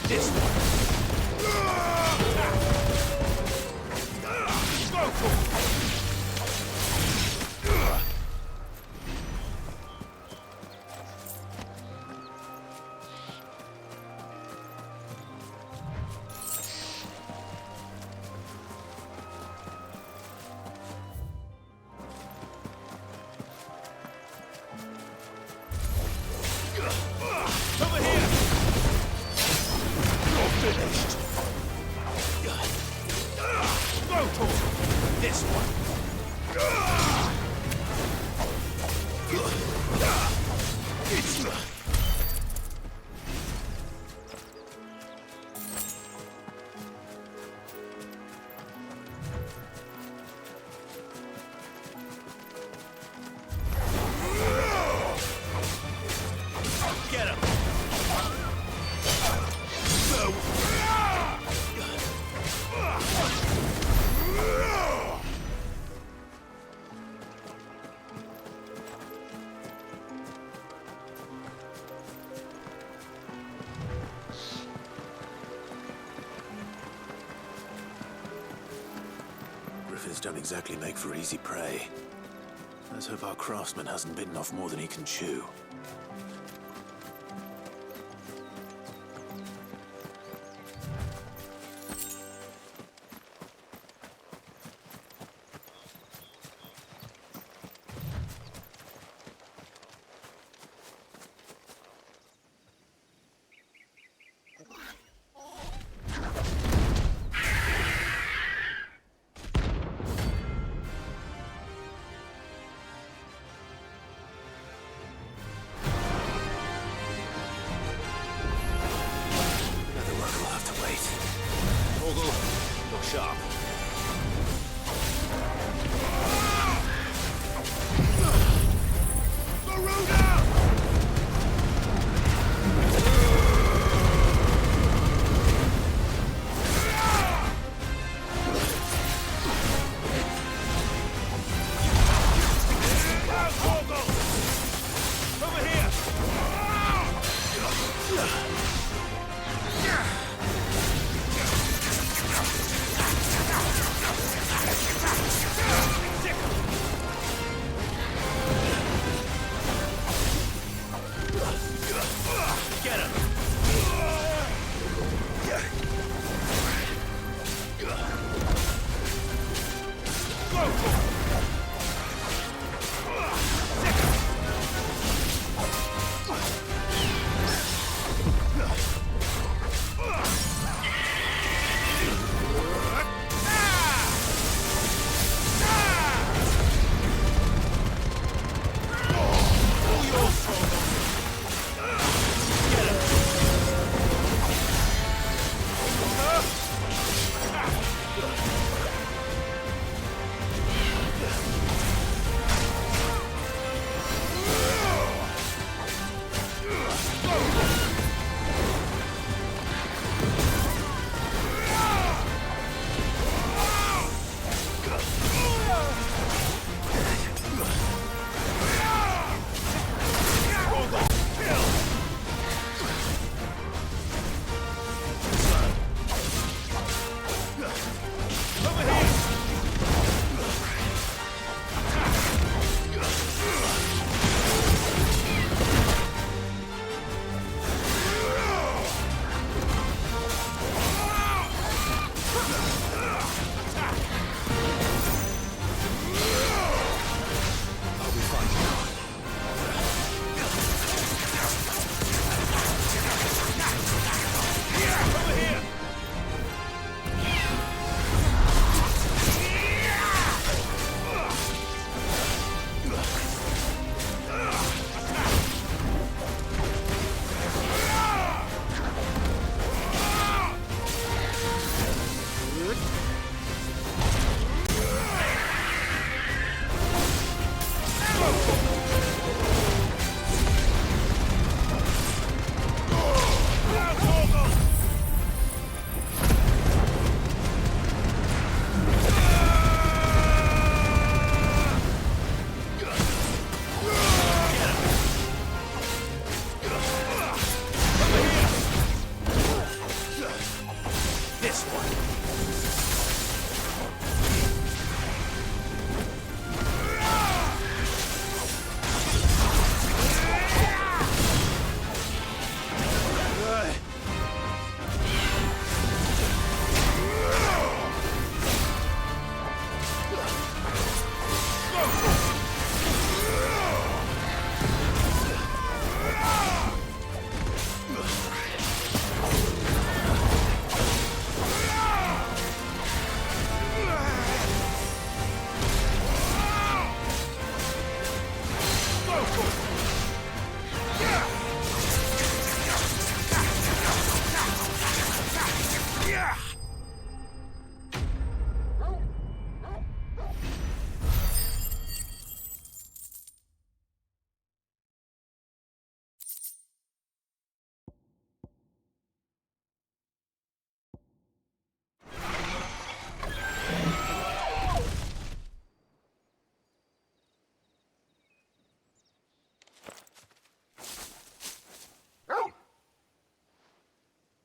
N: This one. Go for it. Over here! Finished. Go for this one. It's get him. Go.
U: Griffiths don't exactly make for easy prey. Let's hope our craftsman hasn't bitten off more than he can chew.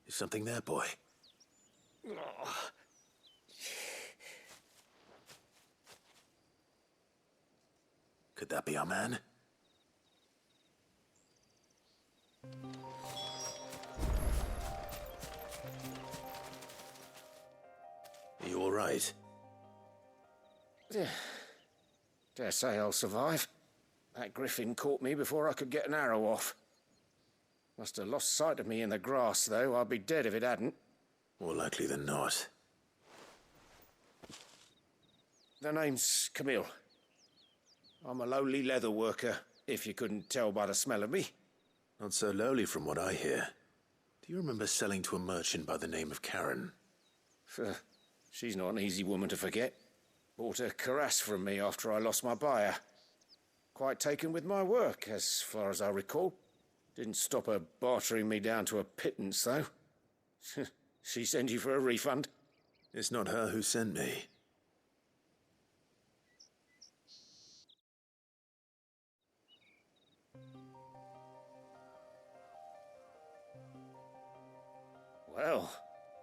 U: Is something there, boy? Could that be our man? Are you all right?
K: Dare say I'll survive. That griffin caught me before I could get an arrow off. Must have lost sight of me in the grass, though. I'd be dead if it hadn't.
U: More likely than not.
K: The name's Camille. I'm a lowly leather worker, if you couldn't tell by the smell of me.
U: Not so lowly from what I hear. Do you remember selling to a merchant by the name of Karen?
K: She's not an easy woman to forget. Bought a cuirass from me after I lost my buyer. Quite taken with my work, as far as I recall. Didn't stop her bartering me down to a pittance, though. She sent you for a refund?
U: It's not her who sent me.
K: Well,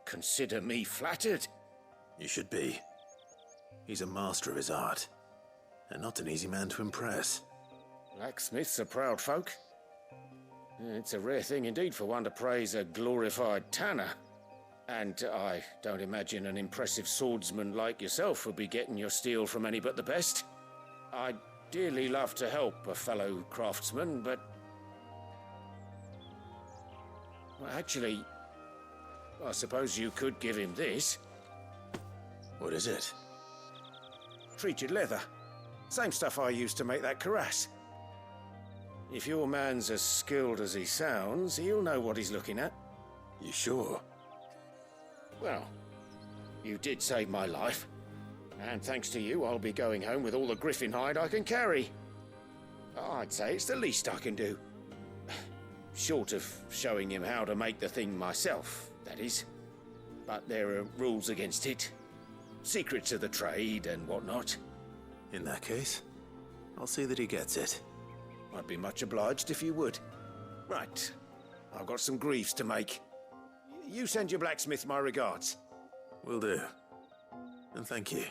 K: consider me flattered.
U: You should be. He's a master of his art, and not an easy man to impress.
K: Blacksmiths are proud folk. It's a rare thing indeed for one to praise a glorified tanner. And I don't imagine an impressive swordsman like yourself would be getting your steel from any but the best. I'd dearly love to help a fellow craftsman, but... Well, actually, I suppose you could give him this.
U: What is it?
K: Treated leather. Same stuff I used to make that cuirass. If your man's as skilled as he sounds, he'll know what he's looking at.
U: You sure?
K: Well, you did save my life. And thanks to you, I'll be going home with all the griffin hide I can carry. I'd say it's the least I can do. Short of showing him how to make the thing myself, that is. But there are rules against it. Secrets of the trade and whatnot.
U: In that case, I'll see that he gets it.
K: I'd be much obliged if you would. Right. I've got some greaves to make. You send your blacksmith my regards.
U: Will do. And thank you.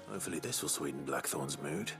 U: Hopefully this will sweeten Blackthorn's mood.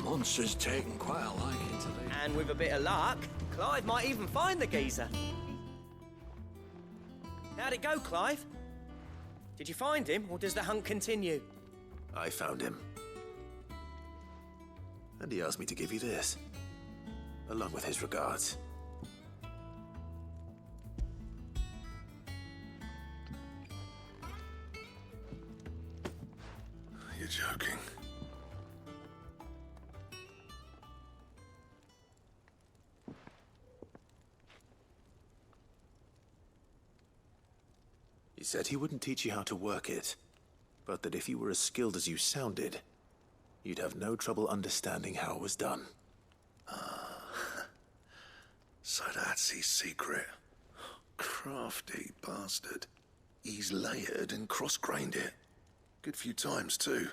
V: Monster's taken quite a liking to me.
R: And with a bit of luck, Clive might even find the geezer. How'd it go, Clive? Did you find him, or does the hunt continue?
U: I found him. And he asked me to give you this, along with his regards.
S: You're joking.
U: He said he wouldn't teach you how to work it, but that if you were as skilled as you sounded, you'd have no trouble understanding how it was done.
S: That's his secret. Crafty bastard. He's layered and cross-grained it. Good few times, too.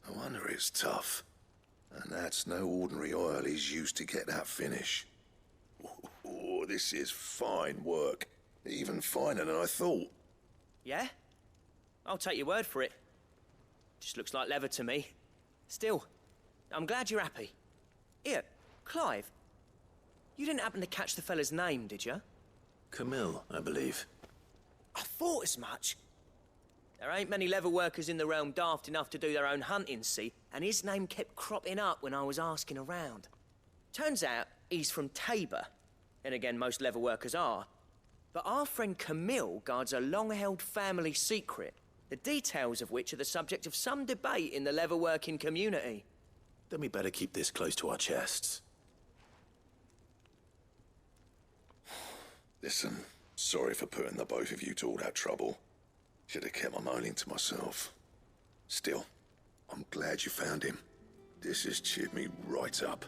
S: No wonder it's tough. And that's no ordinary oil he's used to get that finish. Oh, this is fine work. Even finer than I thought.
R: Yeah? I'll take your word for it. Just looks like leather to me. Still, I'm glad you're happy. Here, Clive. You didn't happen to catch the fella's name, did you?
U: Camille, I believe.
R: I thought as much. There ain't many leather workers in the realm daft enough to do their own hunting, see? And his name kept cropping up when I was asking around. Turns out he's from Tabor. And again, most leather workers are. But our friend Camille guards a long-held family secret, the details of which are the subject of some debate in the leather-working community.
U: Then we better keep this close to our chests.
S: Listen, sorry for putting the both of you to all that trouble. Should have kept my moaning to myself. Still, I'm glad you found him. This has cheered me right up.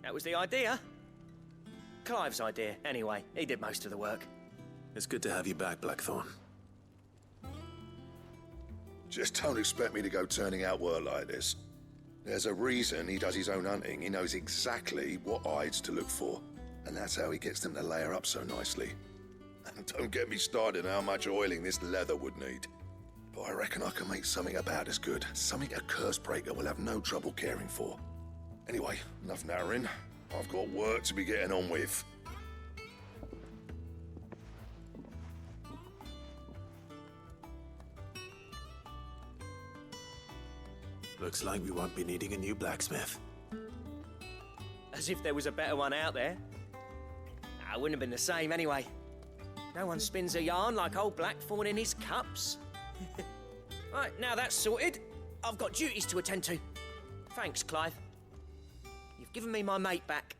R: That was the idea. Clive's idea, anyway. He did most of the work.
U: It's good to have you back, Blackthorn.
S: Just don't expect me to go turning out work like this. There's a reason he does his own hunting. He knows exactly what hides to look for. And that's how he gets them to layer up so nicely. And don't get me started on how much oiling this leather would need. But I reckon I can make something about as good. Something a Cursebreaker will have no trouble caring for. Anyway, enough narrowing. I've got work to be getting on with.
U: Looks like we won't be needing a new blacksmith.
R: As if there was a better one out there. It wouldn't have been the same anyway. No one spins a yarn like old Blackthorn in his cups. Right, now that's sorted, I've got duties to attend to. Thanks, Clive. You've given me my mate back.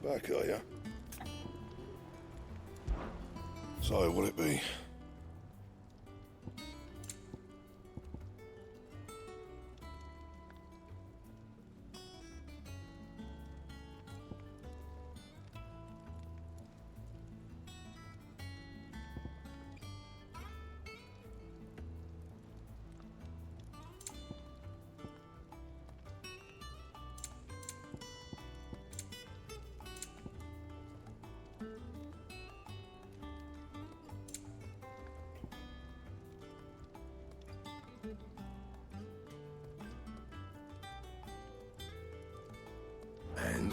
S: Back, are ya? So, what'll it be? And?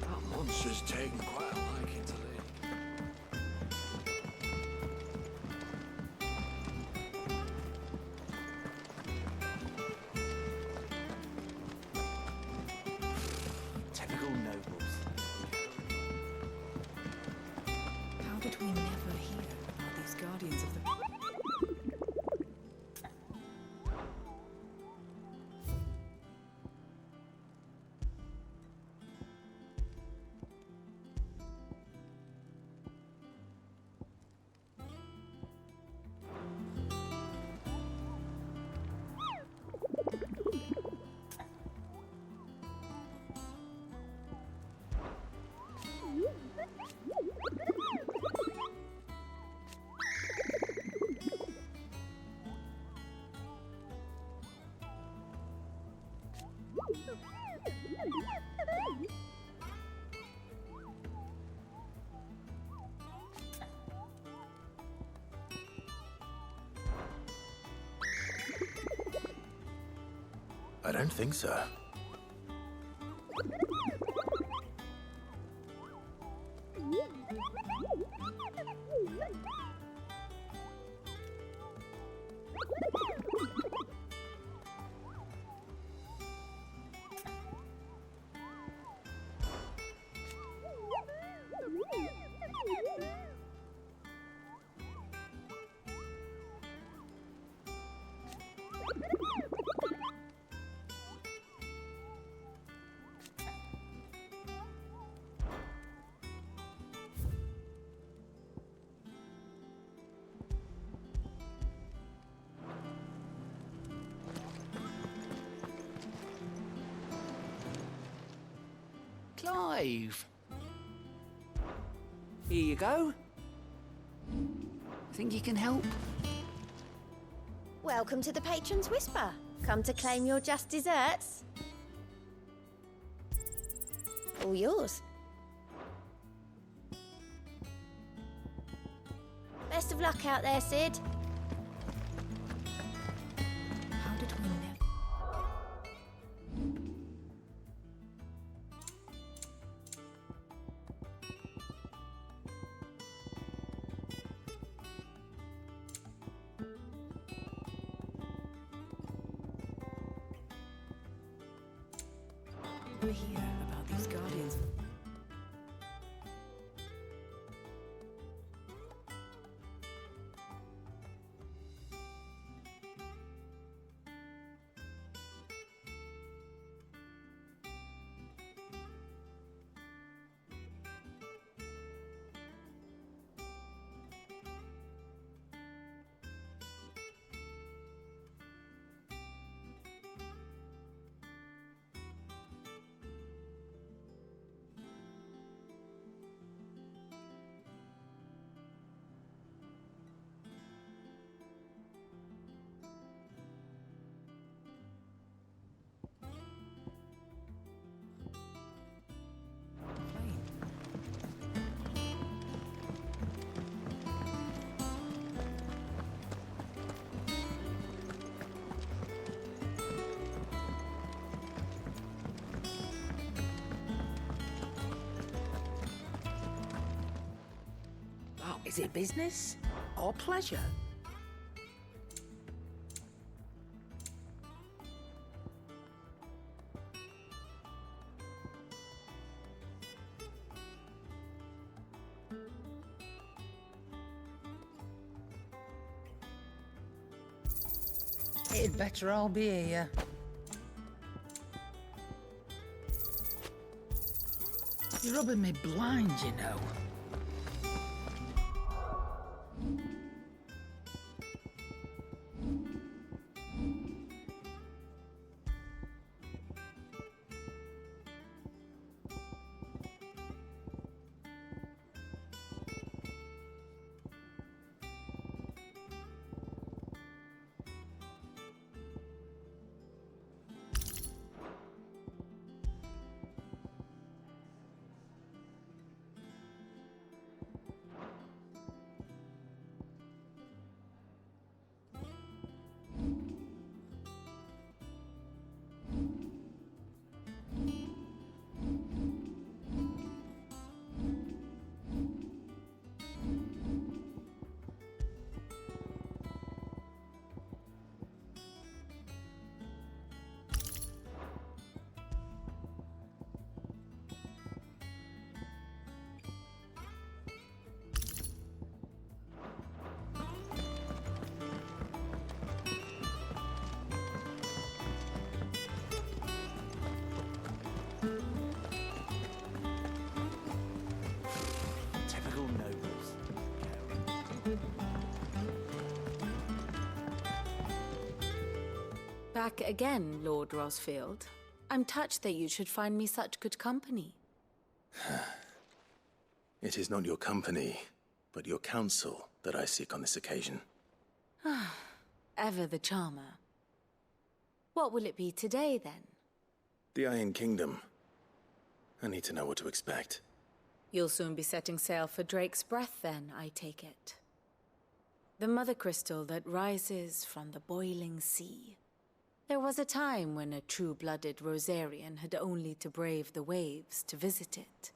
E: That monster's taken quite a liking to Lee.
G: Typical nobles. How did we never hear about these guardians of the...
U: I don't think so.
T: Clive. Here you go. Think you can help?
Q: Welcome to the Patron's Whisper. Come to claim your just desserts. All yours. Best of luck out there, Sid.
G: How did we never... We're here about these guardians.
O: Is it business or pleasure? It'd better all be here. You're rubbing me blind, you know.
L: Typical nobles.
C: Back again, Lord Rosfield. I'm touched that you should find me such good company.
U: It is not your company, but your counsel that I seek on this occasion.
C: Ever the charmer. What will it be today, then?
U: The Iron Kingdom. I need to know what to expect.
C: You'll soon be setting sail for Drake's Breath, then, I take it. The mother crystal that rises from the boiling sea. There was a time when a true-blooded Rosarian had only to brave the waves to visit it.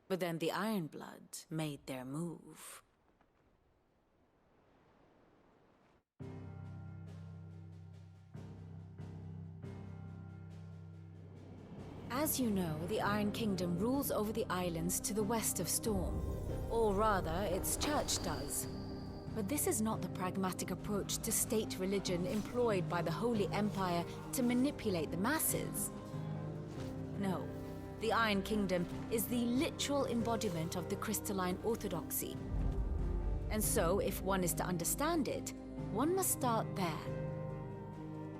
C: But then the Ironblood made their move. As you know, the Iron Kingdom rules over the islands to the west of Storm. Or rather, its church does. But this is not the pragmatic approach to state religion employed by the Holy Empire to manipulate the masses. No, the Iron Kingdom is the literal embodiment of the crystalline orthodoxy. And so, if one is to understand it, one must start there.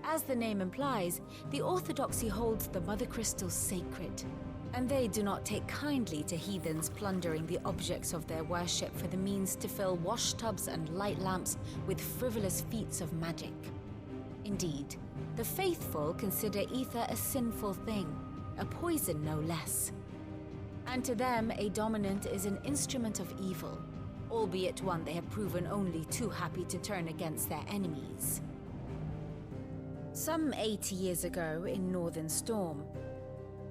C: As the name implies, the orthodoxy holds the Mother Crystal sacred, And they do not take kindly to heathens plundering the objects of their worship for the means to fill washtubs and light lamps with frivolous feats of magic. Indeed, the faithful consider ether a sinful thing, a poison no less. And to them, a dominant is an instrument of evil, albeit one they have proven only too happy to turn against their enemies. Some 80 years ago in Northern Storm,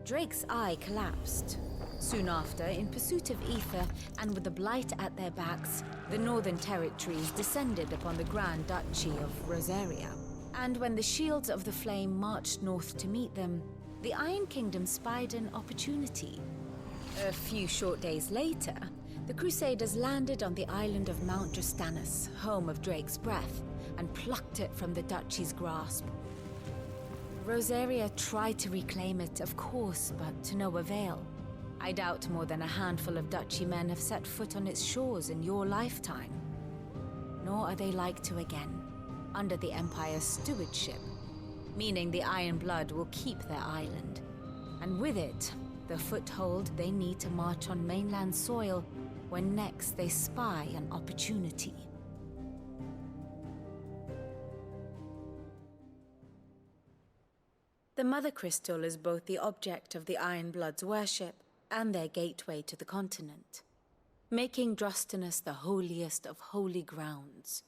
C: Drake's eye collapsed. Soon after, in pursuit of ether and with the blight at their backs, the Northern Territories descended upon the Grand Duchy of Rosaria. And when the Shields of the Flame marched north to meet them, the Iron Kingdom spied an opportunity. A few short days later, the Crusaders landed on the island of Mount Justanus, home of Drake's breath, and plucked it from the duchy's grasp. Rosaria tried to reclaim it, of course, but to no avail. I doubt more than a handful of duchy men have set foot on its shores in your lifetime. Nor are they like to again, under the Empire's stewardship, meaning the Iron Blood will keep their island. And with it, the foothold they need to march on mainland soil when next they spy an opportunity. The Mother Crystal is both the object of the Iron Blood's worship and their gateway to the continent, making Drostanus the holiest of holy grounds,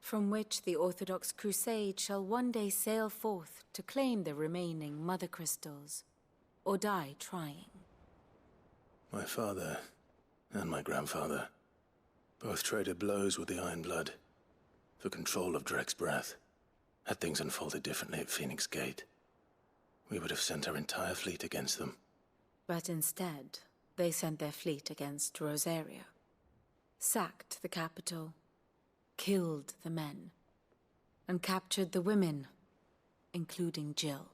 C: from which the Orthodox Crusade shall one day sail forth to claim the remaining Mother Crystals, or die trying.
U: My father and my grandfather both traded blows with the Iron Blood for control of Drake's breath. Had things unfolded differently at Phoenix Gate, we would have sent our entire fleet against them.
C: But instead, they sent their fleet against Rosaria, sacked the capital, killed the men, and captured the women, including Jill.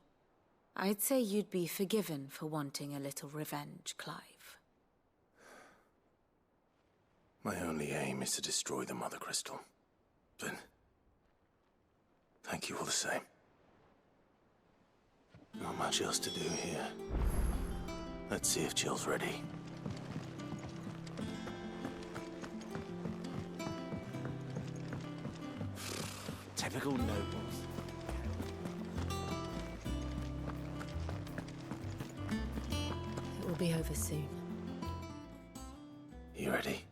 C: I'd say you'd be forgiven for wanting a little revenge, Clive.
U: My only aim is to destroy the Mother Crystal, but thank you all the same. Not much else to do here. Let's see if Jill's ready.
L: Typical nobles.
C: It will be over soon.
U: You ready?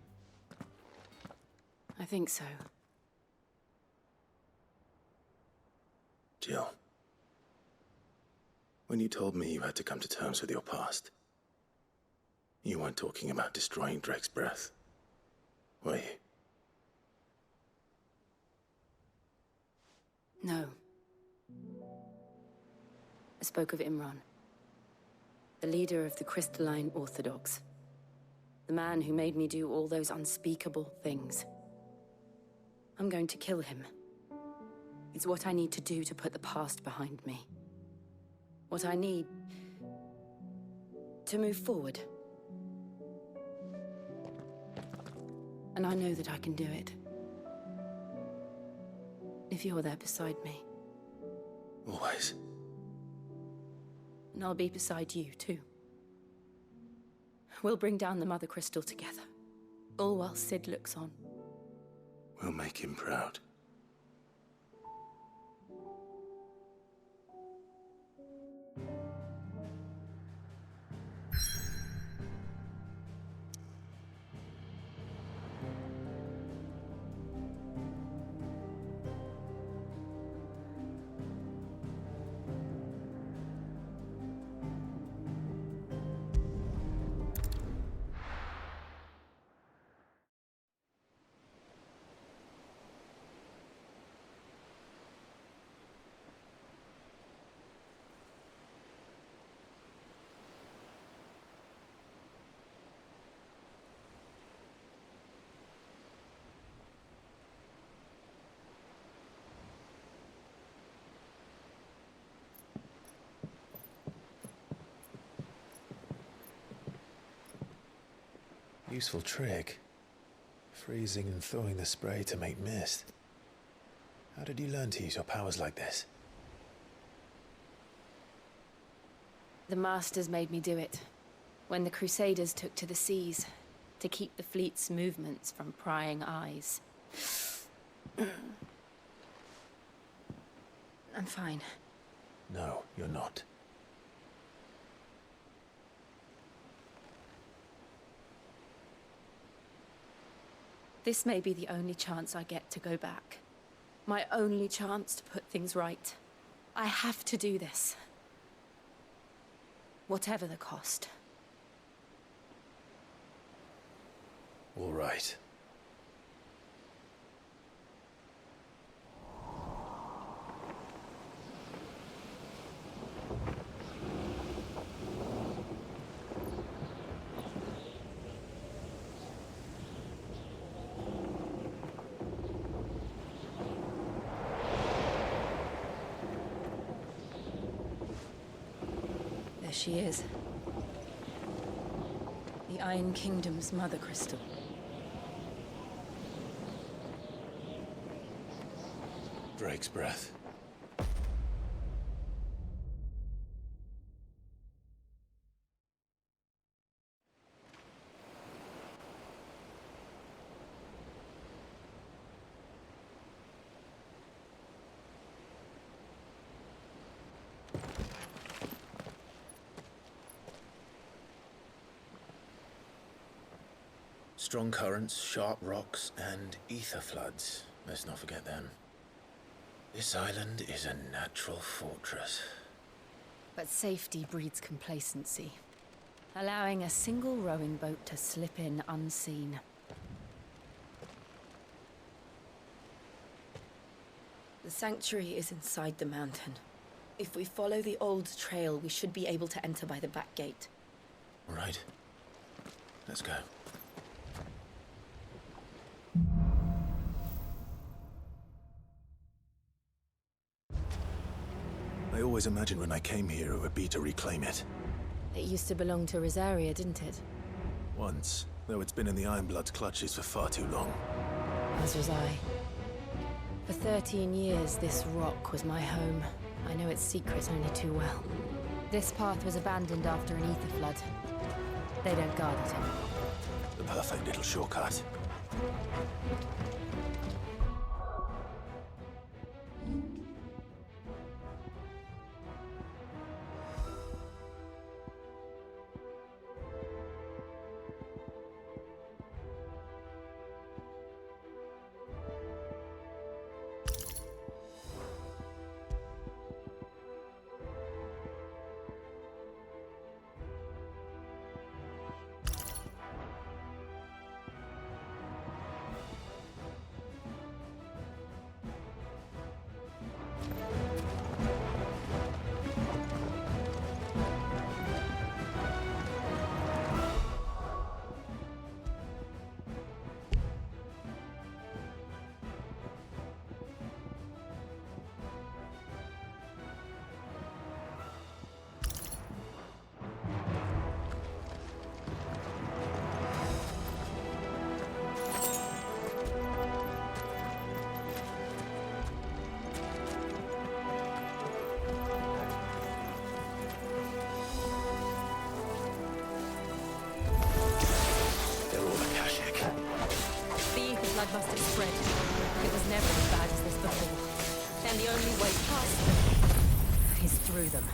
C: I think so.
U: Jill, when you told me you had to come to terms with your past, you weren't talking about destroying Drake's breath, were you?
A: No. I spoke of Imran, the leader of the Crystalline Orthodox. The man who made me do all those unspeakable things. I'm going to kill him. It's what I need to do to put the past behind me. What I need to move forward. And I know that I can do it. If you're there beside me.
U: Always.
A: And I'll be beside you, too. We'll bring down the Mother Crystal together. All while Sid looks on.
U: We'll make him proud. Useful trick. Freezing and thawing the spray to make mist. How did you learn to use your powers like this?
A: The Masters made me do it. When the Crusaders took to the seas, to keep the fleet's movements from prying eyes. I'm fine.
U: No, you're not.
A: This may be the only chance I get to go back. My only chance to put things right. I have to do this. Whatever the cost.
U: All right.
A: There she is. The Iron Kingdom's mother crystal.
U: Drake's breath. Strong currents, sharp rocks, and ether floods. Let's not forget them. This island is a natural fortress.
A: But safety breeds complacency. Allowing a single rowing boat to slip in unseen. The sanctuary is inside the mountain. If we follow the old trail, we should be able to enter by the back gate.
U: All right. Let's go. I always imagined when I came here it would be to reclaim it.
A: It used to belong to Rosaria, didn't it?
U: Once, though it's been in the Ironblood's clutches for far too long.
A: As was I. For 13 years, this rock was my home. I know its secrets only too well. This path was abandoned after an ether flood. They don't guard it anymore.
U: The perfect little shortcut.
A: Must have spread. It was never as bad as this before. And the only way past them is through them.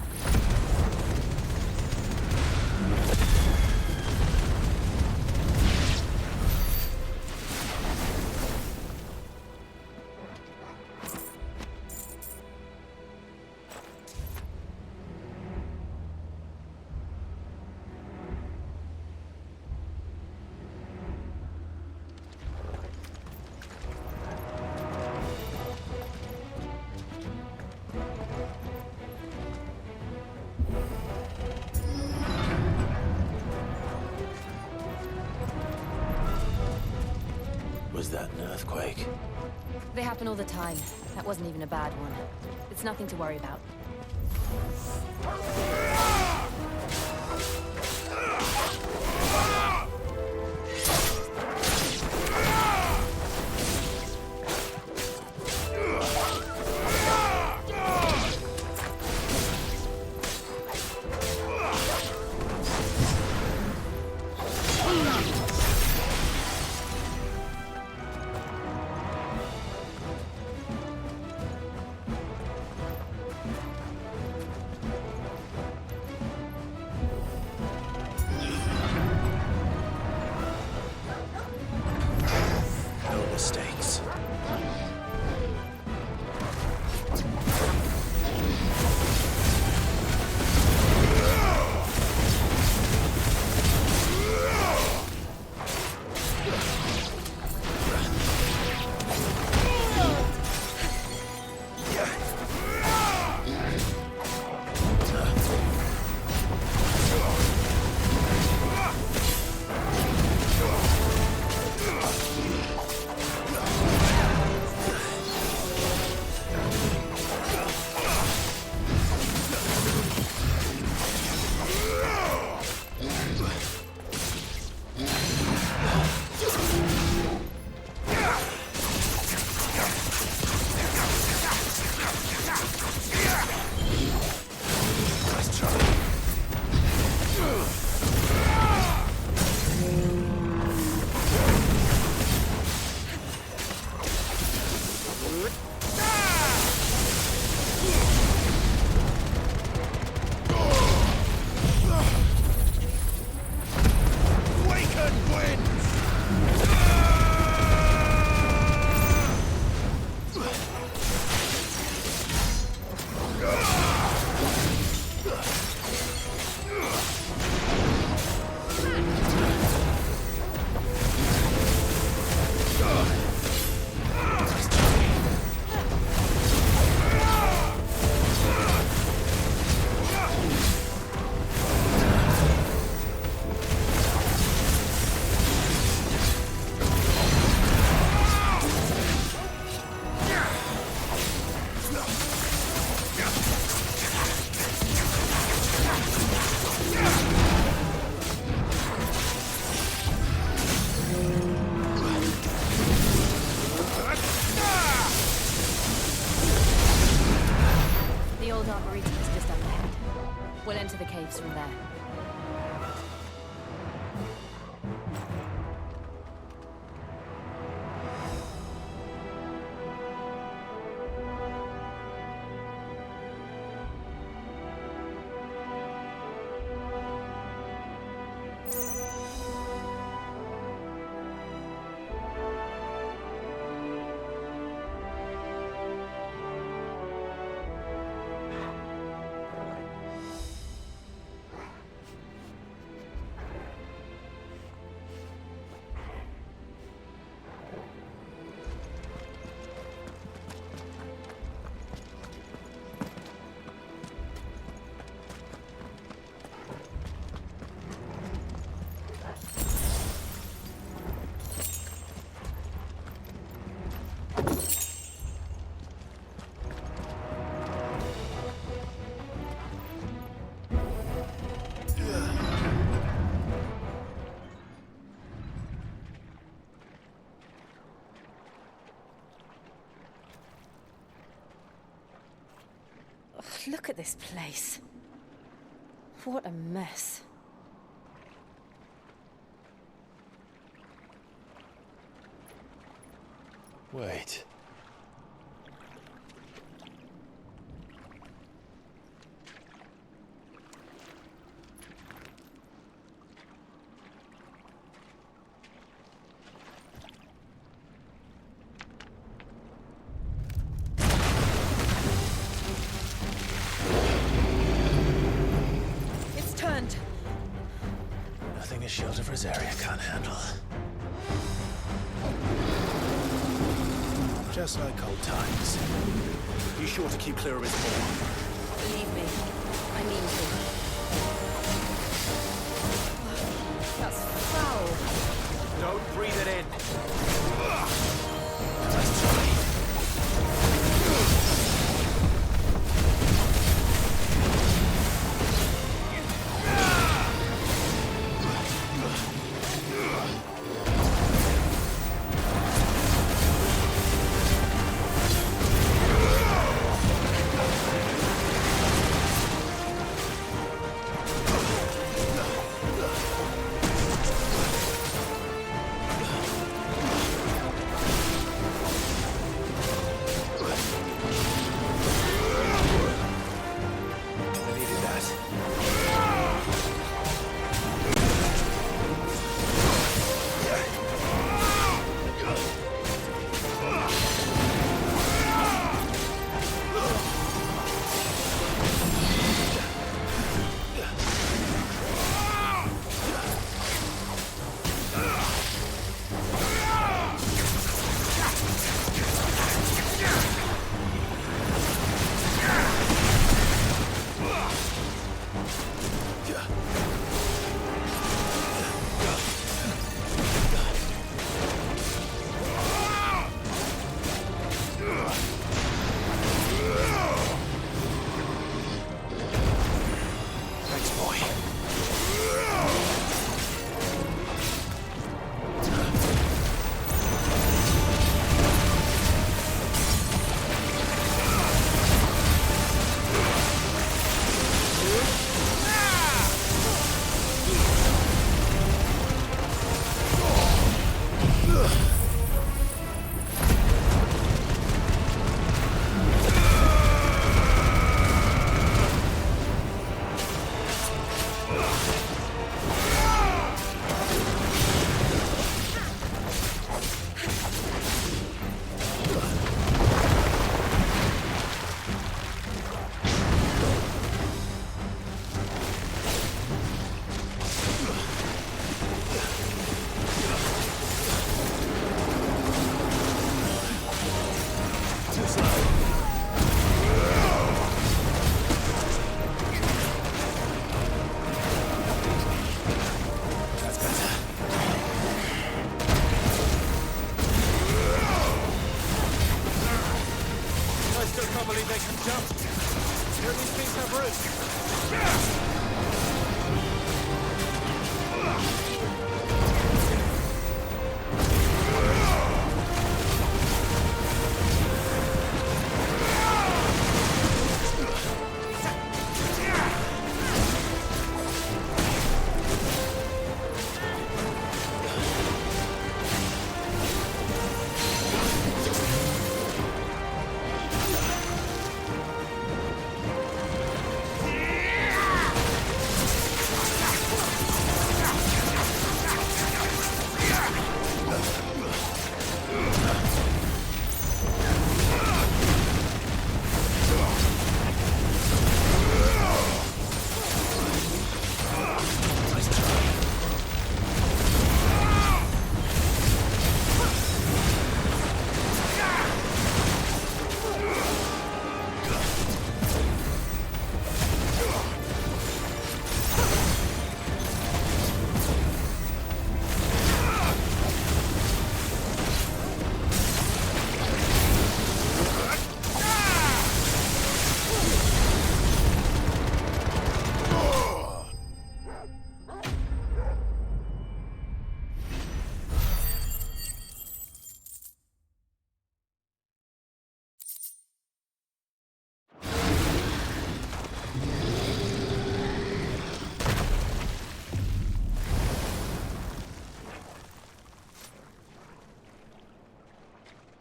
U: Was that an earthquake?
A: They happen all the time. That wasn't even a bad one. It's nothing to worry about. Margarita is just up ahead. We'll enter the caves from there. Look at this place. What a mess.
U: Wait. Nothing a shield of Rosaria can't handle. Just like old times. Be sure to keep clear of his paw.
A: Believe me, I mean to. That's foul.
U: Don't breathe it in. Let's try.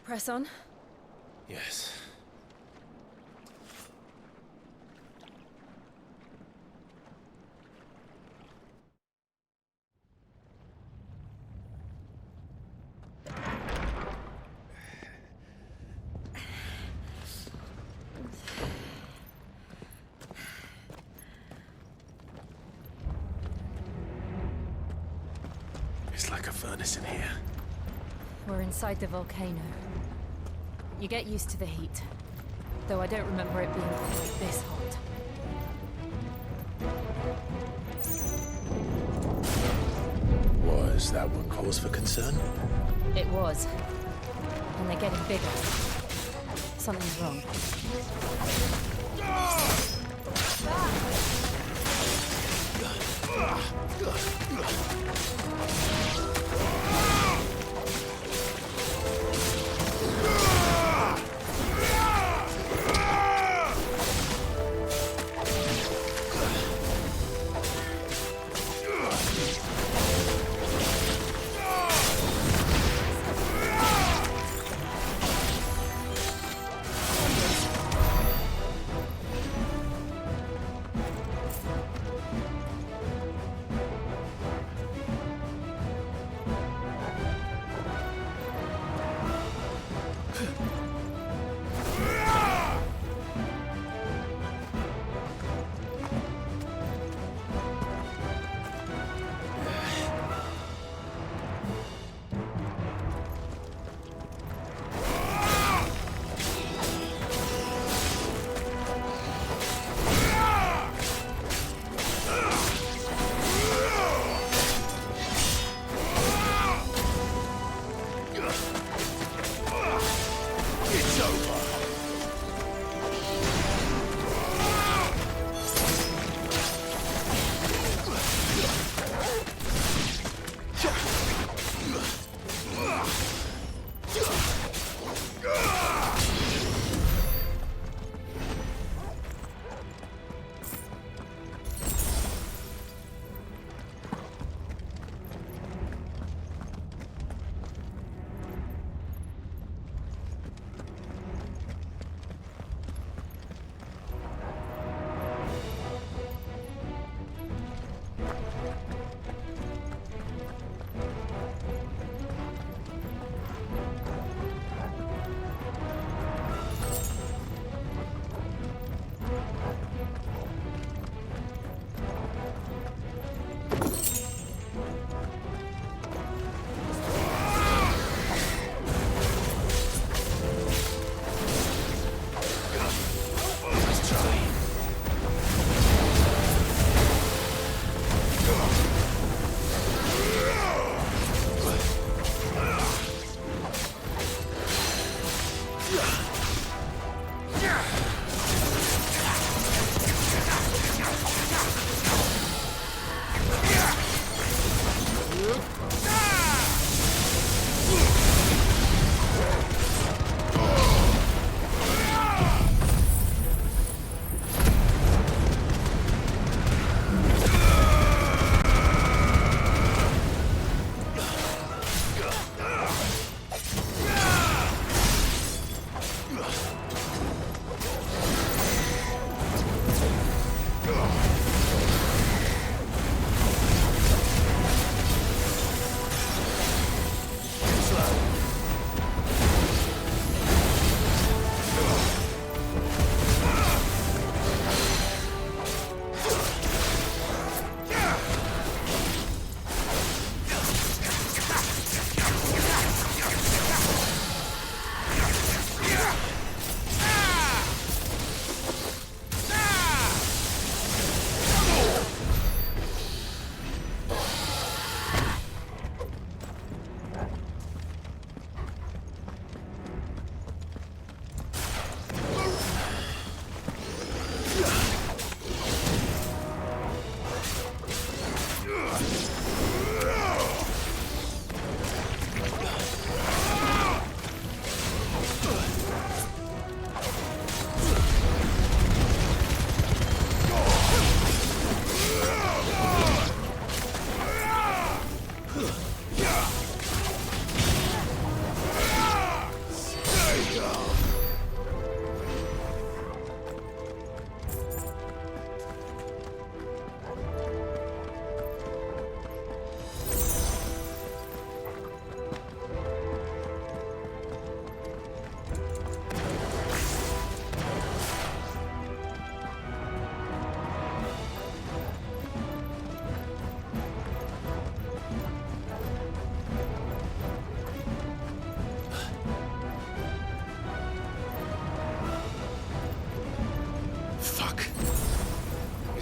A: Press on.
U: Yes. It's like a furnace in here.
C: We're inside the volcano. You get used to the heat. Though I don't remember it being quite this hot.
U: Was that one cause for concern?
C: It was. And they're getting bigger. Something's wrong.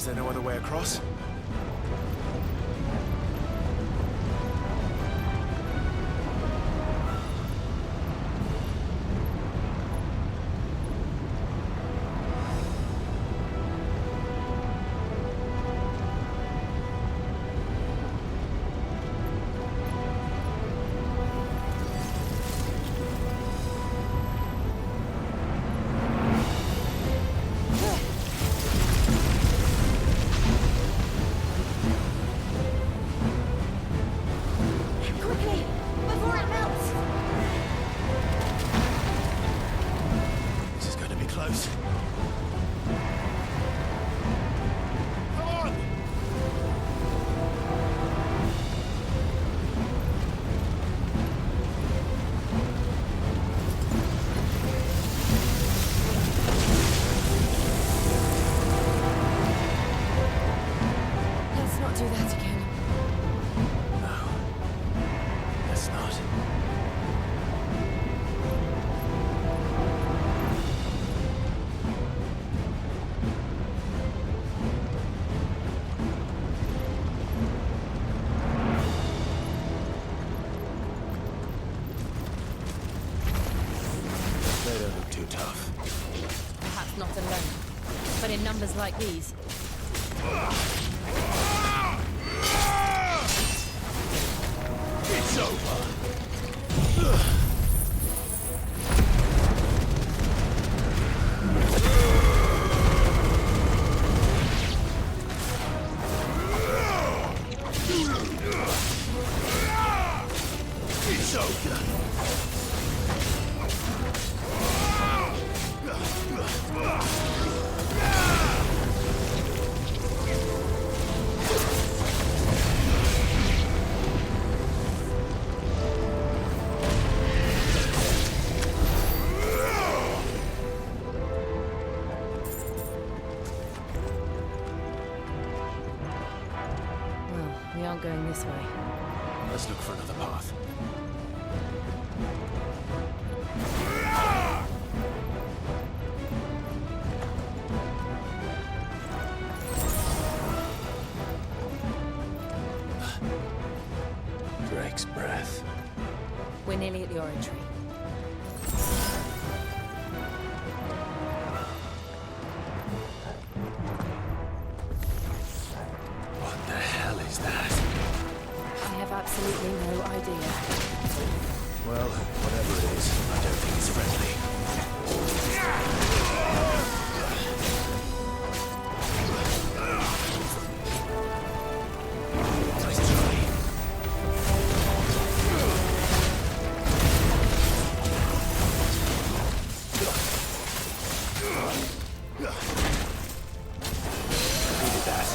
U: Is there no other way across?
A: Perhaps not alone, but in numbers like these.
N: It's over. It's over.
A: We aren't going this way.
U: Let's look for another path. Drake's breath.
A: We're nearly at the oratory.
U: What the hell is that?
A: I have absolutely no idea.
U: Well, whatever it is, I don't think it's friendly. Nice try. Who did that?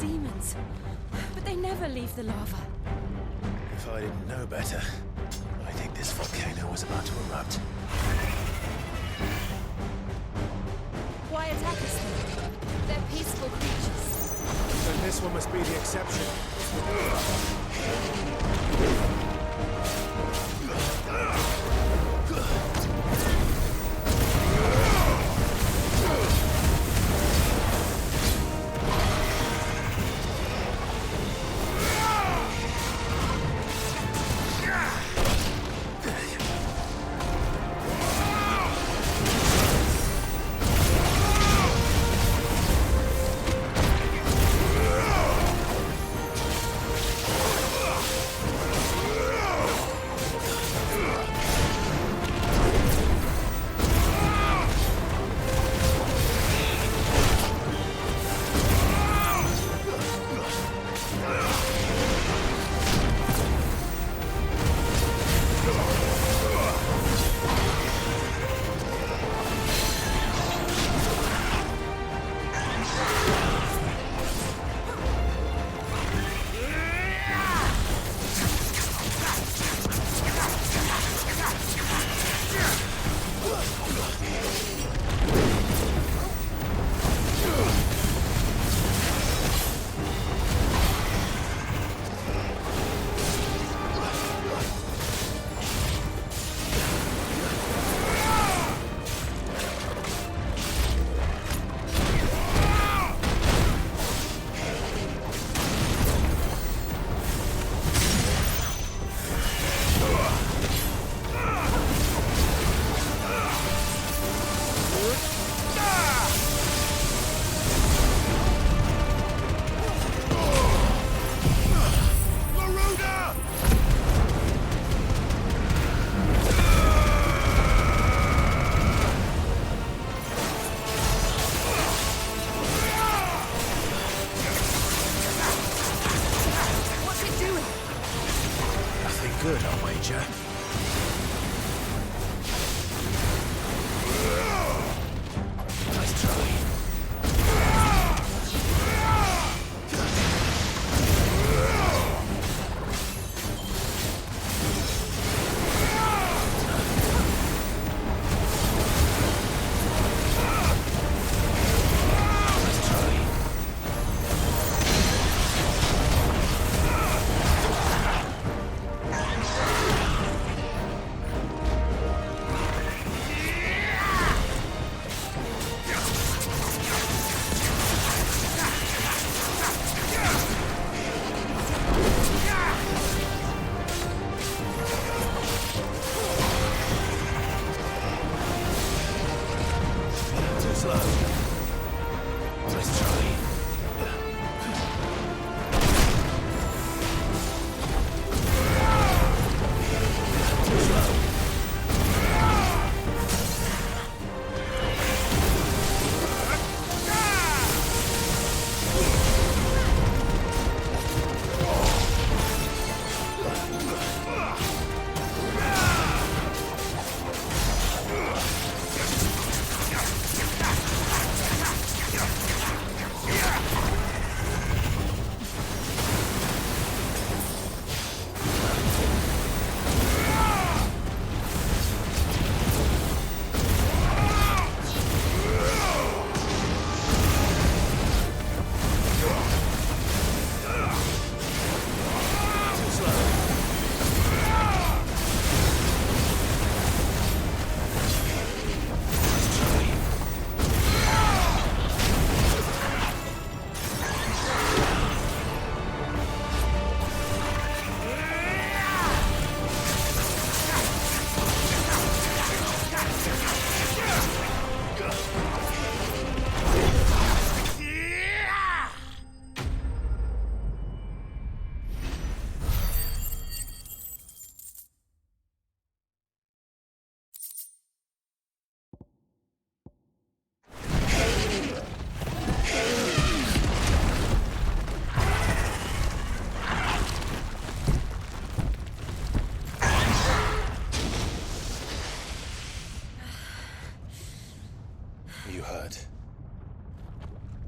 A: demons. But they never leave the lava.
U: If I didn't know better, I think this volcano was about to erupt.
C: Why attack us then? They're peaceful creatures.
I: Then this one must be the exception.
U: Good, I'll wager. Nice try.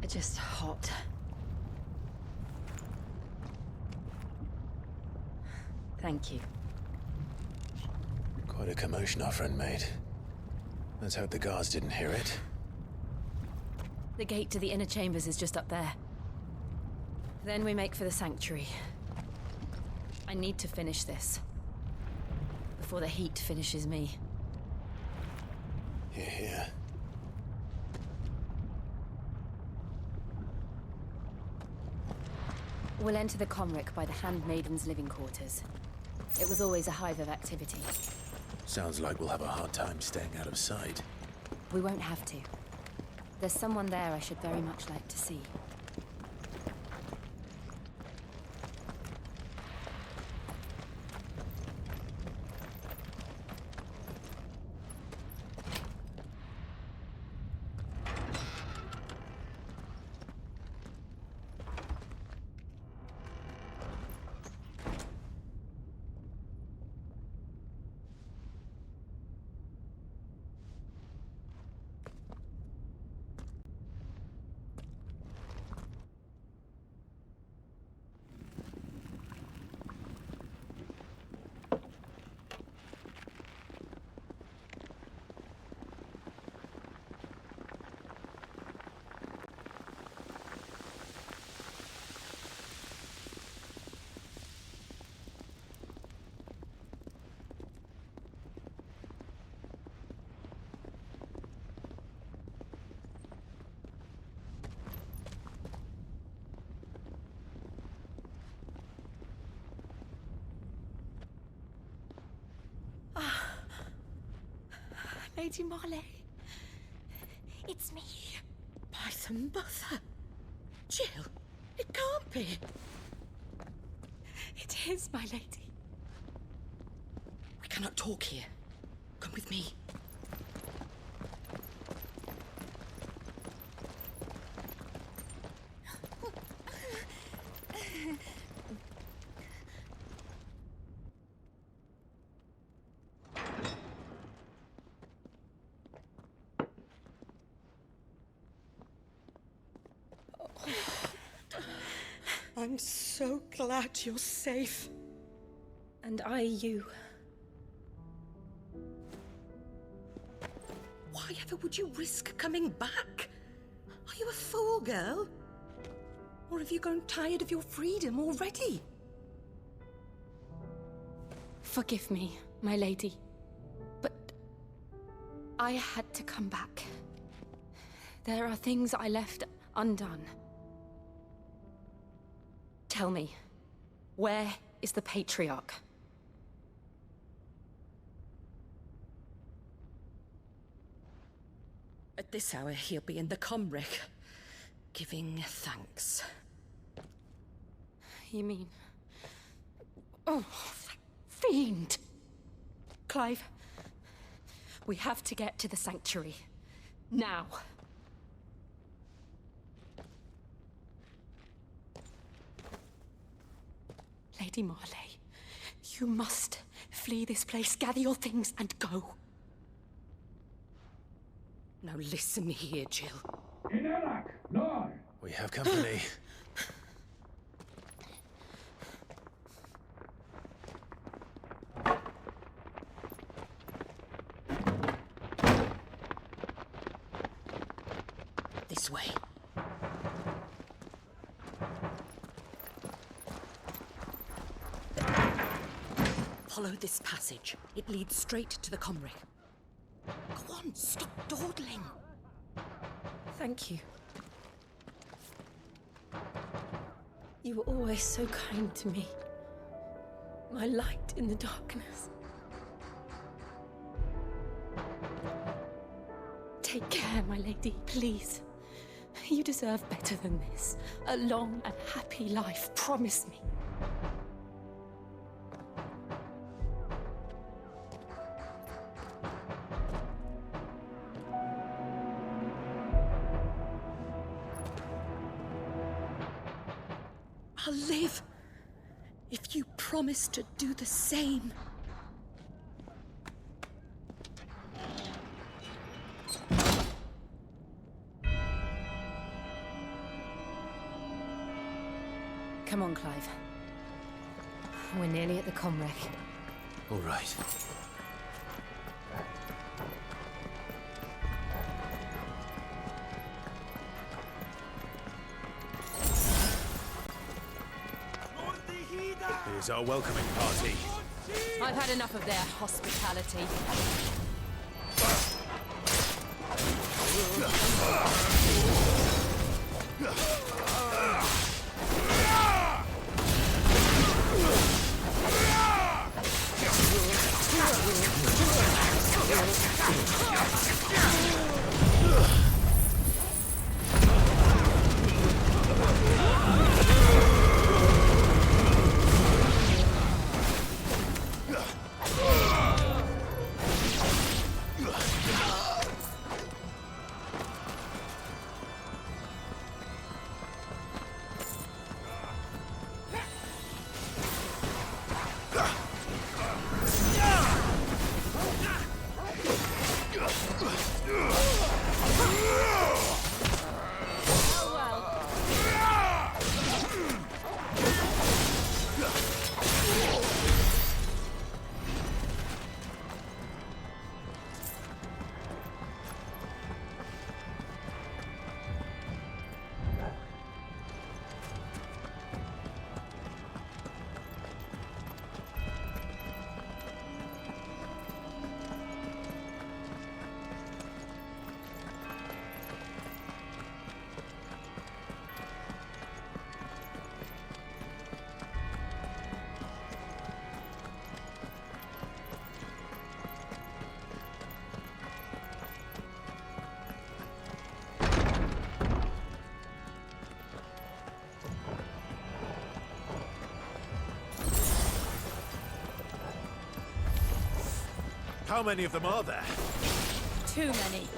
A: Just hot. Thank you.
U: Quite a commotion our friend made. Let's hope the guards didn't hear it.
A: The gate to the inner chambers is just up there. Then we make for the sanctuary. I need to finish this. Before the heat finishes me.
U: Here, here.
A: We'll enter the Comric by the Handmaiden's living quarters. It was always a hive of activity.
U: Sounds like we'll have a hard time staying out of sight.
A: We won't have to. There's someone there I should very much like to see.
B: Lady Marley. It's me. By the mother. Jill, it can't be. It is, my lady. We cannot talk here. Come with me. I'm so glad you're safe.
A: And I you.
B: Why ever would you risk coming back? Are you a fool, girl? Or have you grown tired of your freedom already?
A: Forgive me, my lady. But I had to come back. There are things I left undone. Tell me, where is the Patriarch?
B: At this hour, he'll be in the Comric, giving thanks.
A: You mean... Oh, fiend! Clive, we have to get to the sanctuary. Now. Lady Marley, you must flee this place, gather your things, and go.
B: Now listen here, Jill.
U: We have company.
B: This way. Follow this passage. It leads straight to the Comric. Go on, stop dawdling.
A: Thank you. You were always so kind to me. My light in the darkness. Take care, my lady, please. You deserve better than this. A long and happy life, promise me.
B: I'll live if you promise to do the same.
A: Come on, Clive.
C: We're nearly at the comwreck.
U: All right.
D: Here's our welcoming party.
C: I've had enough of their hospitality.
D: How many of them are there?
C: Too many.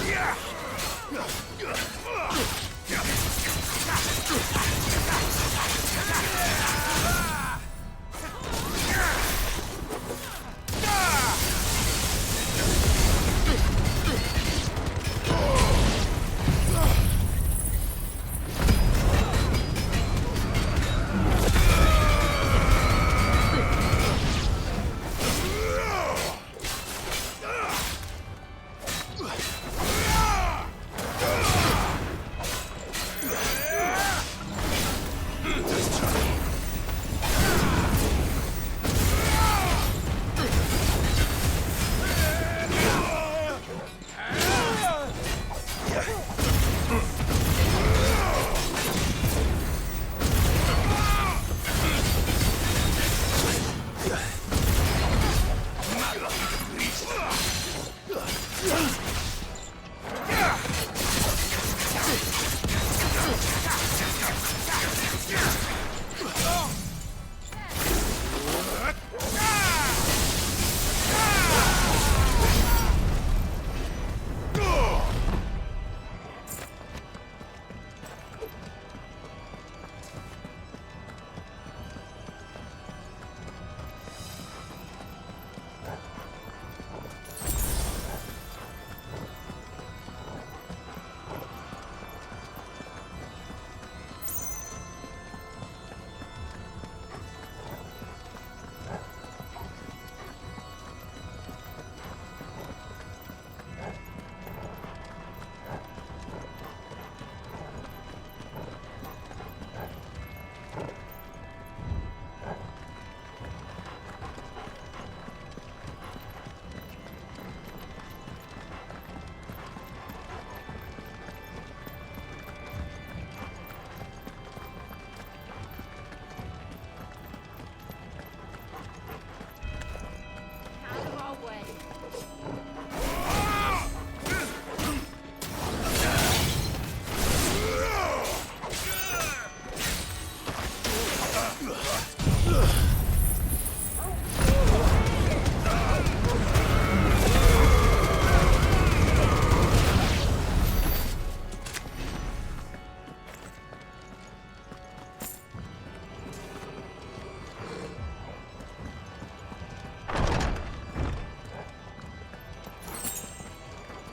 D: Yeah!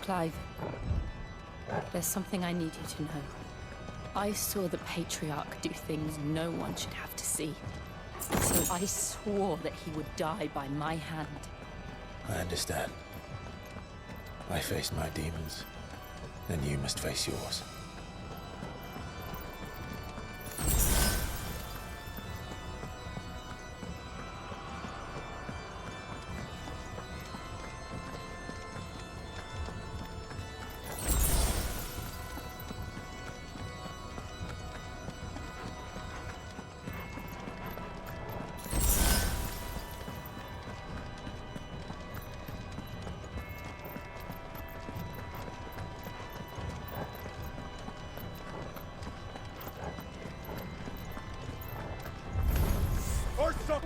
A: Clive, there's something I need you to know. I saw the Patriarch do things no one should have to see. So I swore that he would die by my hand.
U: I understand. I faced my demons, then you must face yours.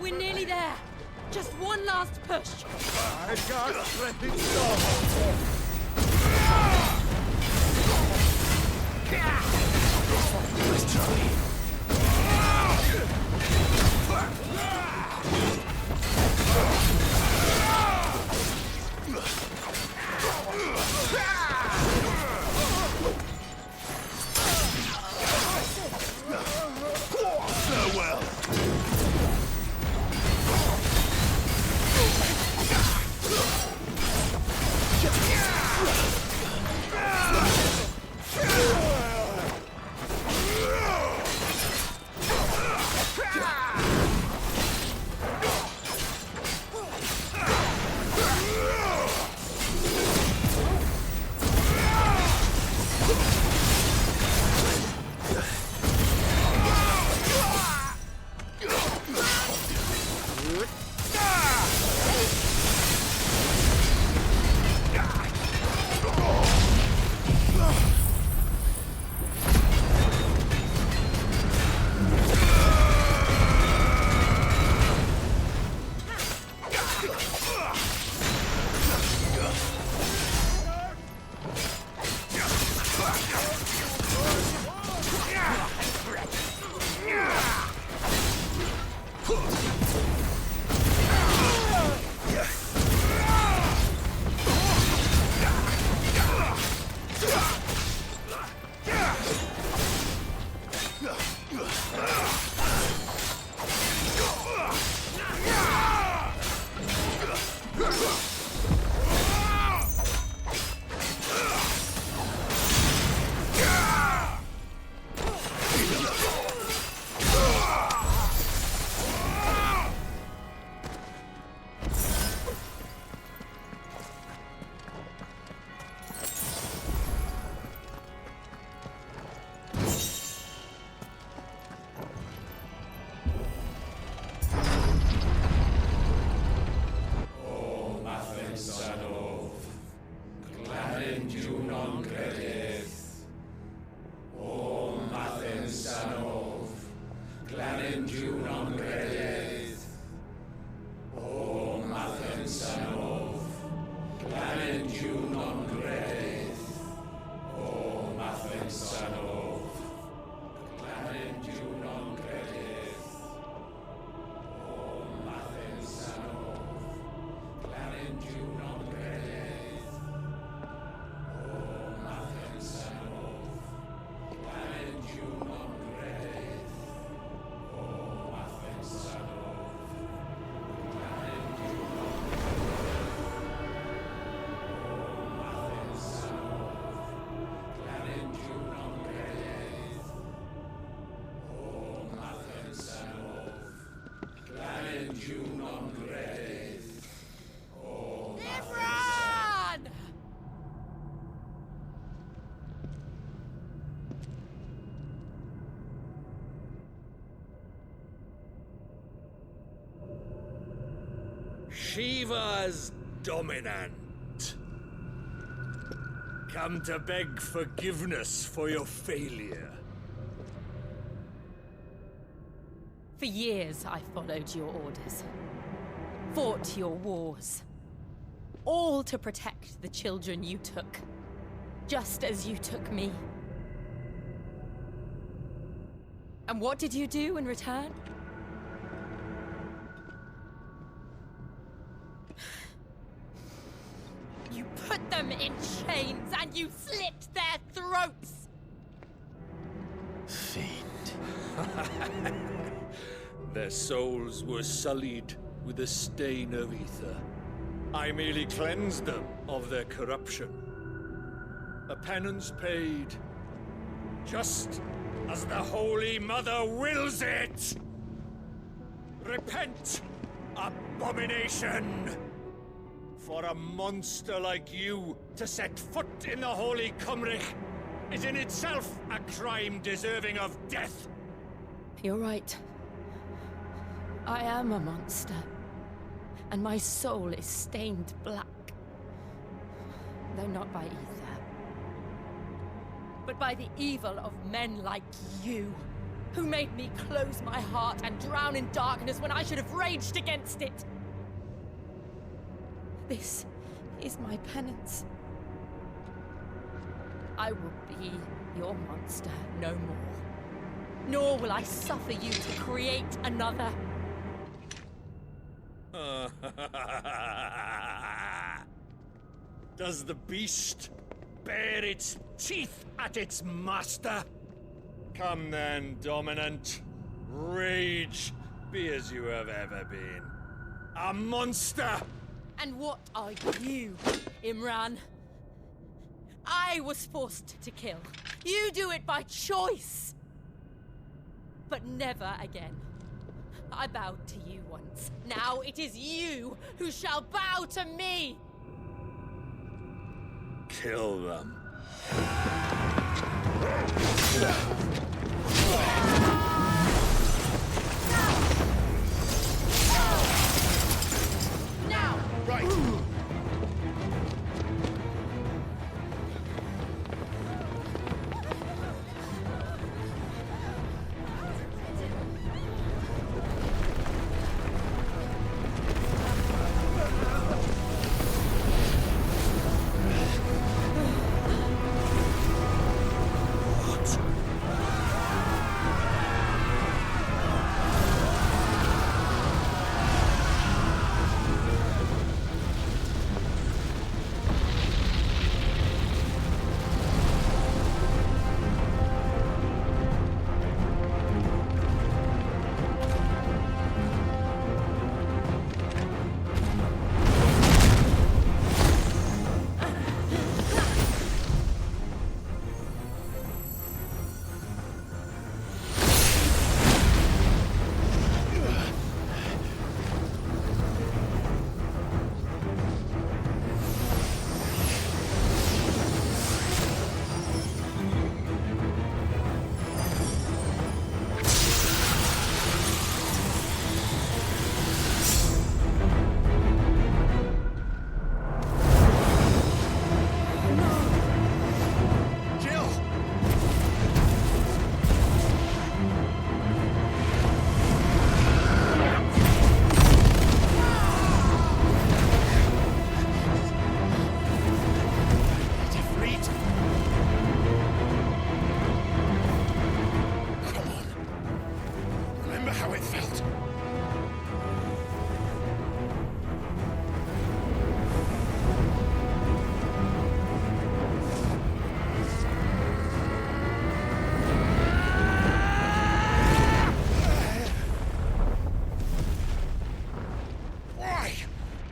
A: We're nearly there. Just one last push.
N: I got splendid stuff.
U: Let's try.
N: Farewell.
J: Shiva's dominant. Come to beg forgiveness for your failure.
A: For years, I followed your orders. Fought your wars. All to protect the children you took. Just as you took me. And what did you do in return? You put them in chains.
J: Their souls were sullied with the stain of ether. I merely cleansed them of their corruption. A penance paid, just as the Holy Mother wills it! Repent, abomination! For a monster like you to set foot in the Holy Cymric is in itself a crime deserving of death.
A: You're right. I am a monster. And my soul is stained black. Though not by ether. But by the evil of men like you, who made me close my heart and drown in darkness when I should have raged against it. This is my penance. I will be your monster no more. Nor will I suffer you to create another.
J: Does the beast bare its teeth at its master? Come then, Dominant. Rage, be as you have ever been. A monster!
A: And what are you, Imran? I was forced to kill. You do it by choice. But never again. I bowed to you once. Now it is you who shall bow to me!
J: Kill them.
A: Now!
J: Right!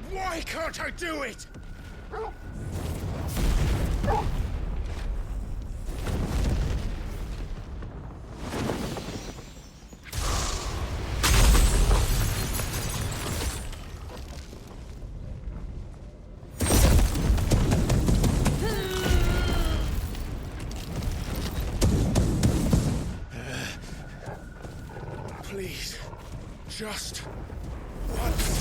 J: Why can't I do it? Please, just once.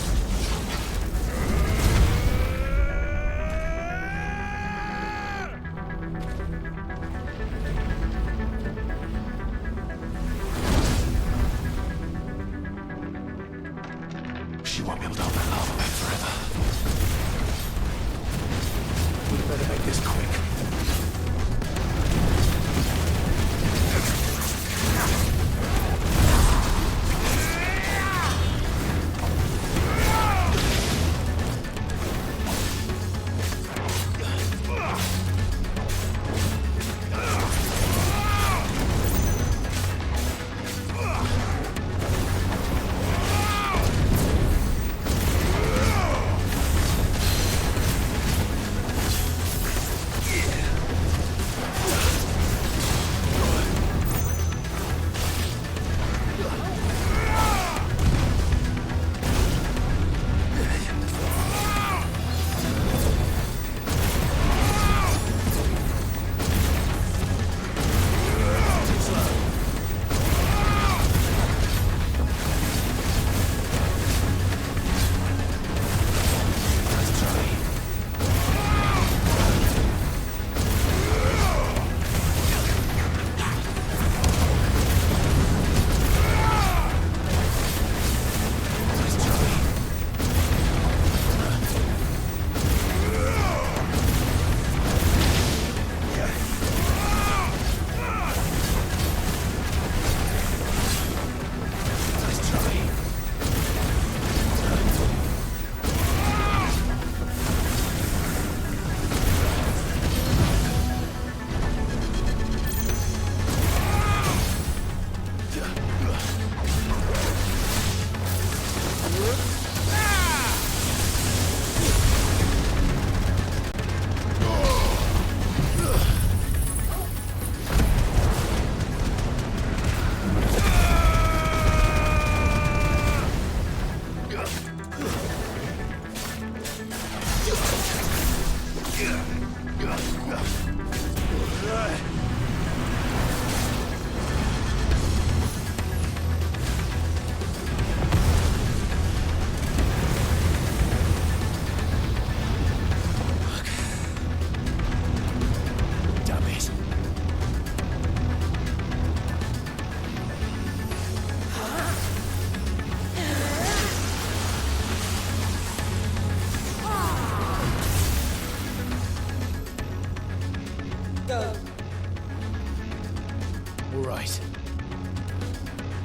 D: She won't be able to hold that lava back forever. We better make this quick.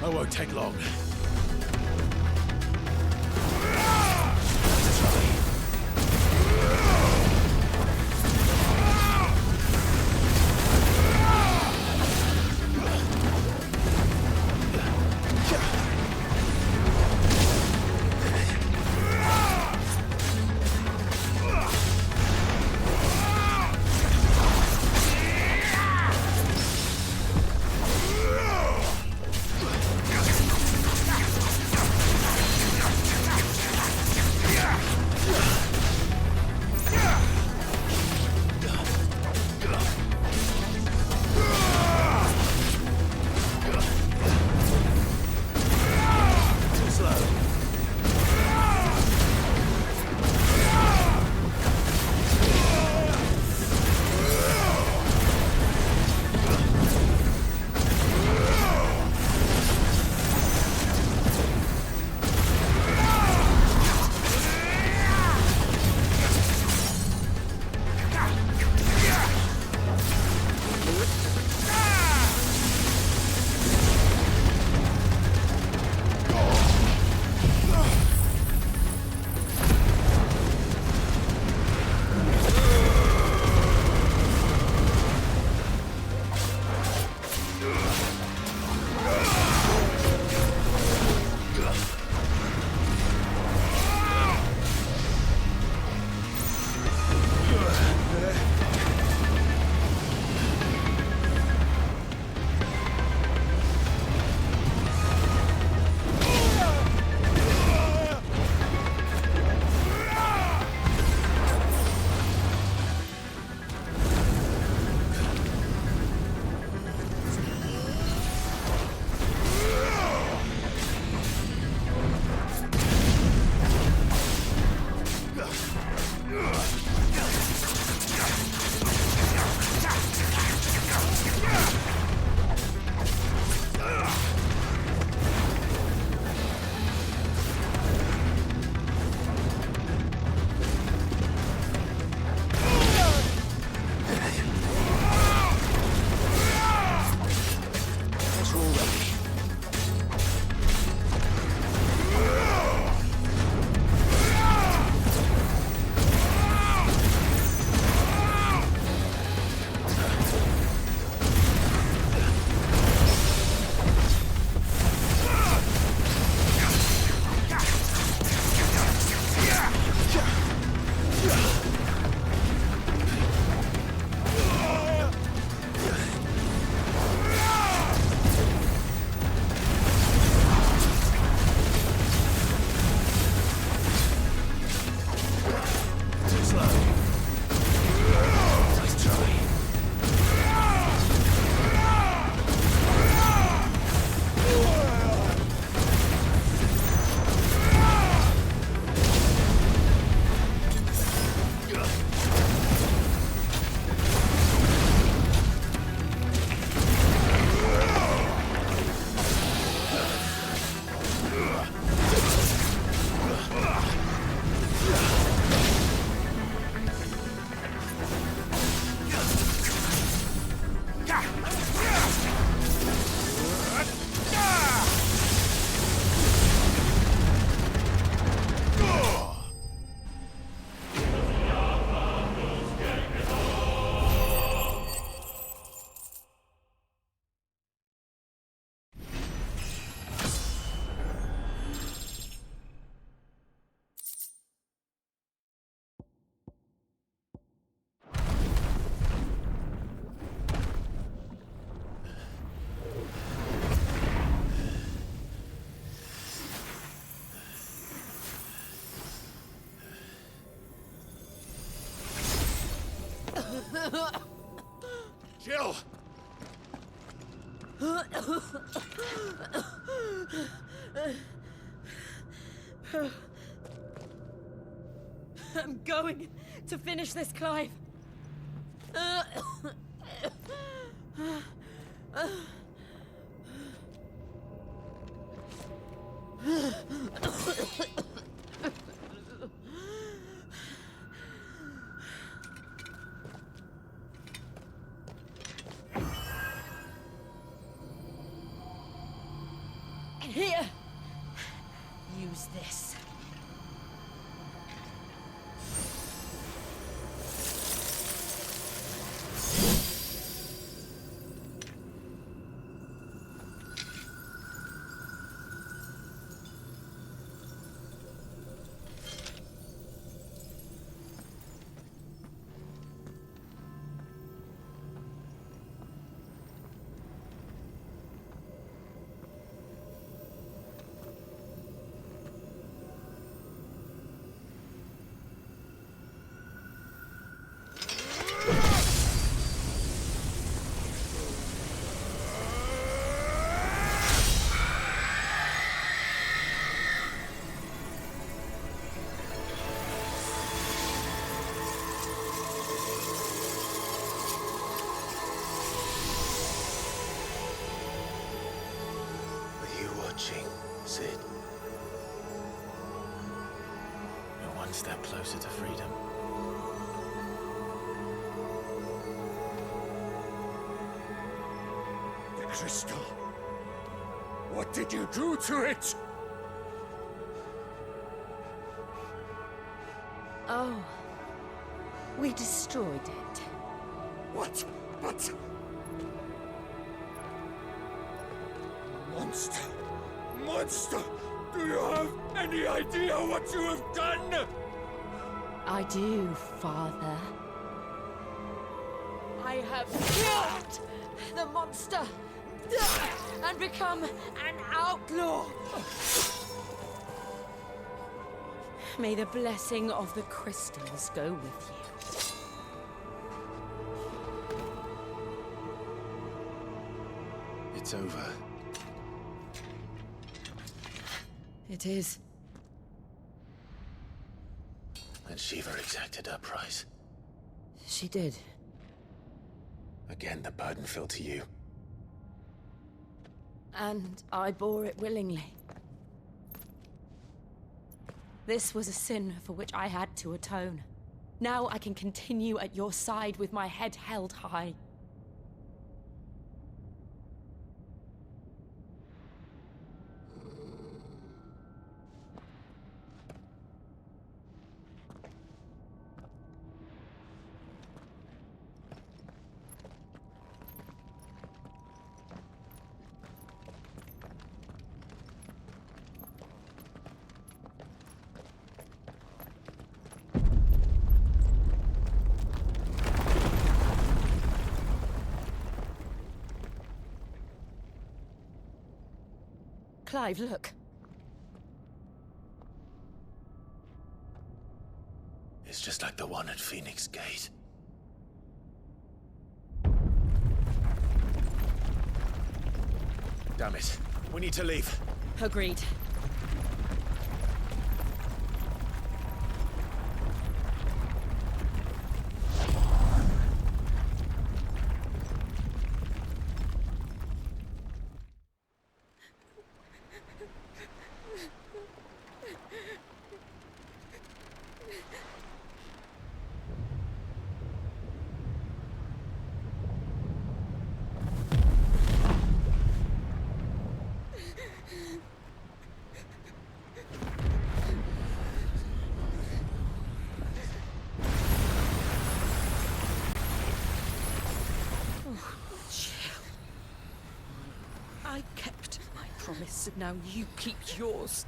D: I won't take long.
N: Jill!
A: I'm going to finish this, Clive.
B: Here! Use this.
U: Sid. You're one step closer to freedom.
V: The crystal. What did you do to it?
B: Oh. We destroyed it.
V: What? But... Monster! Monster! Do you have any idea what you have done?
B: I do, Father. I have killed the monster and become an outlaw. May the blessing of the crystals go with you.
U: It's over.
B: It is.
U: And Shiva exacted her price.
B: She did.
U: Again, the burden fell to you.
B: And I bore it willingly. This was a sin for which I had to atone. Now I can continue at your side with my head held high. Clive, look.
U: It's just like the one at Phoenix Gate. Damn it. We need to leave.
B: Agreed. I kept my promise, and now you keep yours.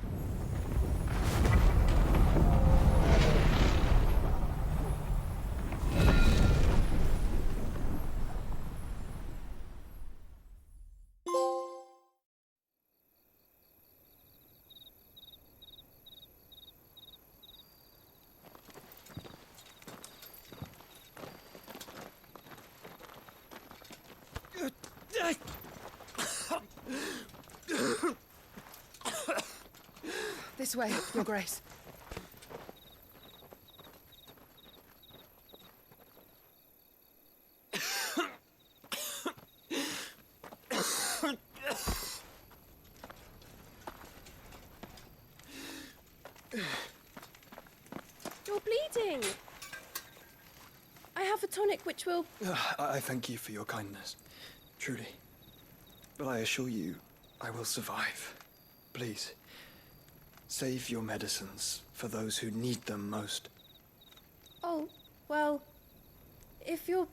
G: This way, Your Grace.
F: You're bleeding. I have a tonic which will...
P: I thank you for your kindness, truly. But I assure you, I will survive.
H: Please, save your medicines for those who need them most.
F: Oh, well, if you're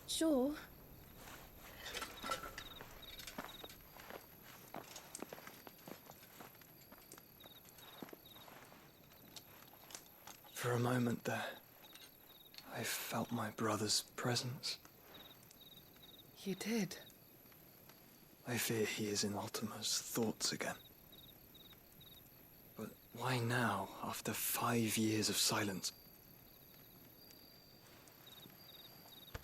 F: sure.
H: For a moment there, I felt my brother's presence.
G: You did?
H: I fear he is in Ultima's thoughts again. But why now, after 5 years of silence?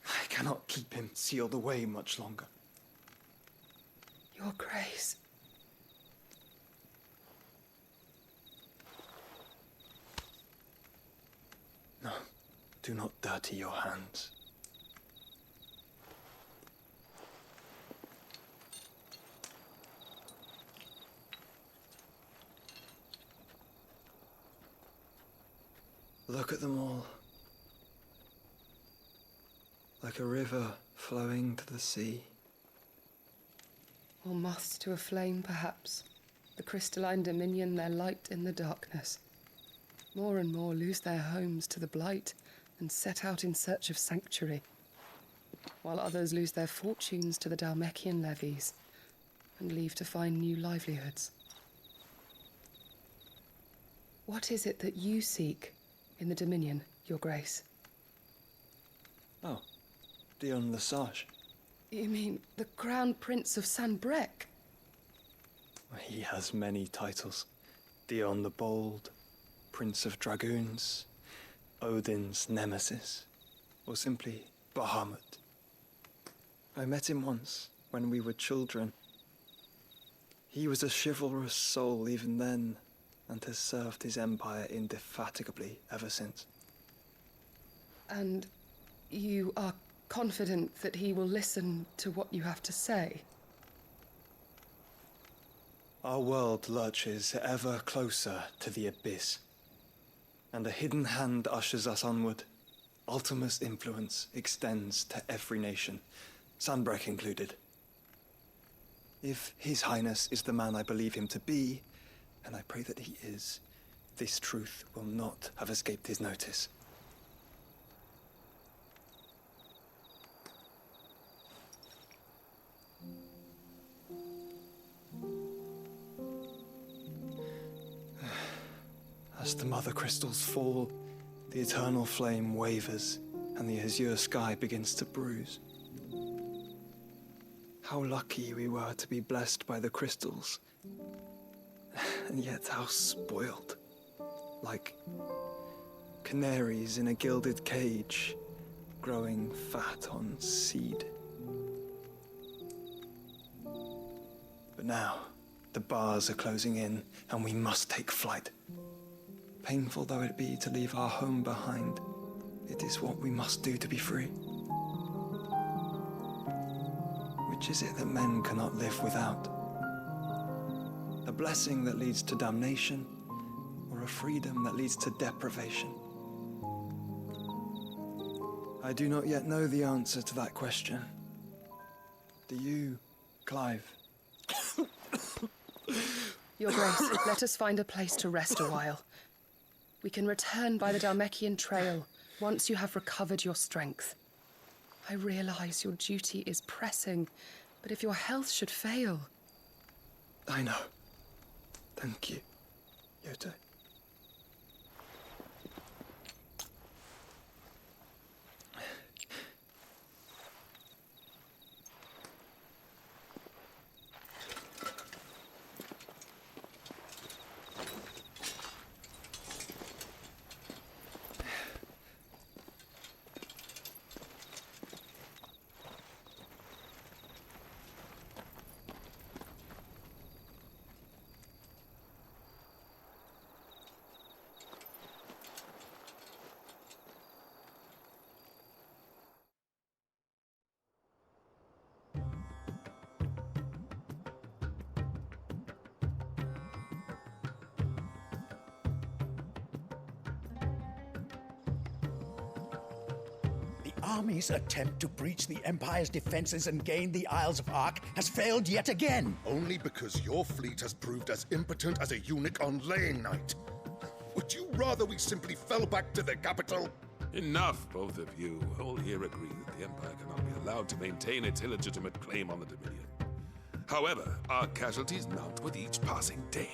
H: I cannot keep him sealed away much longer.
G: Your Grace.
H: No, do not dirty your hands. Look at them all. Like a river flowing to the sea.
G: Or moths to a flame, perhaps. The crystalline dominion, their light in the darkness. More and more lose their homes to the blight and set out in search of sanctuary, while others lose their fortunes to the Dhalmekian levies and leave to find new livelihoods. What is it that you seek in the Dominion, Your Grace?
H: Oh, Dion Lesage.
G: You mean the Crown Prince of Sanbrec?
H: He has many titles. Dion the Bold, Prince of Dragoons, Odin's Nemesis, or simply Bahamut. I met him once, when we were children. He was a chivalrous soul even then, and has served his empire indefatigably ever since.
G: And you are confident that he will listen to what you have to say?
H: Our world lurches ever closer to the abyss, and a hidden hand ushers us onward. Ultima's influence extends to every nation, Sanbrec included. If His Highness is the man I believe him to be, and I pray that he is, this truth will not have escaped his notice. As the mother crystals fall, the eternal flame wavers, and the azure sky begins to bruise. How lucky we were to be blessed by the crystals, and yet how spoiled. Like canaries in a gilded cage, growing fat on seed. But now, the bars are closing in, and we must take flight. Painful though it be to leave our home behind, it is what we must do to be free. Which is it that men cannot live without? A blessing that leads to damnation, or a freedom that leads to deprivation? I do not yet know the answer to that question. Do you, Clive?
G: Your Grace, let us find a place to rest a while. We can return by the Dhalmekian trail once you have recovered your strength. I realize your duty is pressing, but if your health should fail...
H: I know. Thank you, Yote.
E: army's attempt to breach the Empire's defenses and gain the Isles of Ark has failed yet again.
S: Only because your fleet has proved as impotent as a eunuch on laying night. Would you rather we simply fell back to the capital?
M: Enough, both of you. All here agree that the Empire cannot be allowed to maintain its illegitimate claim on the Dominion. However, our casualties mount with each passing day.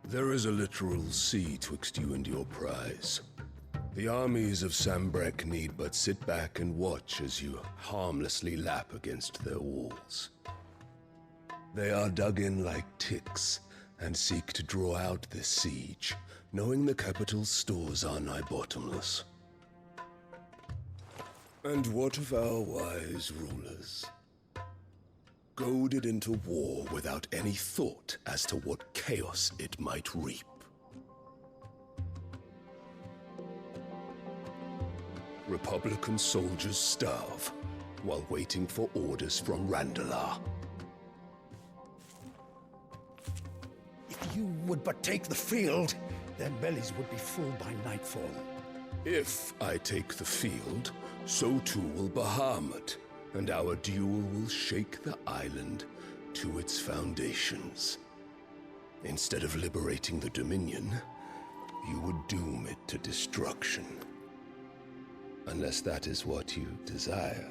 P: There is a literal sea twixt you and your prize. The armies of Sambrek need but sit back and watch as you harmlessly lap against their walls. They are dug in like ticks and seek to draw out this siege, knowing the capital's stores are nigh bottomless. And what of our wise rulers? Goaded into war without any thought as to what chaos it might reap. Republican soldiers starve while waiting for orders from Randalar.
E: If you would but take the field, their bellies would be full by nightfall.
P: If I take the field, so too will Bahamut, and our duel will shake the island to its foundations. Instead of liberating the Dominion, you would doom it to destruction. Unless that is what you desire.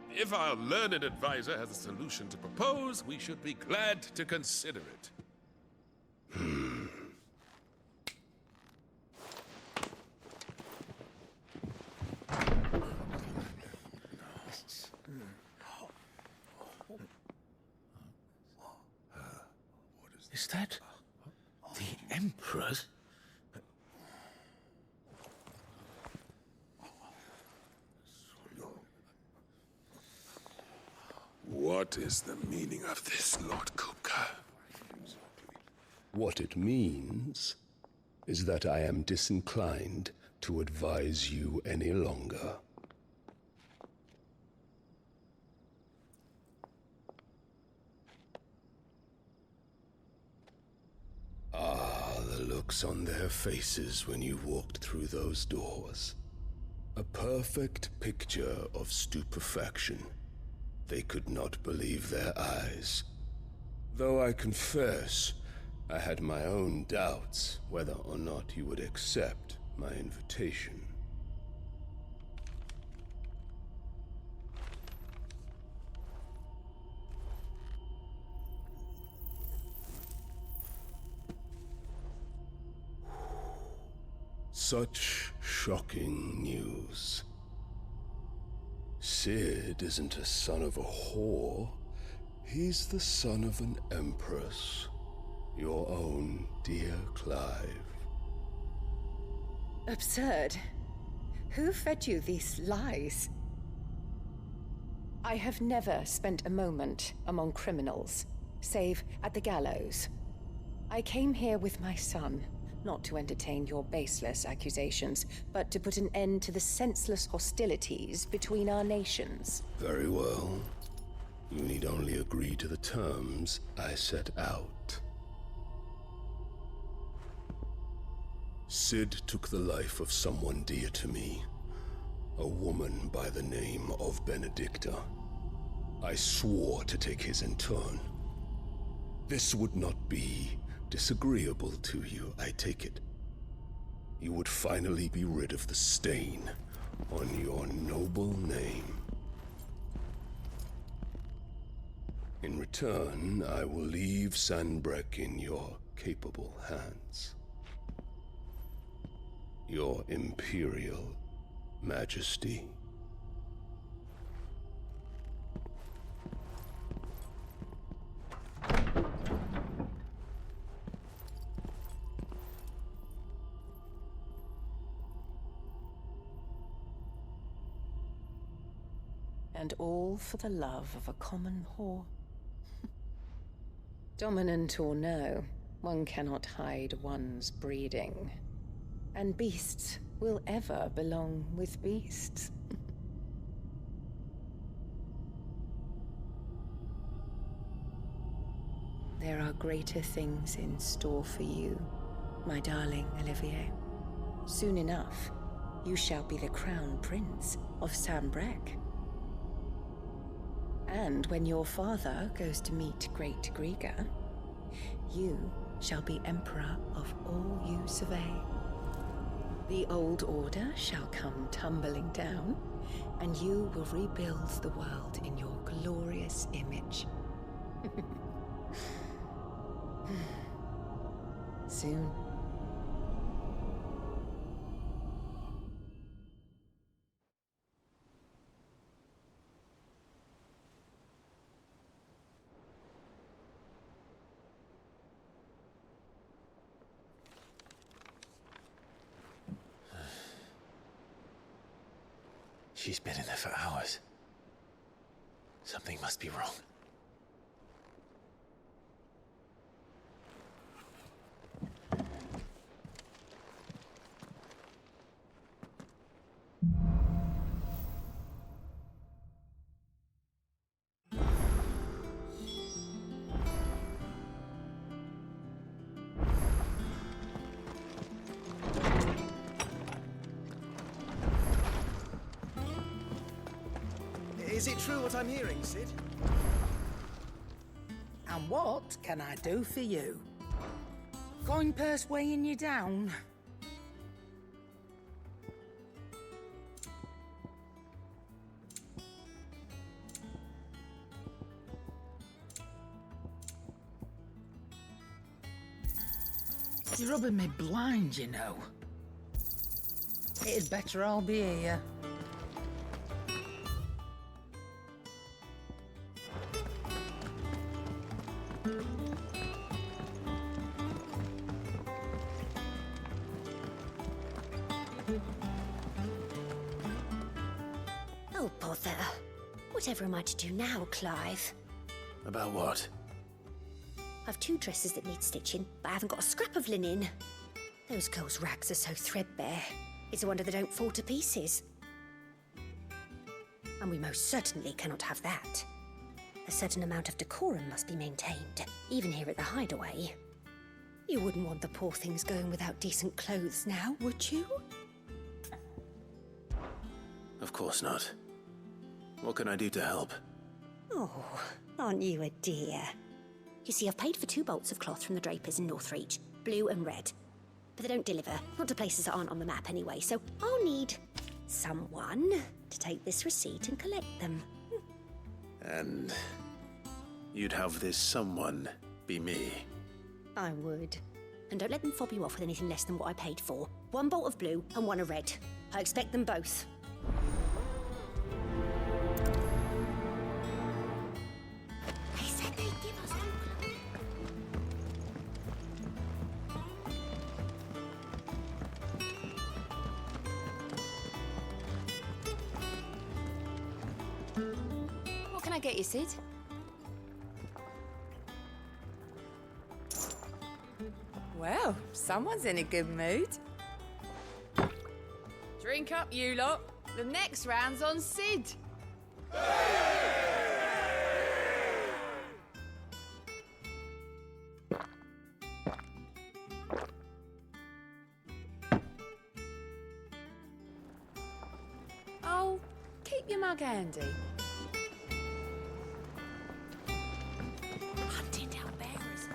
M: If our learned advisor has a solution to propose, we should be glad to consider it.
E: Is that the Emperor's?
M: What is the meaning of this, Lord Kupka?
P: What it means is that I am disinclined to advise you any longer. Ah, the looks on their faces when you walked through those doors. A perfect picture of stupefaction. They could not believe their eyes. Though I confess, I had my own doubts whether or not you would accept my invitation. Such shocking news. Sid isn't a son of a whore. He's the son of an empress. Your own dear Clive.
B: Absurd. Who fed you these lies? I have never spent a moment among criminals, save at the gallows. I came here with my son, not to entertain your baseless accusations, but to put an end to the senseless hostilities between our nations.
P: Very well. You need only agree to the terms I set out. Sid took the life of someone dear to me, a woman by the name of Benedicta. I swore to take his in turn. This would not be disagreeable to you, I take it. You would finally be rid of the stain on your noble name. In return, I will leave Sanbreque in your capable hands. Your Imperial Majesty.
B: And all for the love of a common whore. Dominant or no, one cannot hide one's breeding. And beasts will ever belong with beasts. There are greater things in store for you, my darling Olivier. Soon enough, you shall be the crown prince of Sambrec. And when your father goes to meet Great Griga, you shall be emperor of all you survey. The old order shall come tumbling down, and you will rebuild the world in your glorious image. Soon.
U: She's been in there for hours. Something must be wrong.
K: Is it true what I'm hearing, Cid?
O: And what can I do for you? Coin purse weighing you down? You're rubbing me blind, you know. It'd better all be here.
Q: Oh, bother. Whatever am I to do now, Clive?
U: About what?
Q: I've 2 dresses that need stitching, but I haven't got a scrap of linen. Those girls' rags are so threadbare. It's a wonder they don't fall to pieces. And we most certainly cannot have that. A certain amount of decorum must be maintained, even here at the Hideaway. You wouldn't want the poor things going without decent clothes now, would you?
U: Of course not. What can I do to help?
Q: Oh, aren't you a dear? You see, I've paid for 2 bolts of cloth from the drapers in Northreach, blue and red. But they don't deliver, not to places that aren't on the map anyway, so I'll need someone to take this receipt and collect them.
U: And you'd have this someone be me.
Q: I would. And don't let them fob you off with anything less than what I paid for. 1 bolt of blue and 1 of red. I expect them both. They said they'd give us
A: What can I get you, Cid?
R: Well, someone's in a good mood. Drink up, you lot. The next round's on Cid.
A: Oh, keep your mug handy.
Q: hunting down bearers.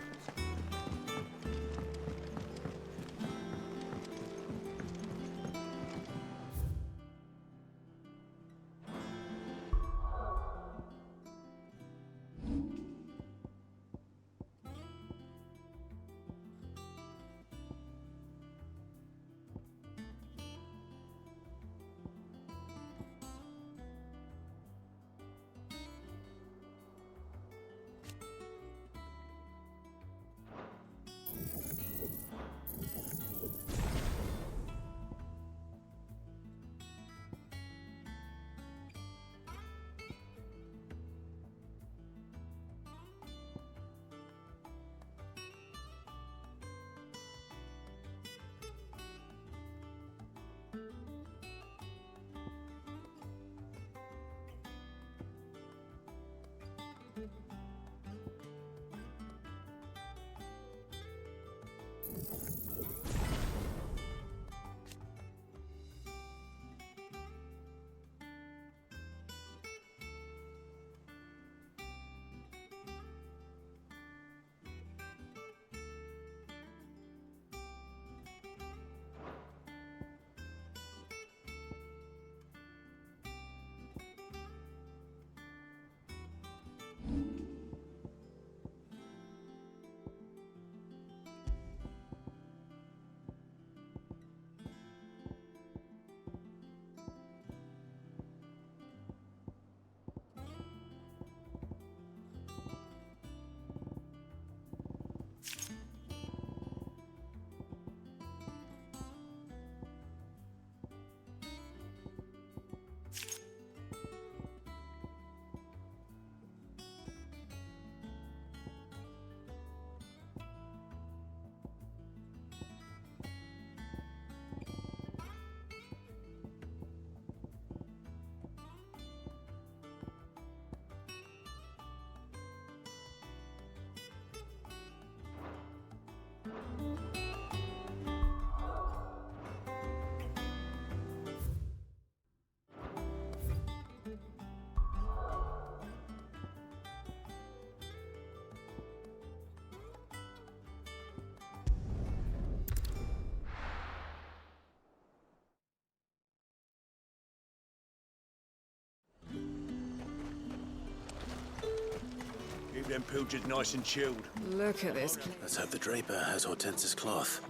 N: them pilchards nice and chilled.
G: Look at this.
U: Let's hope the Draper has Hortense's cloth.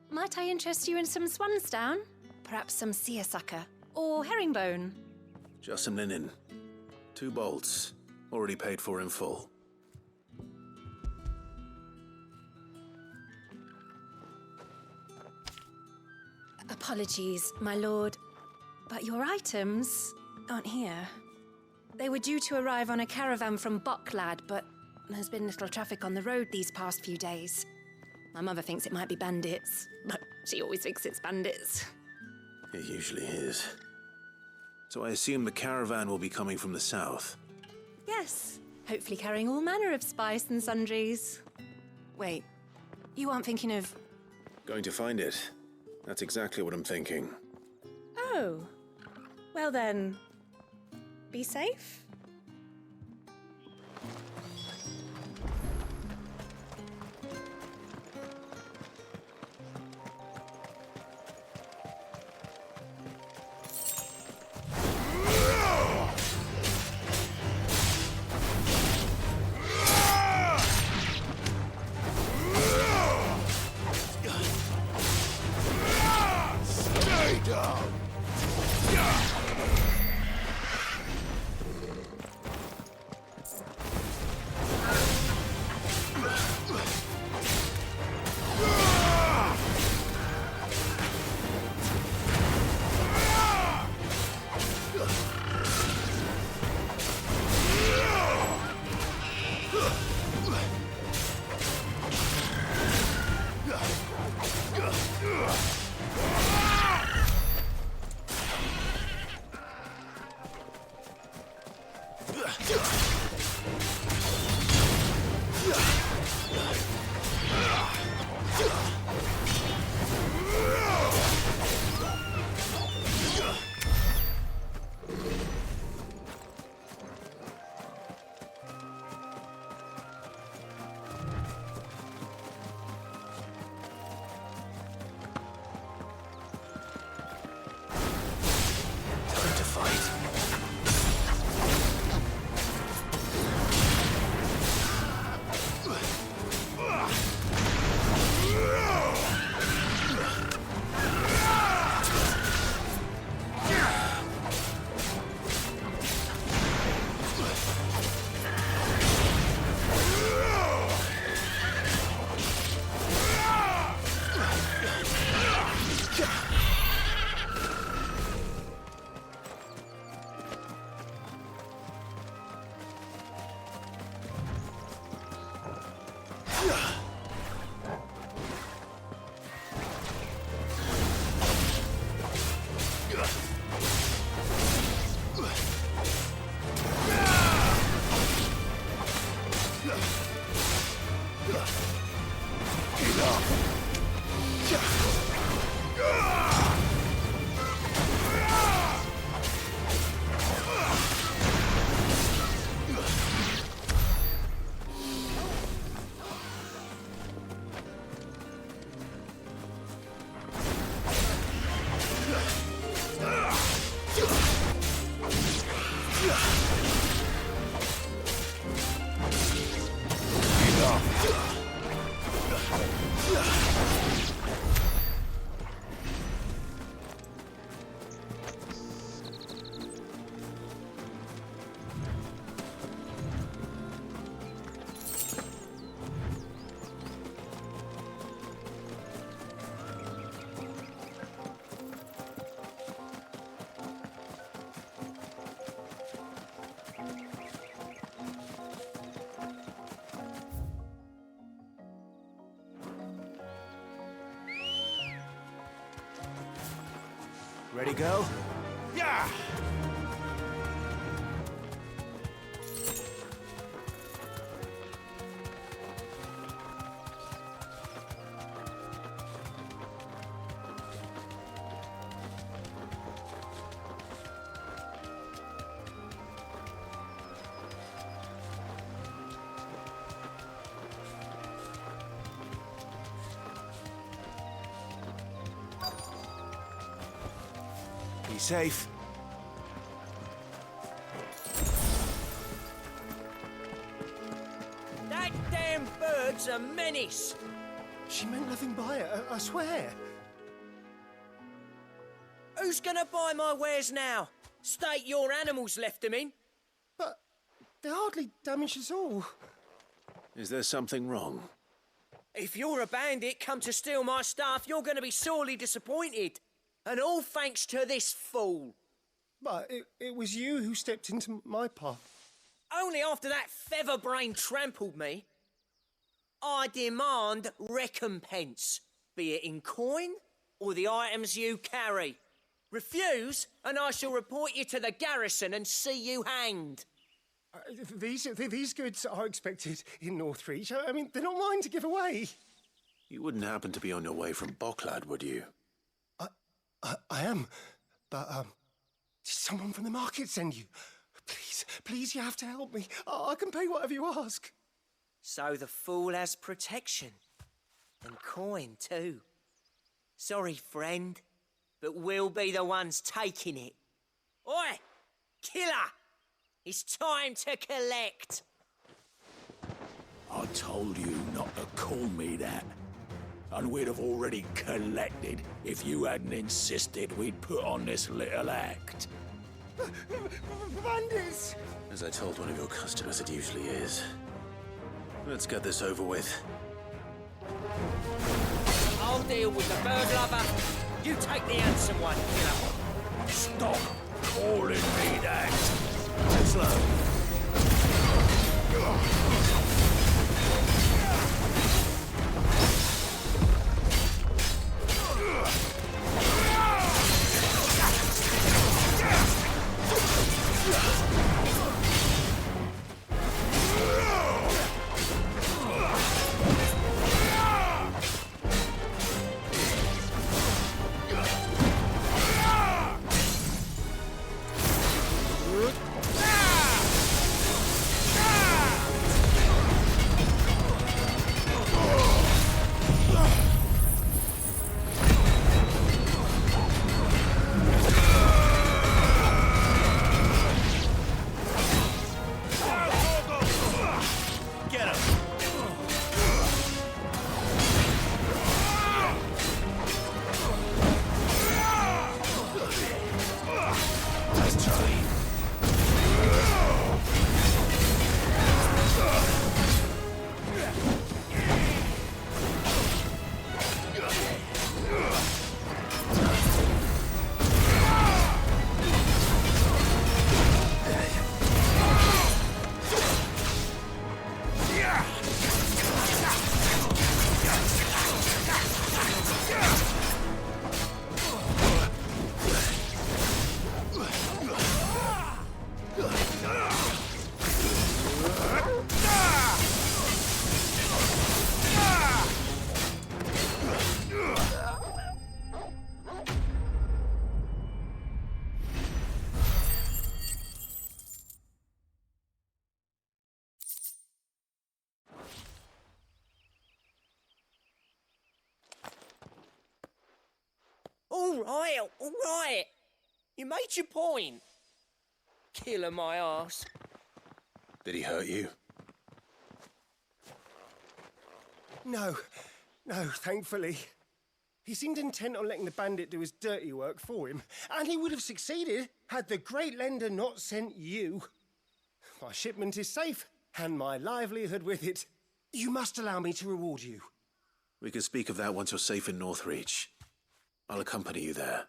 B: Might I interest you in some swansdown? Perhaps some seersucker or herringbone?
U: Just some linen. 2 bolts. Already paid for in full.
B: Apologies, my lord, but your items aren't here. They were due to arrive on a caravan from Boklad, but there's been little traffic on the road these past few days. My mother thinks it might be bandits, but she always thinks it's bandits.
U: It usually is. So I assume the caravan will be coming from the south.
B: Yes, hopefully carrying all manner of spice and sundries. Wait, you aren't thinking of...
U: Going to find it. That's exactly what I'm thinking.
B: Oh, well then, be safe.
N: Stay down! Ready, go? Yeah! Be safe.
K: damn bird's a menace.
N: She meant nothing by it, I swear.
K: Who's gonna buy my wares now? State your animals left them in.
N: But they hardly damaged us all.
U: Is there something wrong?
K: If you're a bandit come to steal my stuff, you're gonna be sorely disappointed. And all thanks to this fool.
N: But it was you who stepped into my path.
K: Only after that featherbrain trampled me. I demand recompense, be it in coin or the items you carry. Refuse, and I shall report you to the garrison and see you hanged.
N: These goods are expected in Northreach. I mean, they're not mine to give away.
U: You wouldn't happen to be on your way from Bocklad, would you?
N: I am, but did someone from the market send you? Please, you have to help me. I can pay whatever you ask.
K: So the fool has protection. And coin, too. Sorry, friend, but we'll be the ones taking it. Oi! Killer! It's time to collect!
E: I told you not to call me that. And we'd have already collected if you hadn't insisted we'd put on this little act.
N: Bandits!
U: As I told one of your customers, it usually is. Let's get this over with.
K: I'll deal with the bird lover. You take the handsome one, killer.
E: Stop calling me that. Slow.
K: All right. You made your point. Killer my ass.
U: Did he hurt you?
N: No, thankfully. He seemed intent on letting the bandit do his dirty work for him, and he would have succeeded had the Great Lender not sent you. My shipment is safe, and my livelihood with it. You must allow me to reward you.
U: We can speak of that once you're safe in Northreach. I'll accompany you there.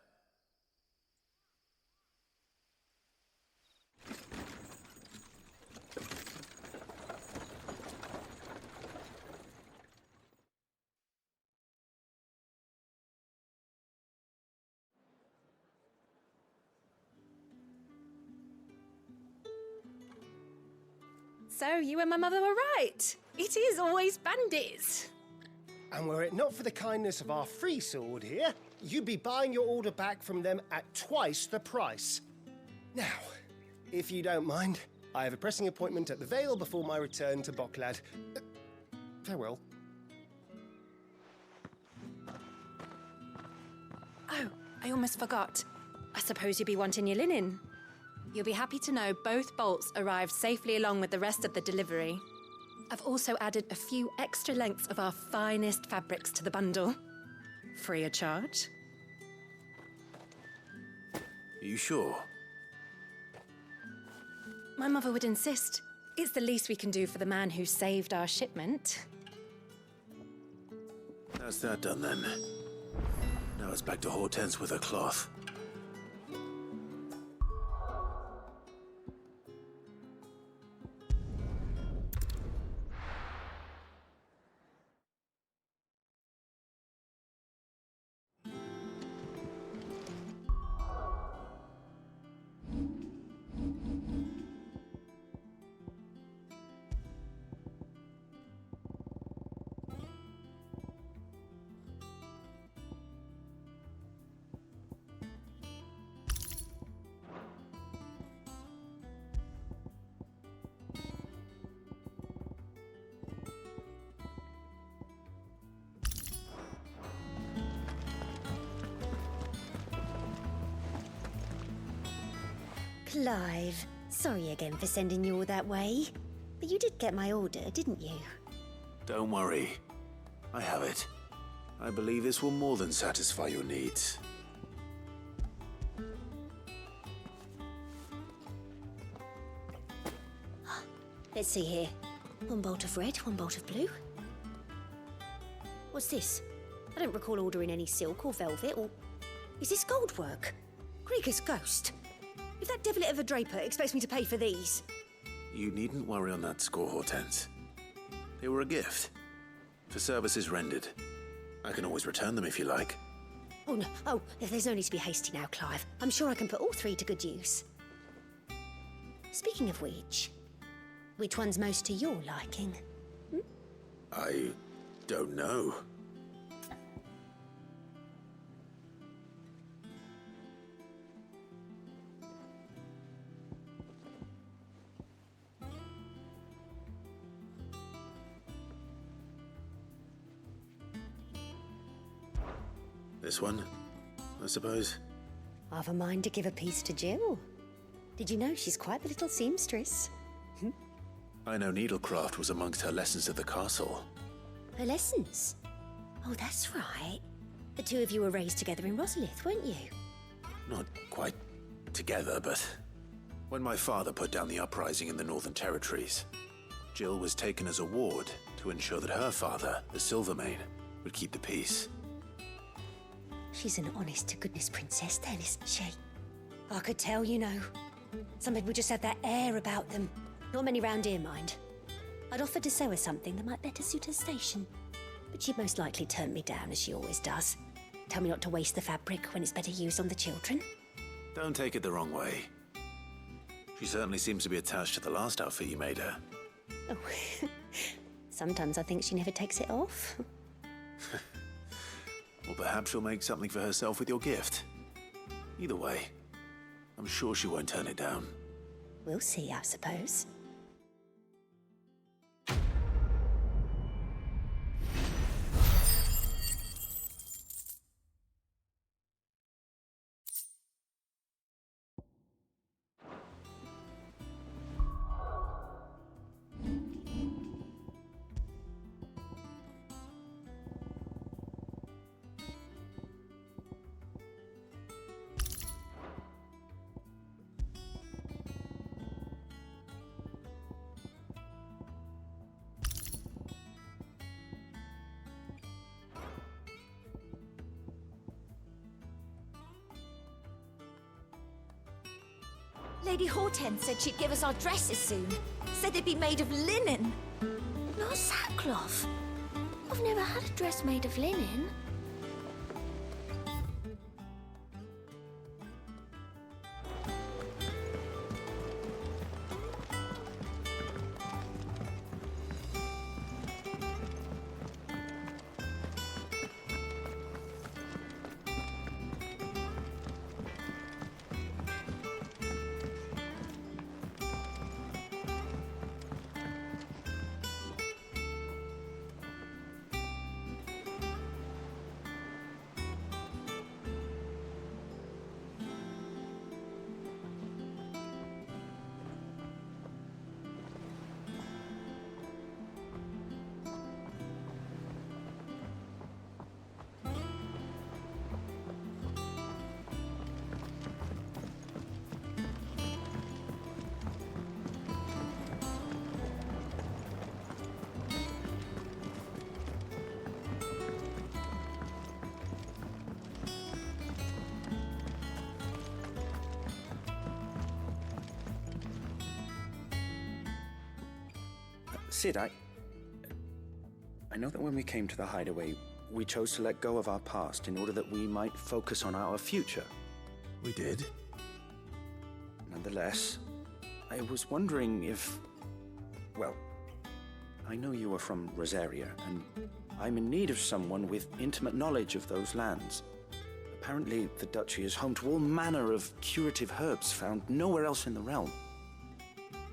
B: So you and my mother were right. It is always bandits.
N: And were it not for the kindness of our free sword here, you'd be buying your order back from them at twice the price. Now, if you don't mind, I have a pressing appointment at the Vale before my return to Bocklad. Farewell.
B: Oh, I almost forgot. I suppose you'll be wanting your linen. You'll be happy to know both bolts arrived safely along with the rest of the delivery. I've also added a few extra lengths of our finest fabrics to the bundle. Free of charge.
U: Are you sure?
B: My mother would insist. It's the least we can do for the man who saved our shipment.
U: That's that done then. Now it's back to Hortense with her cloth.
Q: Clive, sorry again for sending you all that way. But you did get my order, didn't you?
U: Don't worry. I have it. I believe this will more than satisfy your needs.
Q: Let's see here. One bolt of red, one bolt of blue. What's this? I don't recall ordering any silk or velvet or... Is this gold work? Krieger's ghost. If that devil of a draper expects me to pay for these...
U: You needn't worry on that score, Hortense. They were a gift. For services rendered. I can always return them if you like.
Q: Oh, no. Oh, there's no need to be hasty now, Clive. I'm sure I can put all three to good use. Speaking of which one's most to your liking?
U: I don't know. This one, I suppose.
Q: I've a mind to give a piece to Jill. Did you know she's quite the little seamstress?
U: I know needlecraft was amongst her lessons at the castle.
Q: Her lessons? Oh, that's right. The two of you were raised together in Rosalith, weren't you?
U: Not quite together, but when my father put down the uprising in the Northern Territories, Jill was taken as a ward to ensure that her father, the Silvermane, would keep the peace.
Q: She's an honest-to-goodness princess then, isn't she? I could tell, you know. Some people just have that air about them. Not many round here, mind. I'd offered to sew her something that might better suit her station. But she'd most likely turn me down, as she always does. Tell me not to waste the fabric when it's better used on the children.
U: Don't take it the wrong way. She certainly seems to be attached to the last outfit you made her.
Q: Oh, sometimes I think she never takes it off.
U: Or perhaps she'll make something for herself with your gift. Either way, I'm sure she won't turn it down.
Q: We'll see, I suppose.
C: Lady Hortense said she'd give us our dresses soon. Said they'd be made of linen.
Q: Not sackcloth. I've never had a dress made of linen.
L: Cid, I know that when we came to the hideaway, we chose to let go of our past in order that we might focus on our future.
U: We did.
L: Nonetheless, I was wondering if... Well, I know you are from Rosaria, and I'm in need of someone with intimate knowledge of those lands. Apparently, the duchy is home to all manner of curative herbs found nowhere else in the realm.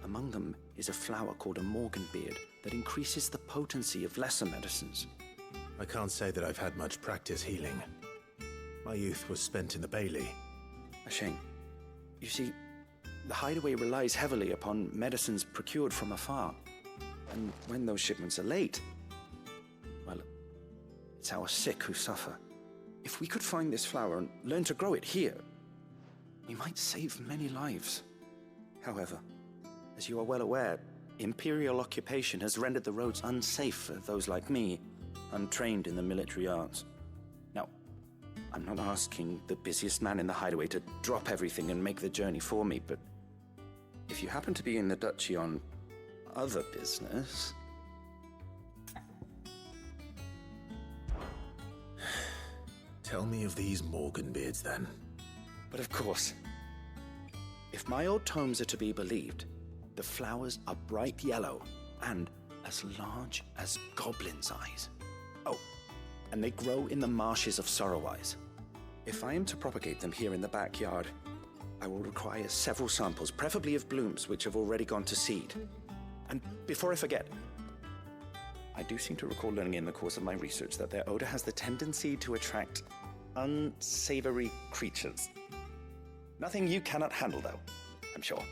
L: Among them is a flower called a morganbeard that increases the potency of lesser medicines.
U: I can't say that I've had much practice healing. My youth was spent in the Bailey.
L: A shame. You see, the hideaway relies heavily upon medicines procured from afar. And when those shipments are late, well, it's our sick who suffer. If we could find this flower and learn to grow it here, we might save many lives. However, as you are well aware, Imperial occupation has rendered the roads unsafe for those like me, untrained in the military arts. Now, I'm not asking the busiest man in the hideaway to drop everything and make the journey for me, but if you happen to be in the duchy on other business...
U: Tell me of these morganbeards, then.
L: But of course, if my old tomes are to be believed, the flowers are bright yellow and as large as goblins' eyes. Oh, and they grow in the marshes of Sorrowise. If I am to propagate them here in the backyard, I will require several samples, preferably of blooms which have already gone to seed. And before I forget, I do seem to recall learning in the course of my research that their odor has the tendency to attract unsavory creatures. Nothing you cannot handle, though, I'm sure.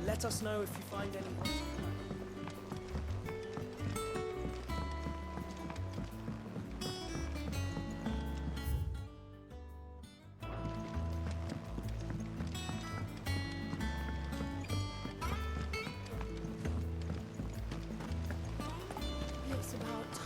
K: Let us know if you find anyone.
F: It's about time.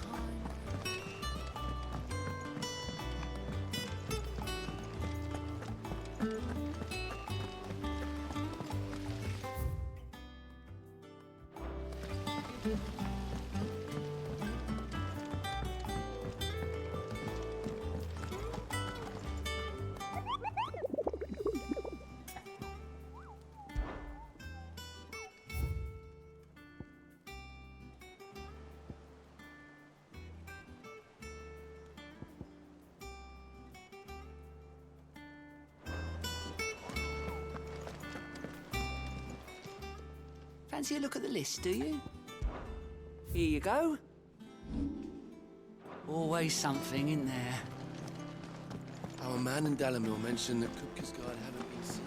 T: Fancy a look at the list, do you?
K: Here you go.
T: Always something in there.
W: Our man in Dalamil mentioned that Kupka's guard haven't been seen.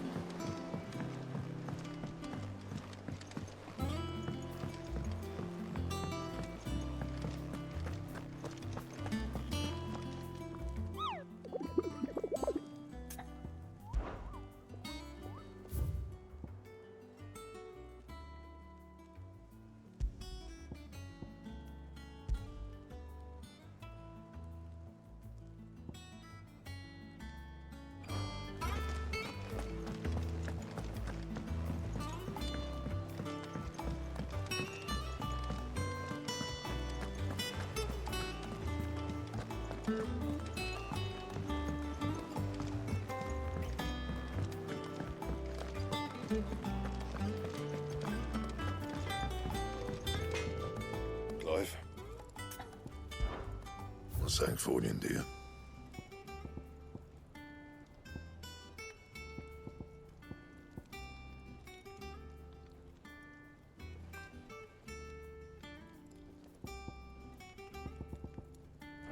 S: Clive? What's Sancfordian, dear?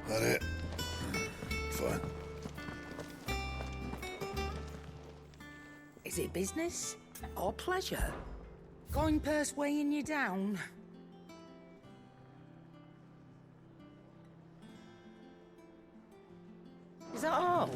S: That it? Fine.
O: Is it business or pleasure? Coin purse weighing you down? Is that all?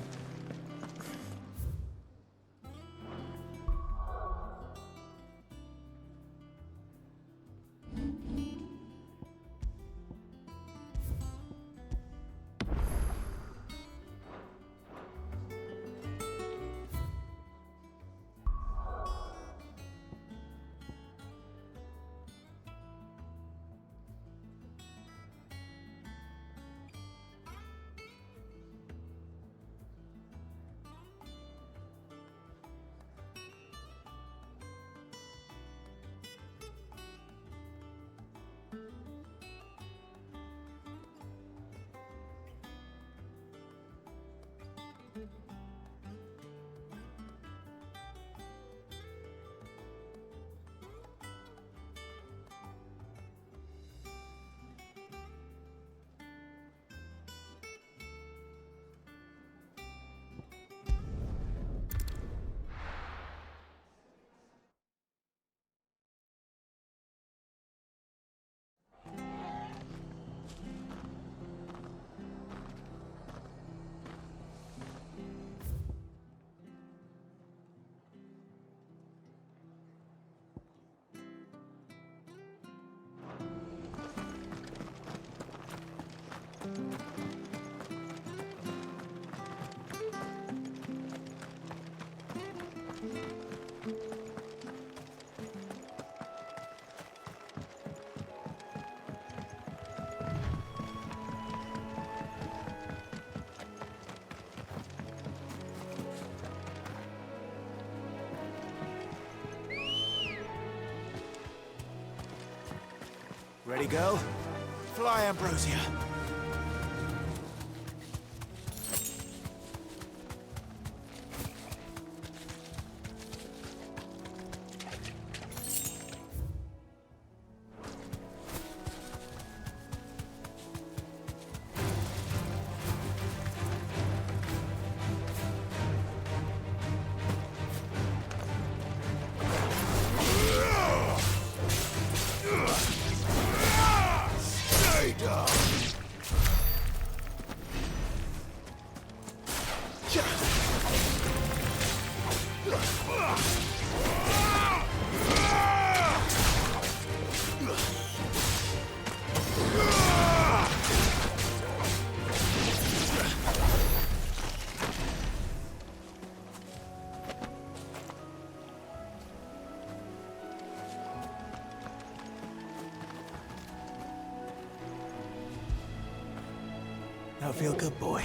U: Ready, go? Fly, Ambrosia. Now feel good, boy.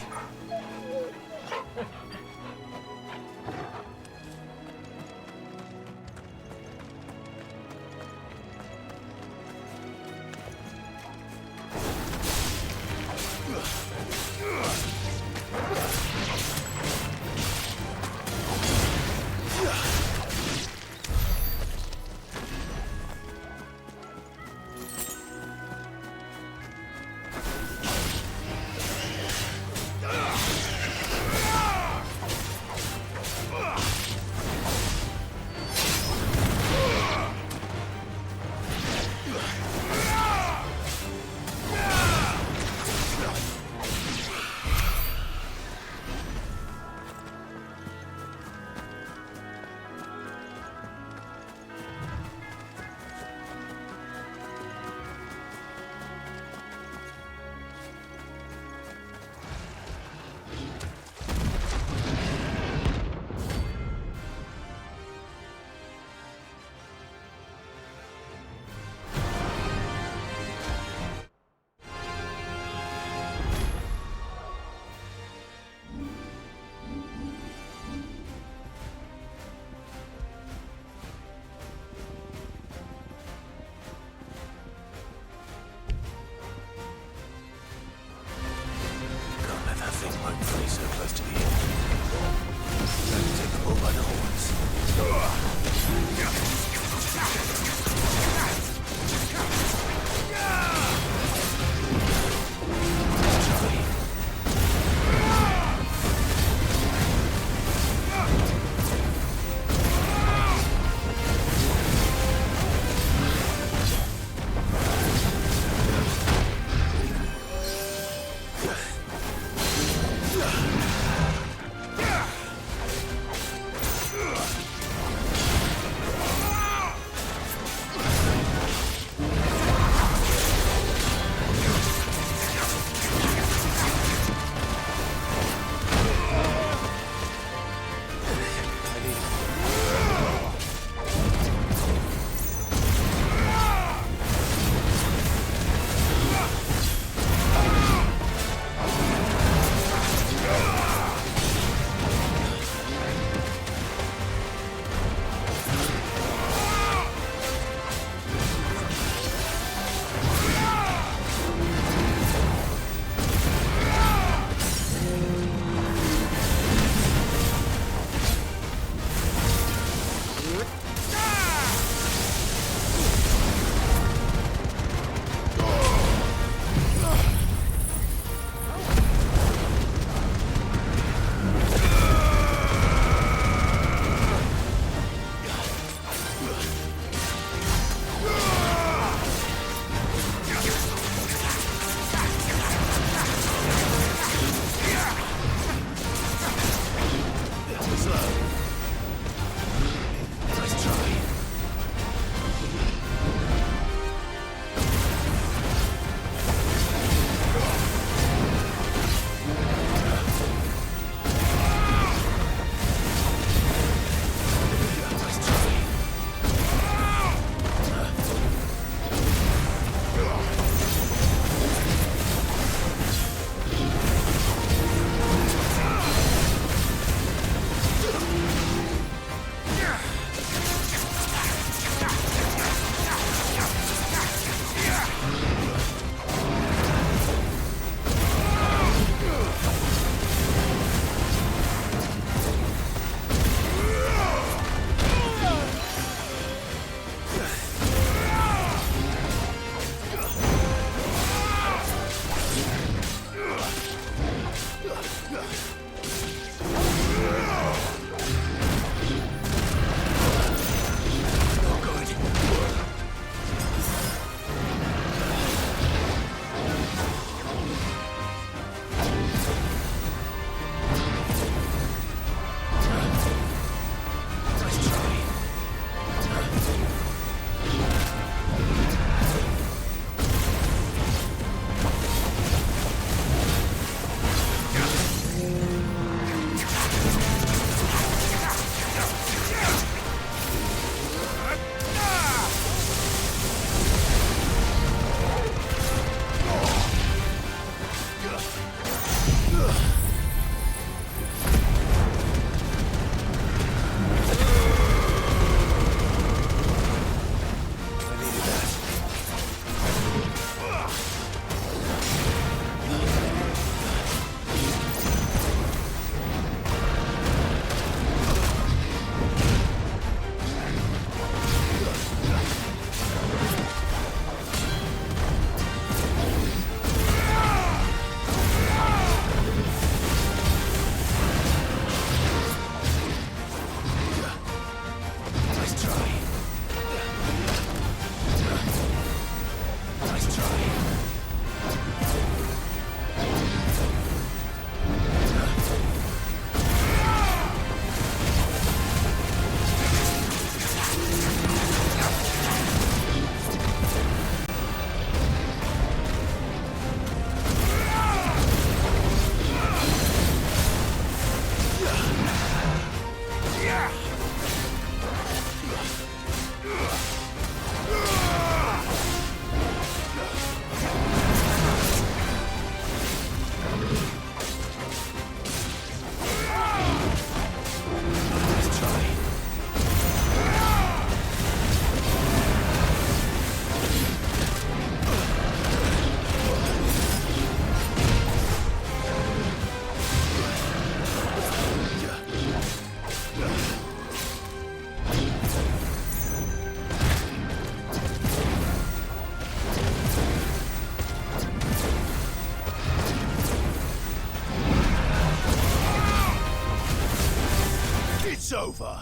D: over.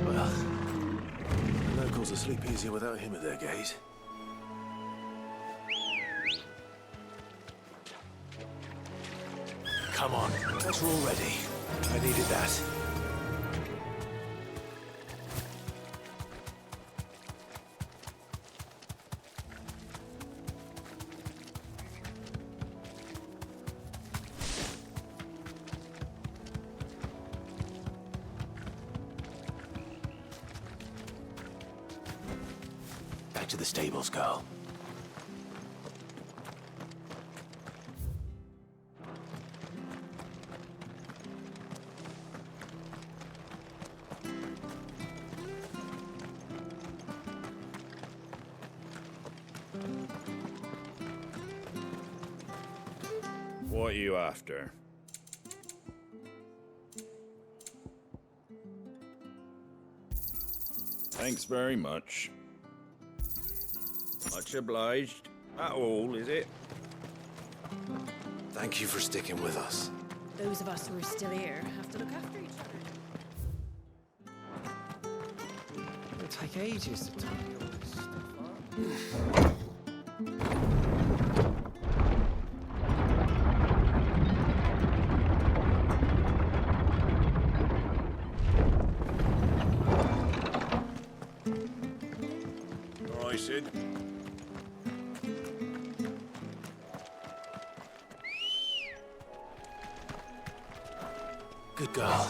U: Well, the locals will sleep easier without him at their gate. Come on, guess we're all ready. I needed that. Back to the stables, girl.
D: What are you after? Thanks very much. Much obliged. That all, is it?
U: Thank you for sticking with us.
C: Those of us who are still here have to look after each other.
L: It'll take ages to tidy all this stuff up.
D: All right, Sid.
U: Good girl.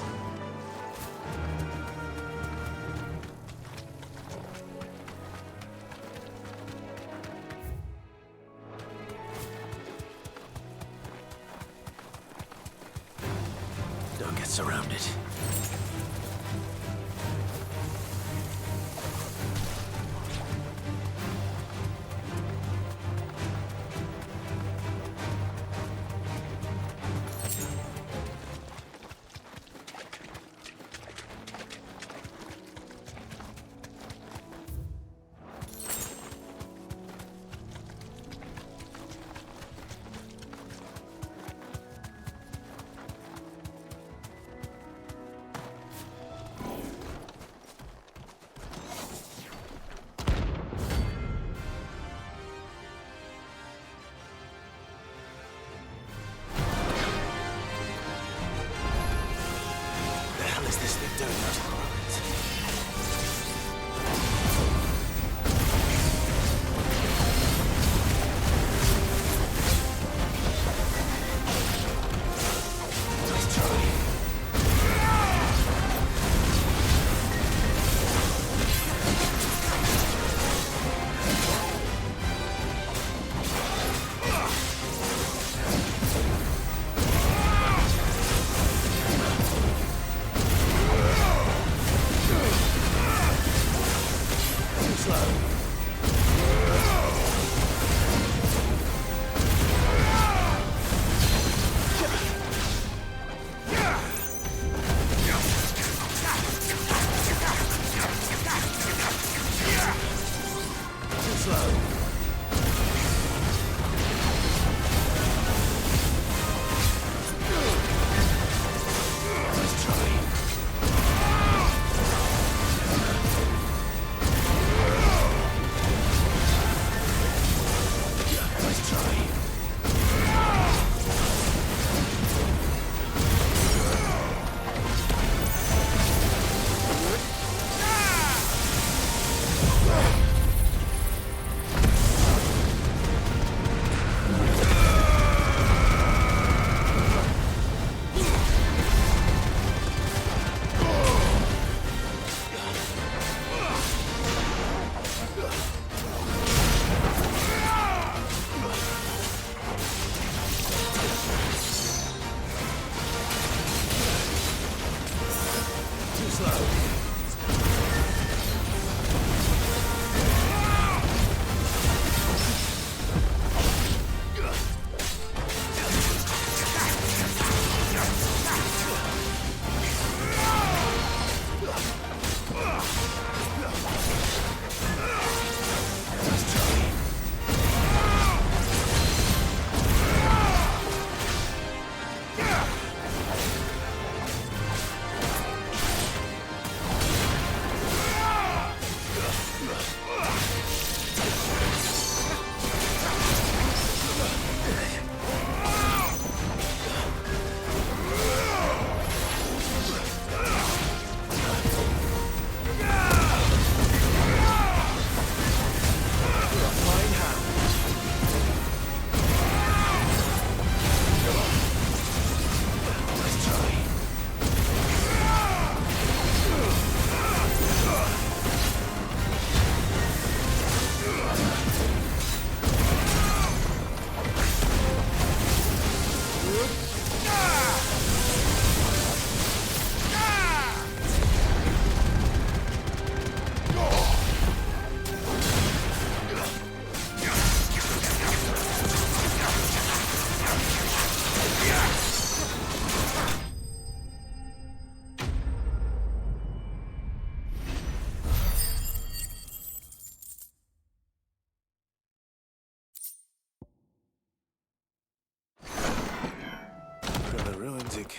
U: Don't get surrounded.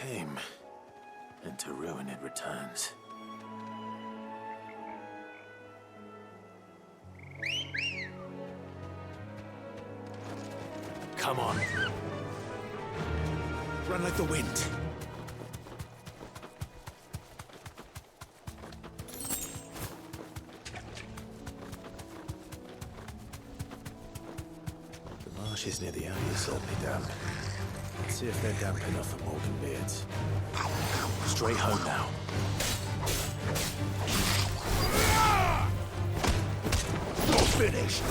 U: came, and to ruin it returns. Come on.
E: Run like the wind.
U: The marshes near the alley are certainly damp. Let's see if they're damp enough for Morgan beards. Straight home now.
E: You're finished.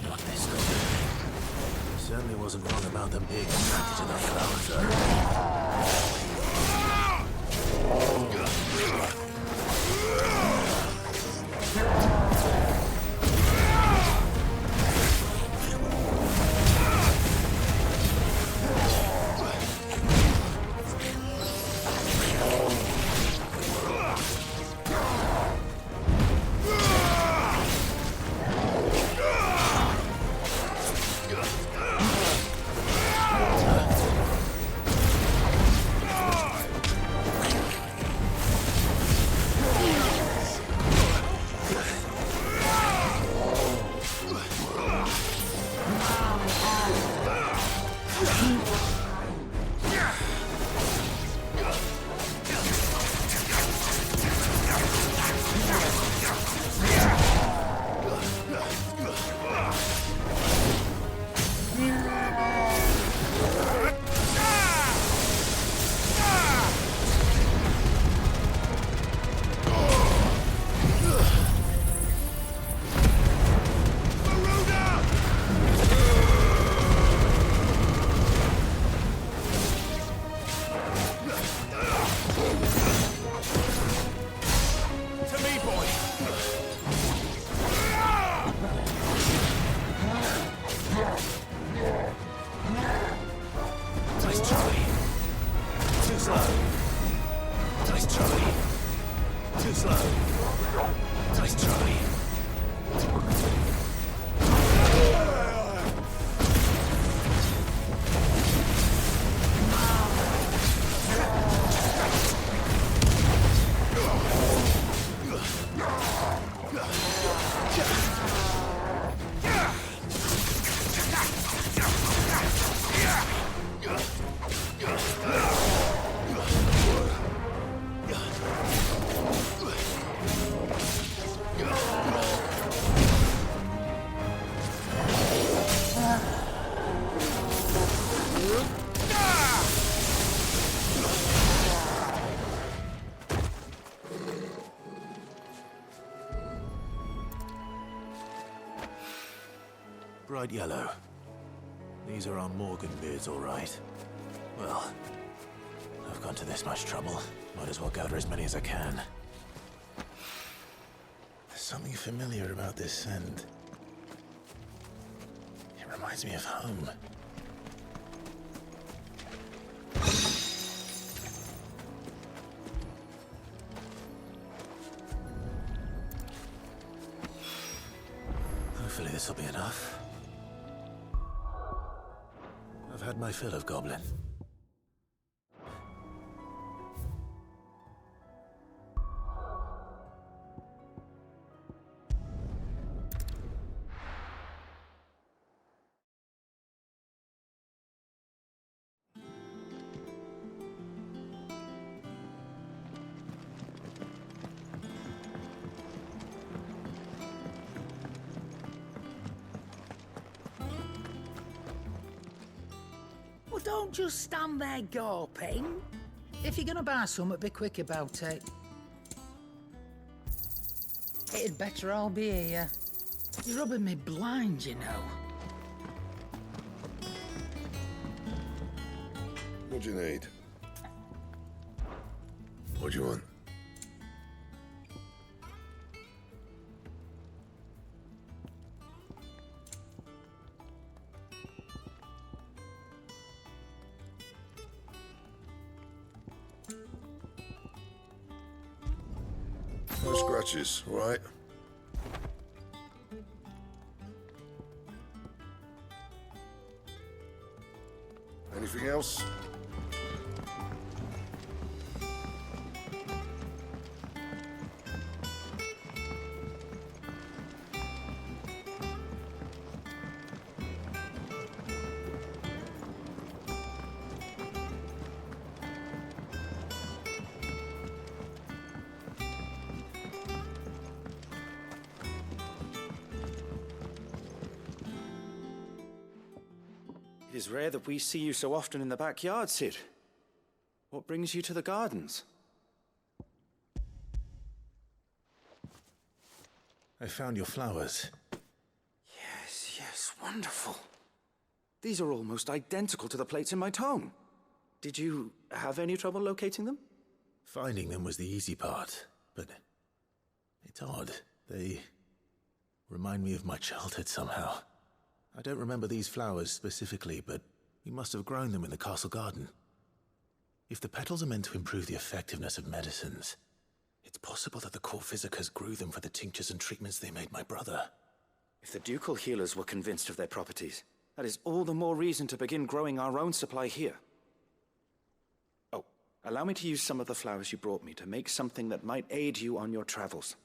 U: Not this one. Certainly wasn't wrong about them being attracted to that flower, though. Bright yellow. These are our Morgan beards, all right. Well, I've gone to this much trouble. Might as well gather as many as I can. There's something familiar about this scent. It reminds me of home. Hopefully this will be enough. I've had my fill of goblin.
O: Don't just stand there gawping. If you're gonna buy something, be quick about it. It'd better all be here. You're rubbing me blind, you know.
P: What do you need? What do you want? No scratches, all right? Anything else?
L: It is rare that we see you so often in the backyard, Sid. What brings you to the gardens?
I: I found your flowers.
L: Yes, wonderful. These are almost identical to the plates in my tome. Did you have any trouble locating them?
I: Finding them was the easy part, but it's odd. They remind me of my childhood somehow. I don't remember these flowers specifically, but we must have grown them in the castle garden. If the petals are meant to improve the effectiveness of medicines, it's possible that the court physicers grew them for the tinctures and treatments they made my brother.
L: If the ducal healers were convinced of their properties, that is all the more reason to begin growing our own supply here. Oh, allow me to use some of the flowers you brought me to make something that might aid you on your travels.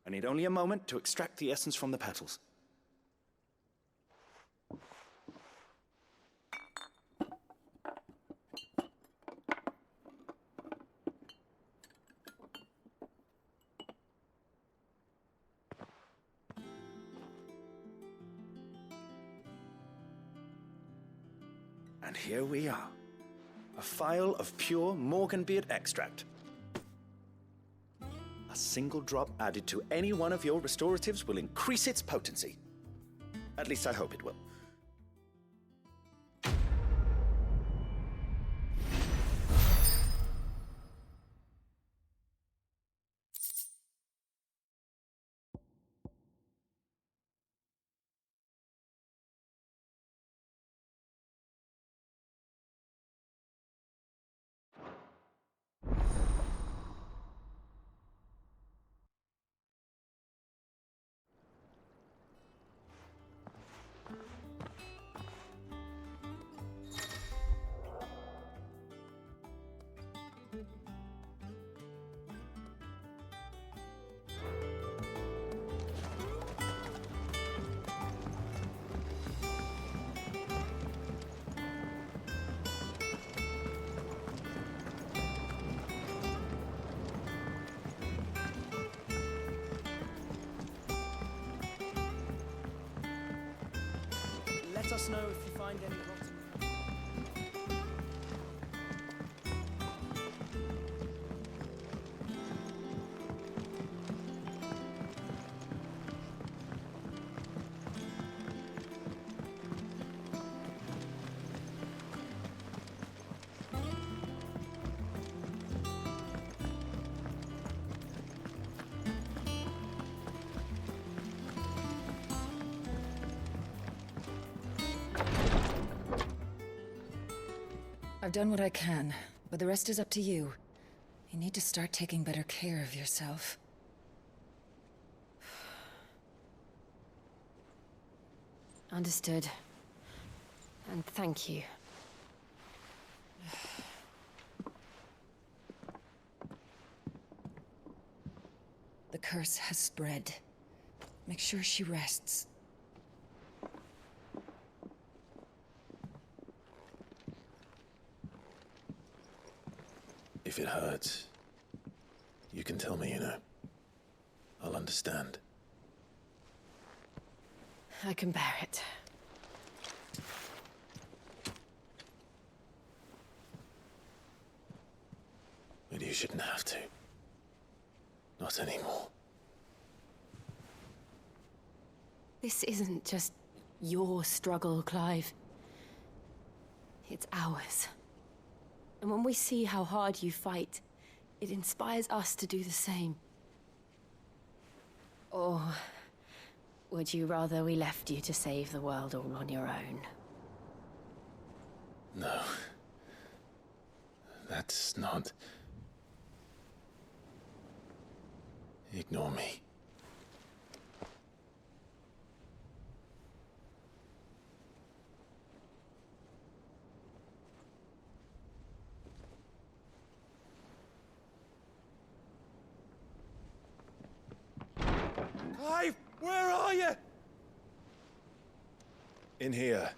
L: I need only a moment to extract the essence from the petals. And here we are. A phial of pure Morganbeard extract. A single drop added to any one of your restoratives will increase its potency. At least I hope it will. Let us know if you find any rotten...
B: I've done what I can, but the rest is up to you. You need to start taking better care of yourself.
A: Understood. And thank you.
B: The curse has spread. Make sure she rests.
I: If it hurts, you can tell me, you know. I'll understand.
A: I can bear it.
U: You shouldn't have to. Not anymore.
A: This isn't just your struggle, Clive. It's ours. And when we see how hard you fight, it inspires us to do the same. Or would you rather we left you to save the world all on your own?
U: No. That's not... Ignore me.
D: Clive, where are you?
U: In here.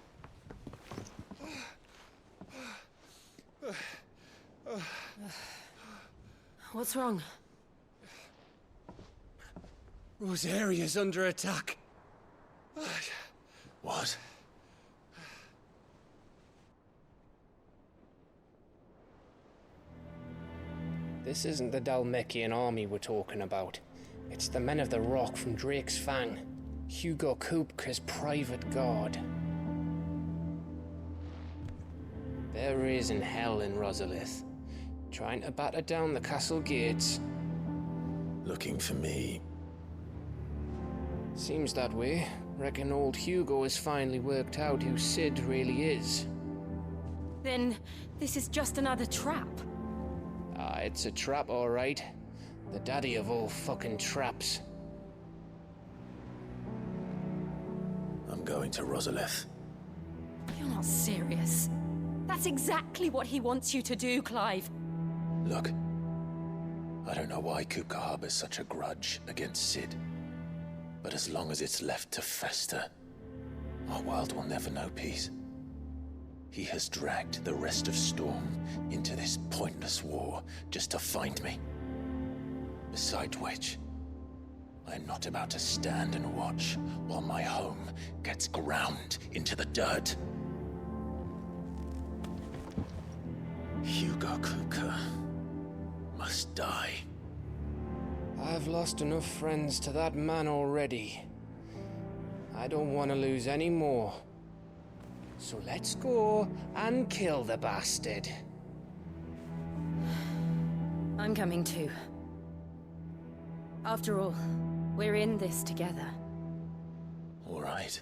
A: What's wrong?
N: Rosaria's under attack.
U: What?
H: This isn't the Dalmekian army we're talking about. It's the men of the Rock from Drake's Fang. Hugo Kupka's private guard. There is in hell in Rosalith, trying to batter down the castle gates.
U: Looking for me?
H: Seems that way. Reckon old Hugo has finally worked out who Sid really is.
A: Then this is just another trap.
H: Ah, it's a trap, all right. The daddy of all fucking traps.
U: I'm going to Rosalith.
A: You're not serious. That's exactly what he wants you to do, Clive.
U: Look, I don't know why Kupka harbors such a grudge against Sid. But as long as it's left to fester, our world will never know peace. He has dragged the rest of Storm into this pointless war just to find me. Besides which, I am not about to stand and watch while my home gets ground into the dirt. Hugo Kupka must die.
H: I've lost enough friends to that man already. I don't want to lose any more. So let's go and kill the bastard.
A: I'm coming too. After all, we're in this together.
U: All right.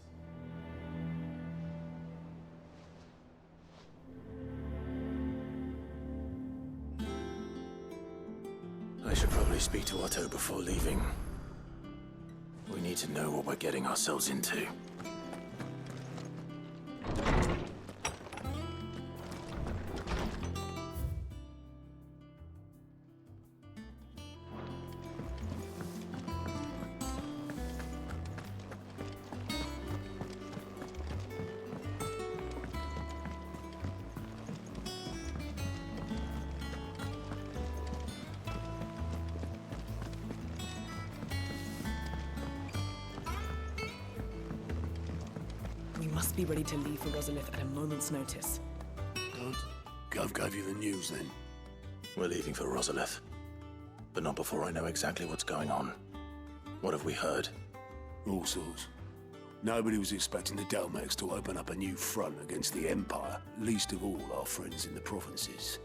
U: I should probably speak to Otto before leaving. We need to know what we're getting ourselves into.
J: We must be ready to leave for Rosalith at a moment's notice.
P: Don't. Gov gave you the news then?
U: We're leaving for Rosalith. But not before I know exactly what's going on. What have we heard?
P: All sorts. Nobody was expecting the Dalmeks to open up a new front against the Empire, least of all our friends in the provinces.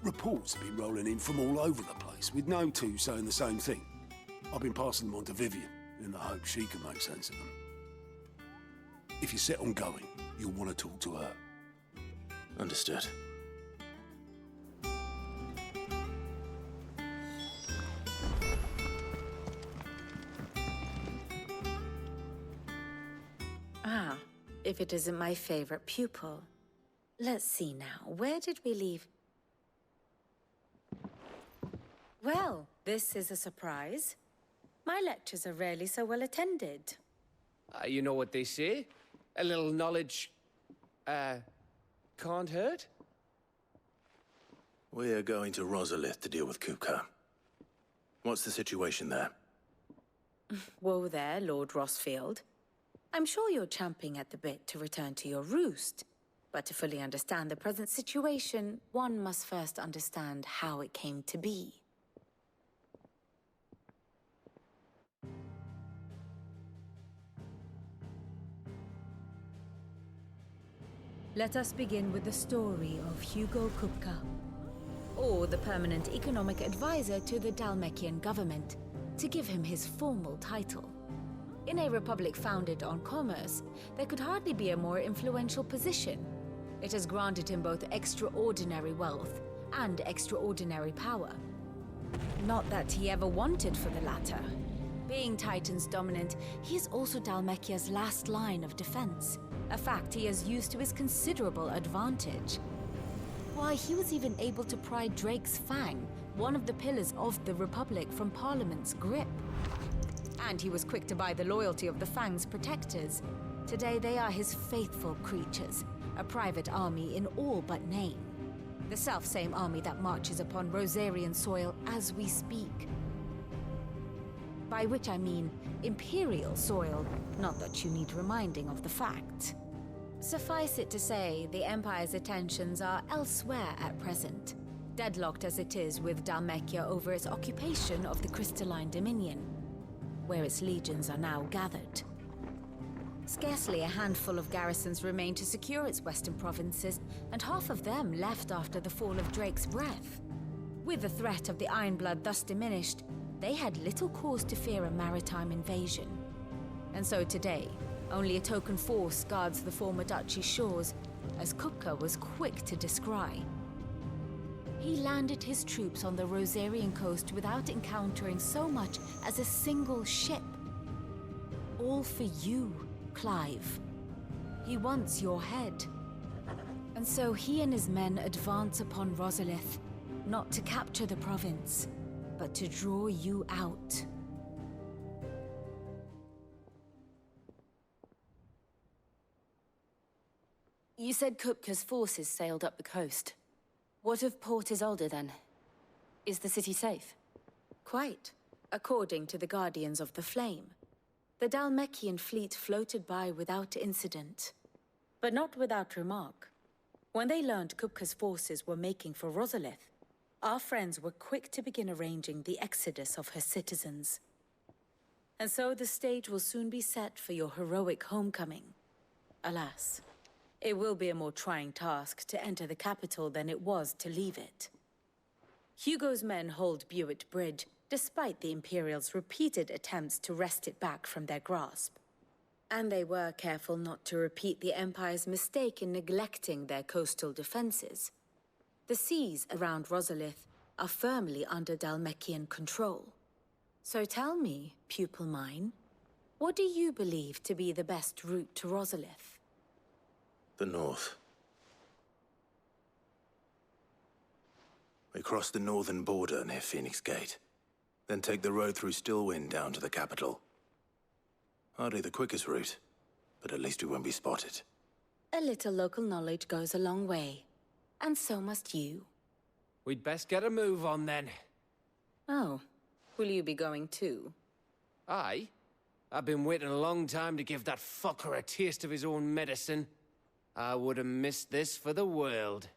P: Reports have been rolling in from all over the place, with no two saying the same thing. I've been passing them on to Vivian, in the hope she can make sense of them. If you're set on going, you'll want to talk to her.
U: Understood.
V: Ah, if it isn't my favorite pupil. Let's see now, where did we leave? Well, this is a surprise. My lectures are rarely so well attended.
H: You know what they say? A little knowledge, can't hurt?
U: We're going to Rosalith to deal with Kupka. What's the situation there?
V: Whoa there, Lord Rossfield. I'm sure you're champing at the bit to return to your roost.
C: But to fully understand the present situation, one must first understand how it came to be. Let us begin with the story of Hugo Kupka, or the permanent economic advisor to the Dalmekian government, to give him his formal title. In a republic founded on commerce, there could hardly be a more influential position. It has granted him both extraordinary wealth and extraordinary power. Not that he ever wanted for the latter. Being Titan's dominant, he is also Dalmekia's last line of defense, a fact he has used to his considerable advantage. Why, he was even able to pry Drake's Fang, one of the pillars of the Republic, from Parliament's grip. And he was quick to buy the loyalty of the Fang's protectors. Today they are his faithful creatures, a private army in all but name. The self-same army that marches upon Rosarian soil as we speak. By which I mean Imperial soil, not that you need reminding of the fact. Suffice it to say, the Empire's attentions are elsewhere at present, deadlocked as it is with Dalmekia over its occupation of the Crystalline Dominion, where its legions are now gathered. Scarcely a handful of garrisons remain to secure its western provinces, and half of them left after the fall of Drake's Breath. With the threat of the Ironblood thus diminished, they had little cause to fear a maritime invasion. And so today, only a token force guards the former duchy's shores, as Kupka was quick to descry. He landed his troops on the Rosarian coast without encountering so much as a single ship. All for you, Clive. He wants your head. And so he and his men advance upon Rosalith, not to capture the province, but to draw you out.
A: You said Kupka's forces sailed up the coast. What of Port Isolde, then? Is the city safe?
C: Quite, according to the Guardians of the Flame. The Dalmekian fleet floated by without incident. But not without remark. When they learned Kupka's forces were making for Rosalith, our friends were quick to begin arranging the exodus of her citizens. And so the stage will soon be set for your heroic homecoming. Alas, it will be a more trying task to enter the capital than it was to leave it. Hugo's men hold Buet Bridge, despite the Imperials' repeated attempts to wrest it back from their grasp. And they were careful not to repeat the Empire's mistake in neglecting their coastal defenses. The seas around Rosalith are firmly under Dalmekian control. So tell me, pupil mine, what do you believe to be the best route to Rosalith?
I: The north. We cross the northern border near Phoenix Gate, then take the road through Stillwind down to the capital. Hardly the quickest route, but at least we won't be spotted.
C: A little local knowledge goes a long way, and so must you.
H: We'd best get a move on then.
C: Oh, will you be going too?
H: Aye. I've been waiting a long time to give that fucker a taste of his own medicine. I would have missed this for the world.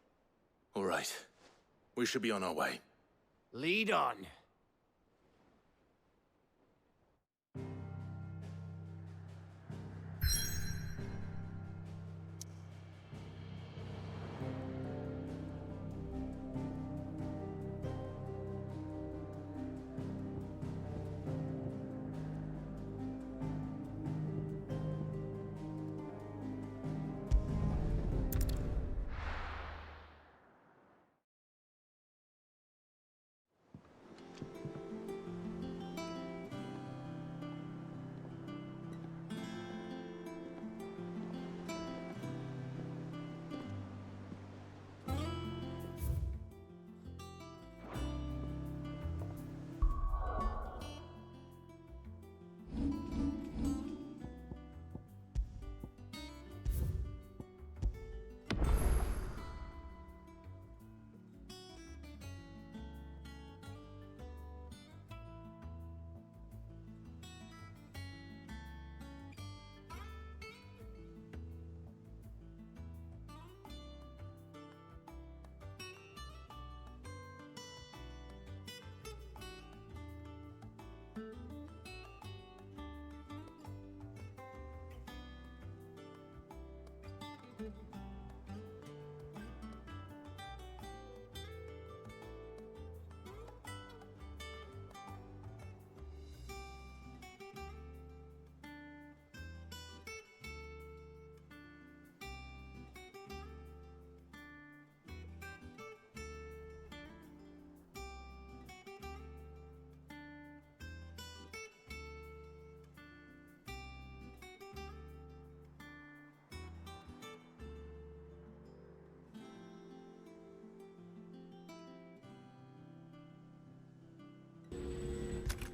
I: All right. We should be on our way.
H: Lead on.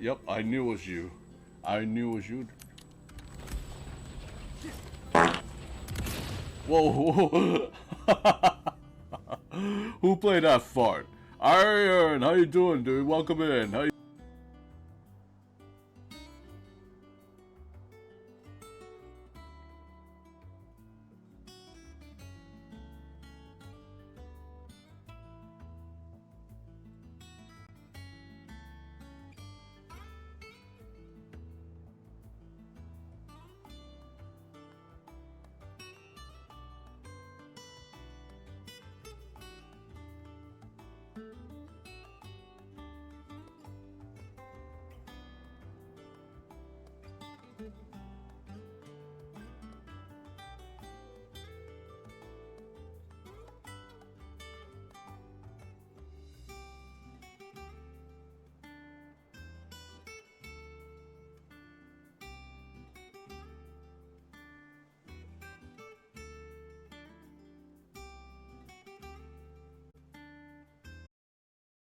G: Yep, I knew it was you. I knew it was you. Whoa, whoa. Who played that fart? Iron, how you doing, dude? Welcome in. How you